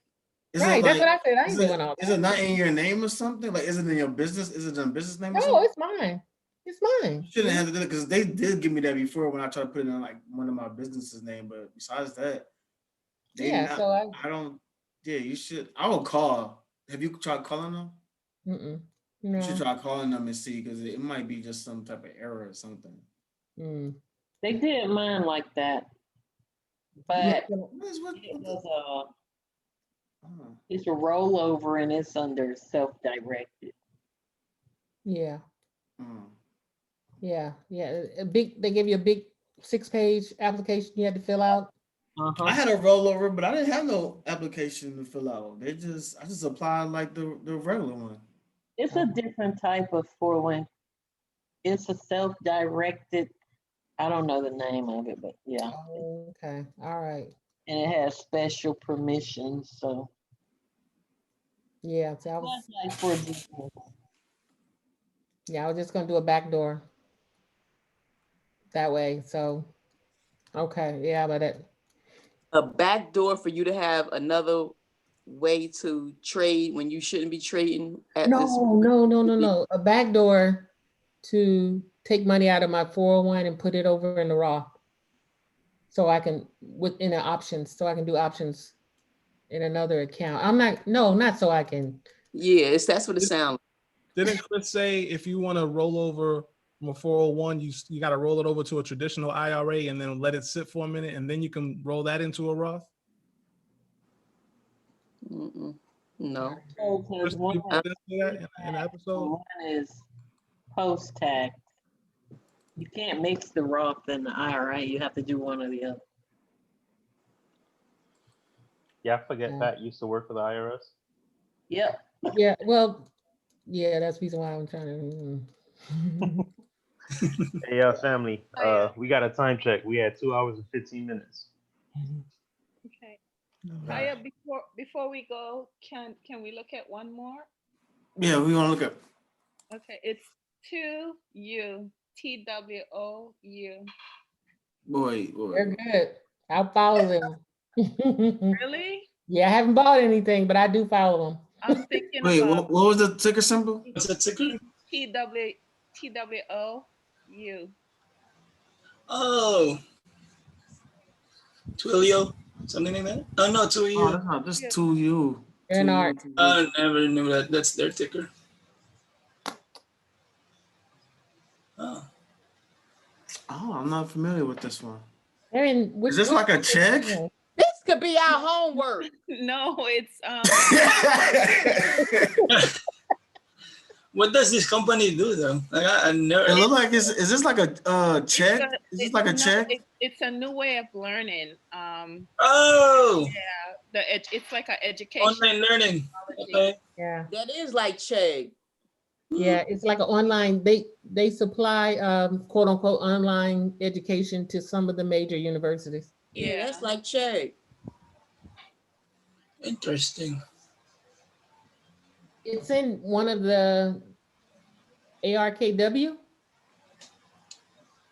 Is it Right, that's like, what I said. I ain't is doing it, all is it that. not in your name or something? Like, is it in your business? Is it in a business name or No, something? it's mine. It's mine. You shouldn't have to do it because they did give me that before when I tried to put it in like one of my businesses name. But besides that, they Yeah, not. so I don't. Yeah, you should. I will call. Have you tried calling them? mm-mm, You should no. try calling them and see because it might be just some type of error or something. Mm. They did mine like that, Yeah, but it's a rollover and it's under self-directed. yeah, Mm. yeah. They give you a big 6-page application you had to fill out. I had a rollover, but I didn't have no application to fill out. I just applied like the regular one. It's a different type of 401. It's a self-directed. I don't know the name of it, but yeah. Oh, okay, all right. And it has special permissions, so. Yeah, so I was, Like for example, yeah, I was just gonna do a backdoor that way. So, okay, yeah, but it. A backdoor for you to have another way to trade when you shouldn't be trading at this. No. A backdoor to take money out of my 401 and put it over in the Roth. So I can, within the options, so I can do options in another account. Not so I can. Yeah, that's what it sounds like. Didn't Chris say if you want to roll over from a 401, you got to roll it over to a traditional IRA and then let it sit for a minute and then you can roll that into a Roth? No. because one in the episode? one is post-tax. You can't mix the Roth and the IRA. You have to do one or the other. Yeah, I forget Pat used to work for the IRS. Yep. Yeah, well, yeah, that's the reason why I'm trying to. Hey, family, we got a time check. We had 2 hours and 15 minutes. Okay. Kaya, before we go, can we look at one more? Yeah, we're gonna look at. Okay, it's TWOU. Boy. They're good. I'll follow them. Really? Yeah, I haven't bought anything, but I do follow them. I'm thinking Wait, about what was the ticker symbol? What's that ticker? TWOU. Oh, Twilio, something like that. Oh no, Oh, Twilio. that's not just 2U. And Ark. I never knew that. That's their ticker. Oh, I'm not familiar with this one. Is this like a check? This could be our homework. No, it's what does this company do though? Like I never. It look like is this like a check? Is this like a check? It's a new way of learning. Oh. Yeah, it's like an education. Online learning. Okay. Yeah. That is like check. Yeah, it's like an online, they supply quote unquote online education to some of the major universities. Yeah, that's like check. Interesting. It's in one of the ARKW.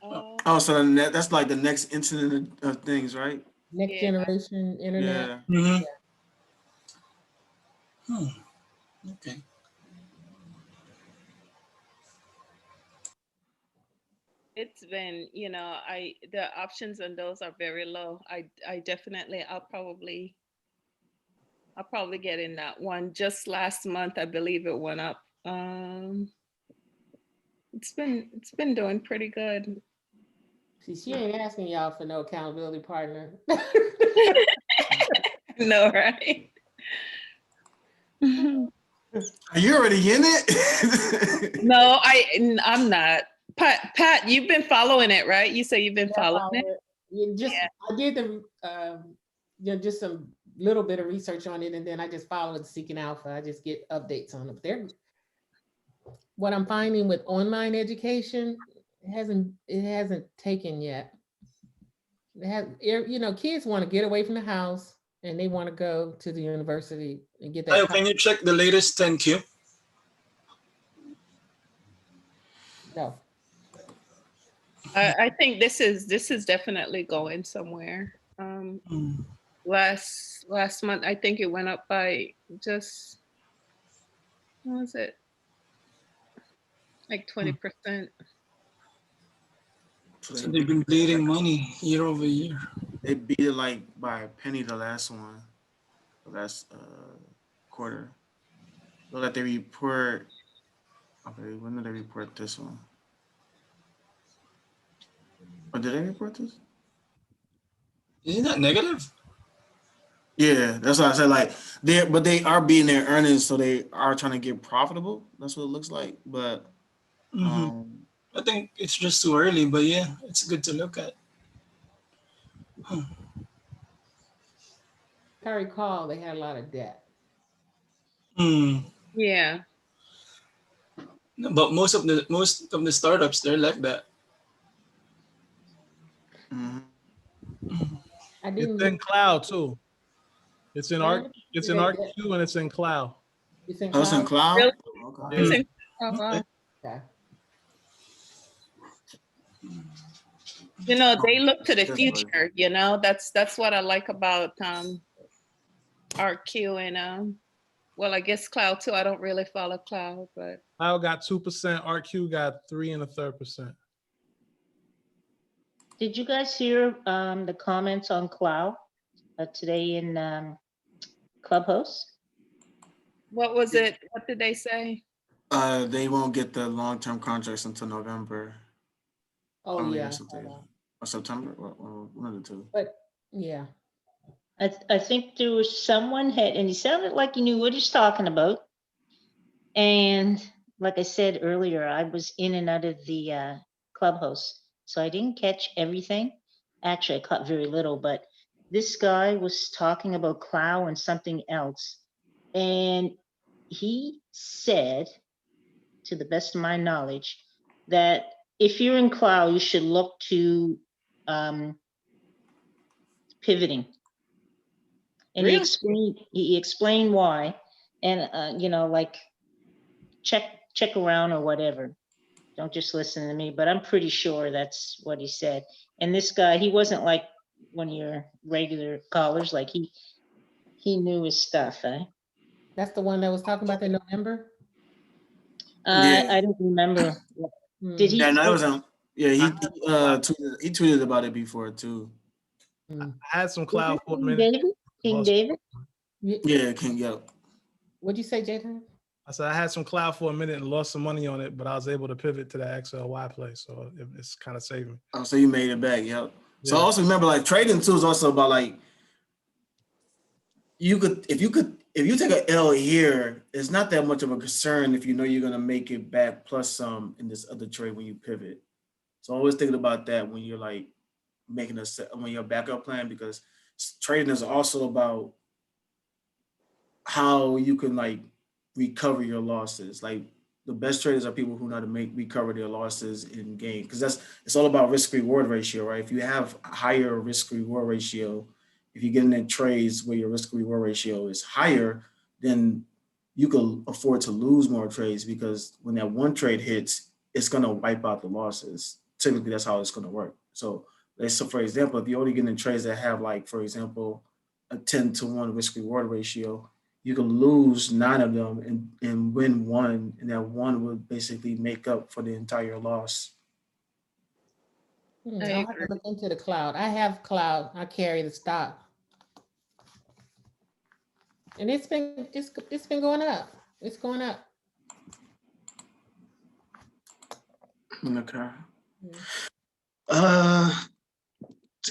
Oh, so that's like the next Internet of Things, right? Next generation internet. Yeah. Mm-hmm. Okay. It's been, the options on those are very low. I definitely, I'll probably get in that one. Just last month, I believe it went up. It's been doing pretty good. See, she ain't asking y'all for no accountability partner. No, right? Are you already in it? No, I'm not. Pat, you've been following it, right? You say you've been following it. I did just some little bit of research on it, and then I just followed Seeking Alpha. I just get updates on it. What I'm finding with online education, it hasn't taken yet. Kids want to get away from the house, and they want to go to the university and get Tayo, that. can you check the latest 10Q? No. I think this is definitely going somewhere. Last month, I think it went up by just, what was it? Like 20%. So they've been bleeding money year over year. They beat it like by a penny the last one, the last quarter. Look like they report. Okay, when did they report this one? Or did they report this? Isn't that negative? Yeah, that's what I said. Like they are beating their earnings, so they are trying to get profitable. That's what it looks like. But I think it's just too early, but yeah, it's good to look at. If I recall, they had a lot of debt. Yeah. But most of the startups, they're like that. I didn't It's in cloud too. It's in Ark. It's in They- Ark 2 and it's in cloud. It's in Oh, it's in cloud? Really? Okay. It's in- oh, wow. Okay. You know, they look to the future, you know, that's what I like about RQ and well, I guess cloud too. I don't really follow cloud, but Cloud got 2%. RQ got 3 1/3%. Did you guys hear the comments on Cloud today in Clubhouse? what was it? What did they say? They won't get the long-term contracts until November. Oh, yeah. Or September, or one of the two. But yeah. I think there was someone and he sounded like he knew what he's talking about. And like I said earlier, I was in and out of the Clubhouse, so I didn't catch everything. Actually, I caught very little, but this guy was talking about Cloud and something else. And he said, to the best of my knowledge, that if you're in Cloud, you should look to pivoting. And Really? he explained why, and you know, like check around or whatever. Don't just listen to me, but I'm pretty sure that's what he said. And this guy, he wasn't like one of your regular callers, like he knew his stuff, eh? That's the one that was talking about in November? I don't remember. Did he? Yeah, no, it was he tweeted about it before too. I had some cloud for a minute. King David? Yeah, King, yep. What'd you say, Jaden? I said I had some cloud for a minute and lost some money on it, but I was able to pivot to that XLY play, so it's kind of saving. Oh, so you made it back, yep. Yeah. So also remember, like trading too is also about like if you take an L here, it's not that much of a concern if you know you're gonna make it back plus some in this other trade when you pivot. So always thinking about that when you're like making when your backup plan, because trading is also about how you can like recover your losses. Like the best traders are people who know how to recover their losses in game, because it's all about risk reward ratio, right? If you have a higher risk reward ratio, if you get in trades where your risk reward ratio is higher, then you can afford to lose more trades, because when that one trade hits, it's going to wipe out the losses. Typically, that's how it's going to work. So for example, if you're only getting trades that have like, for example, a 10-to-1 risk reward ratio, you can lose 9 of them and win 1, and that 1 would basically make up for the entire loss. I'll have to look into the cloud. I have cloud. I carry the stock, and it's been going up. It's going up. Okay.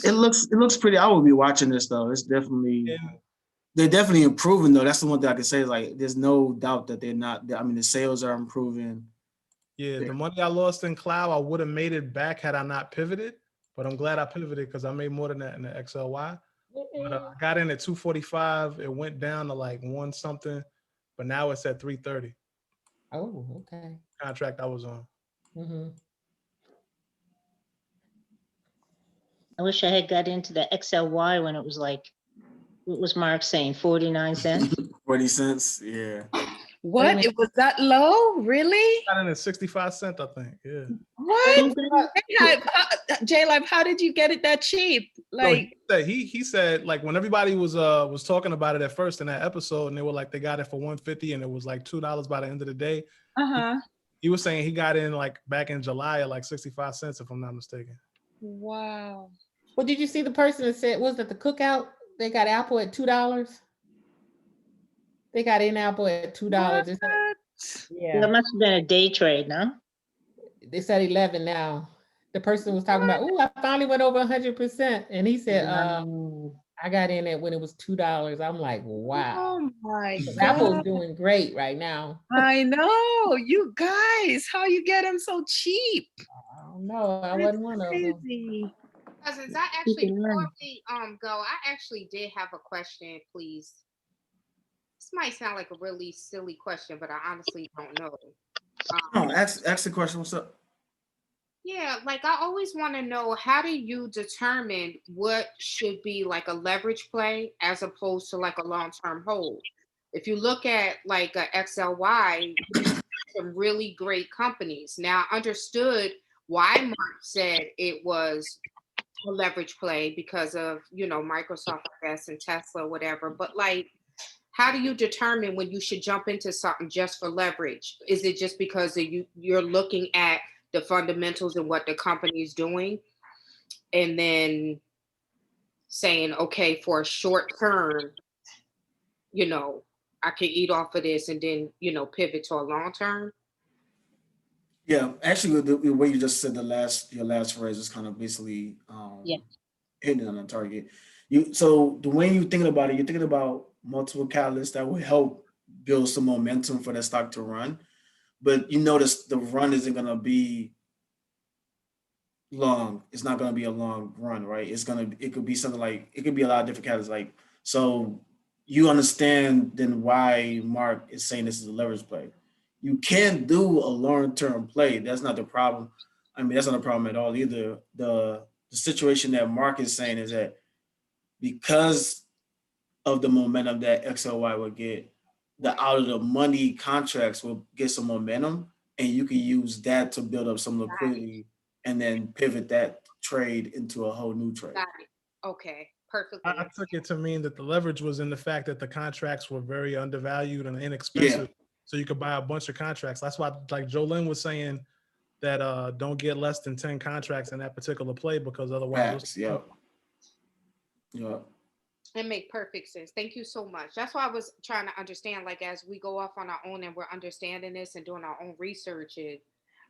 It looks pretty. I will be watching this though. It's definitely they're definitely improving though. That's the one thing I can say. Like, there's no doubt that they're not. I mean, the sales are improving. Yeah, the money I lost in cloud, I would have made it back had I not pivoted. But I'm glad I pivoted because I made more than that in the XLY. But I got in at 245. It went down to like 1 something, but now it's at 330. Oh, okay. Contract I was on. Mm-hmm. I wish I had got into the XLY when it was like What was Mark saying, 49 cents? 40 cents. Yeah. What? It was that low? Really? Got in at 65 cents, I think. Yeah. What? J-Live, how did you get it that cheap? No, Like, he said like when everybody was talking about it at first in that episode, and they were like they got it for 150 and it was like $2 by the end of the day. He was saying he got in like back in July at like 65 cents, if I'm not mistaken. wow. Well, did you see the person that said, was it the cookout? They got Apple at $2. They got in Apple at $2. Yeah. That must have been a day trade, no? It's at 11 now. The person was talking about, oh, I finally went over 100%. And he said, I got in it when it was $2. I'm like, wow. Oh my God. Apple's doing great right now. I know. You guys, how you get them so cheap? I don't know. I wasn't one of them. Cousins, I actually, before we go, I actually did have a question, please. This might sound like a really silly question, but I honestly don't know. Ask the question. What's up? Yeah, like I always want to know, how do you determine what should be like a leverage play as opposed to like a long-term hold? If you look at like a XLY, some really great companies. Now, I understood why Mark said it was a leverage play because of, you know, Microsoft, I guess, and Tesla, whatever. But like, how do you determine when you should jump into something just for leverage? Is it just because you're looking at the fundamentals and what the company is doing, and then saying, okay, for a short term, you know, I can eat off of this and then, you know, pivot to a long term? Yeah, actually, the way you just said your last phrase is kind of basically hitting on a target. So the way you're thinking about it, you're thinking about multiple catalysts that will help build some momentum for that stock to run. But you notice the run isn't going to be long. It's not going to be a long run, right? It could be something like, it could be a lot of different catalysts. Like, so you understand then why Mark is saying this is a leverage play. You can't do a long-term play. That's not the problem. I mean, that's not a problem at all either. The situation that Mark is saying is that because of the momentum that XLY will get, the out of the money contracts will get some momentum, and you can use that to build up some liquidity and then pivot that trade into a whole new trade. Got it. Okay, perfect. I took it to mean that the leverage was in the fact that the contracts were very undervalued and inexpensive. So you could buy a bunch of contracts. That's why, like Jolene was saying, that don't get less than 10 contracts in that particular play, because otherwise. Yeah. It make perfect sense. Thank you so much. That's why I was trying to understand, like, as we go off on our own and we're understanding this and doing our own research,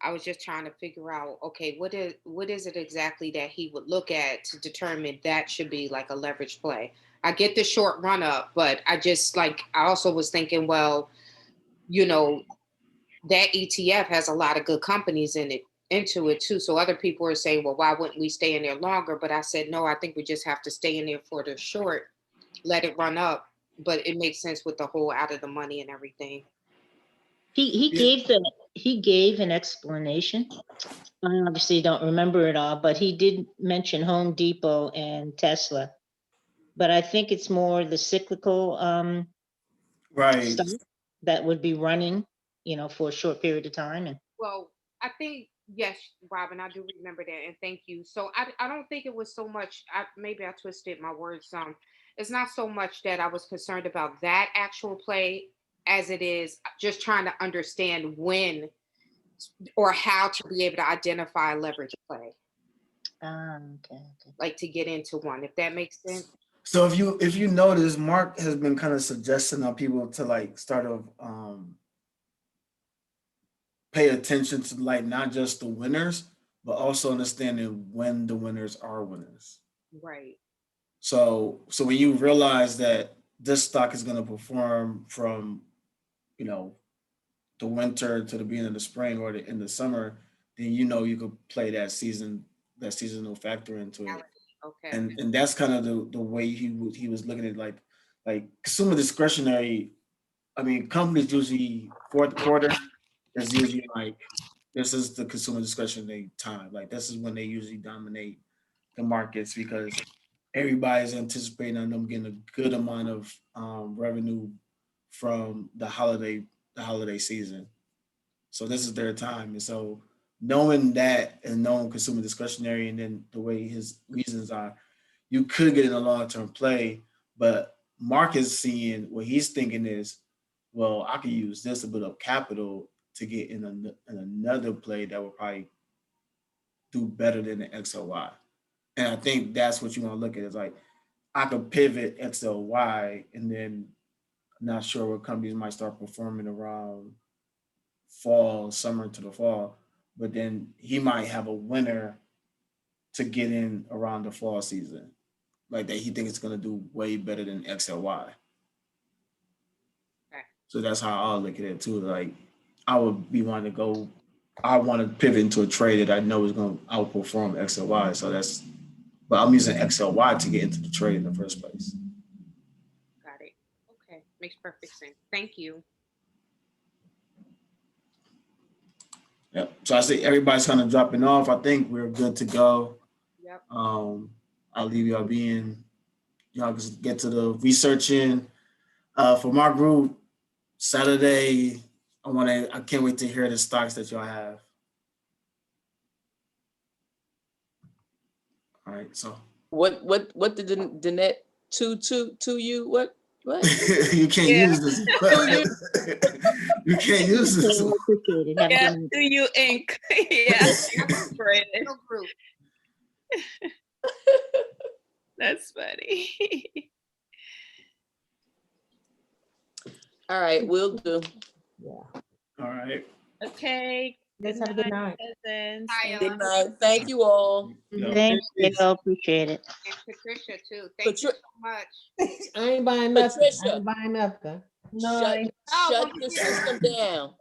I was just trying to figure out, okay, what is it exactly that he would look at to determine that should be like a leverage play? I get the short run up, but I also was thinking, well, you know, that ETF has a lot of good companies into it too. So other people are saying, well, why wouldn't we stay in there longer? But I said, no, I think we just have to stay in there for the short, let it run up. But it makes sense with the whole out of the money and everything. He gave an explanation. I obviously don't remember it all, but he did mention Home Depot and Tesla. But I think it's more the cyclical stuff that would be running, you know, for a short period of time. And well, I think, yes, Robin, I do remember that, and thank you. So I don't think it was so much, maybe I twisted my words some. It's not so much that I was concerned about that actual play as it is just trying to understand when or how to be able to identify a leverage play. Okay. Like to get into one, if that makes sense. So if you notice, Mark has been kind of suggesting on people to like start to pay attention to like not just the winners, but also understanding when the winners are winners. Right. So when you realize that this stock is going to perform from, you know, the winter to the beginning of the spring or in the summer, then you know you could play that seasonal factor into it. Okay. And that's kind of the way he was looking at like consumer discretionary. I mean, companies usually fourth quarter is usually like, this is the consumer discretionary time. Like this is when they usually dominate the markets because everybody's anticipating on them getting a good amount of revenue from the holiday season. So this is their time. And so knowing that and knowing consumer discretionary and then the way his reasons are, you could get in a long-term play, but Mark is seeing what he's thinking is, well, I could use this to build up capital to get in another play that will probably do better than the XLY. And I think that's what you want to look at is like, I could pivot XLY and then I'm not sure what companies might start performing around fall, summer to the fall, but then he might have a winner to get in around the fall season. Like that he thinks it's gonna do way better than XLY. Okay. So that's how I'll look at it too. Like I would be wanting to go, I want to pivot into a trade that I know is gonna outperform XLY. So that's, but I'm using XLY to get into the trade in the first place. Got it. Okay, makes perfect sense. Thank you. Yep. So I see everybody's kind of dropping off. I think we're good to go. Yep. I'll leave y'all being, y'all just get to the researching. For my group, Saturday, I can't wait to hear the stocks that y'all have. All right, so. What did Danette to you? What? You can't use this. You can't use this. Yeah, to you Inc. Yeah. No group. That's funny. All right, will do. Yeah. All right. Okay. Let's have a good night. Cousins. Hi, Good night. Thank you all. Thank you, appreciate it. And Patricia too. Thank you so much. I ain't buying nothing. I Patricia. ain't buying nothing. Shut the system down.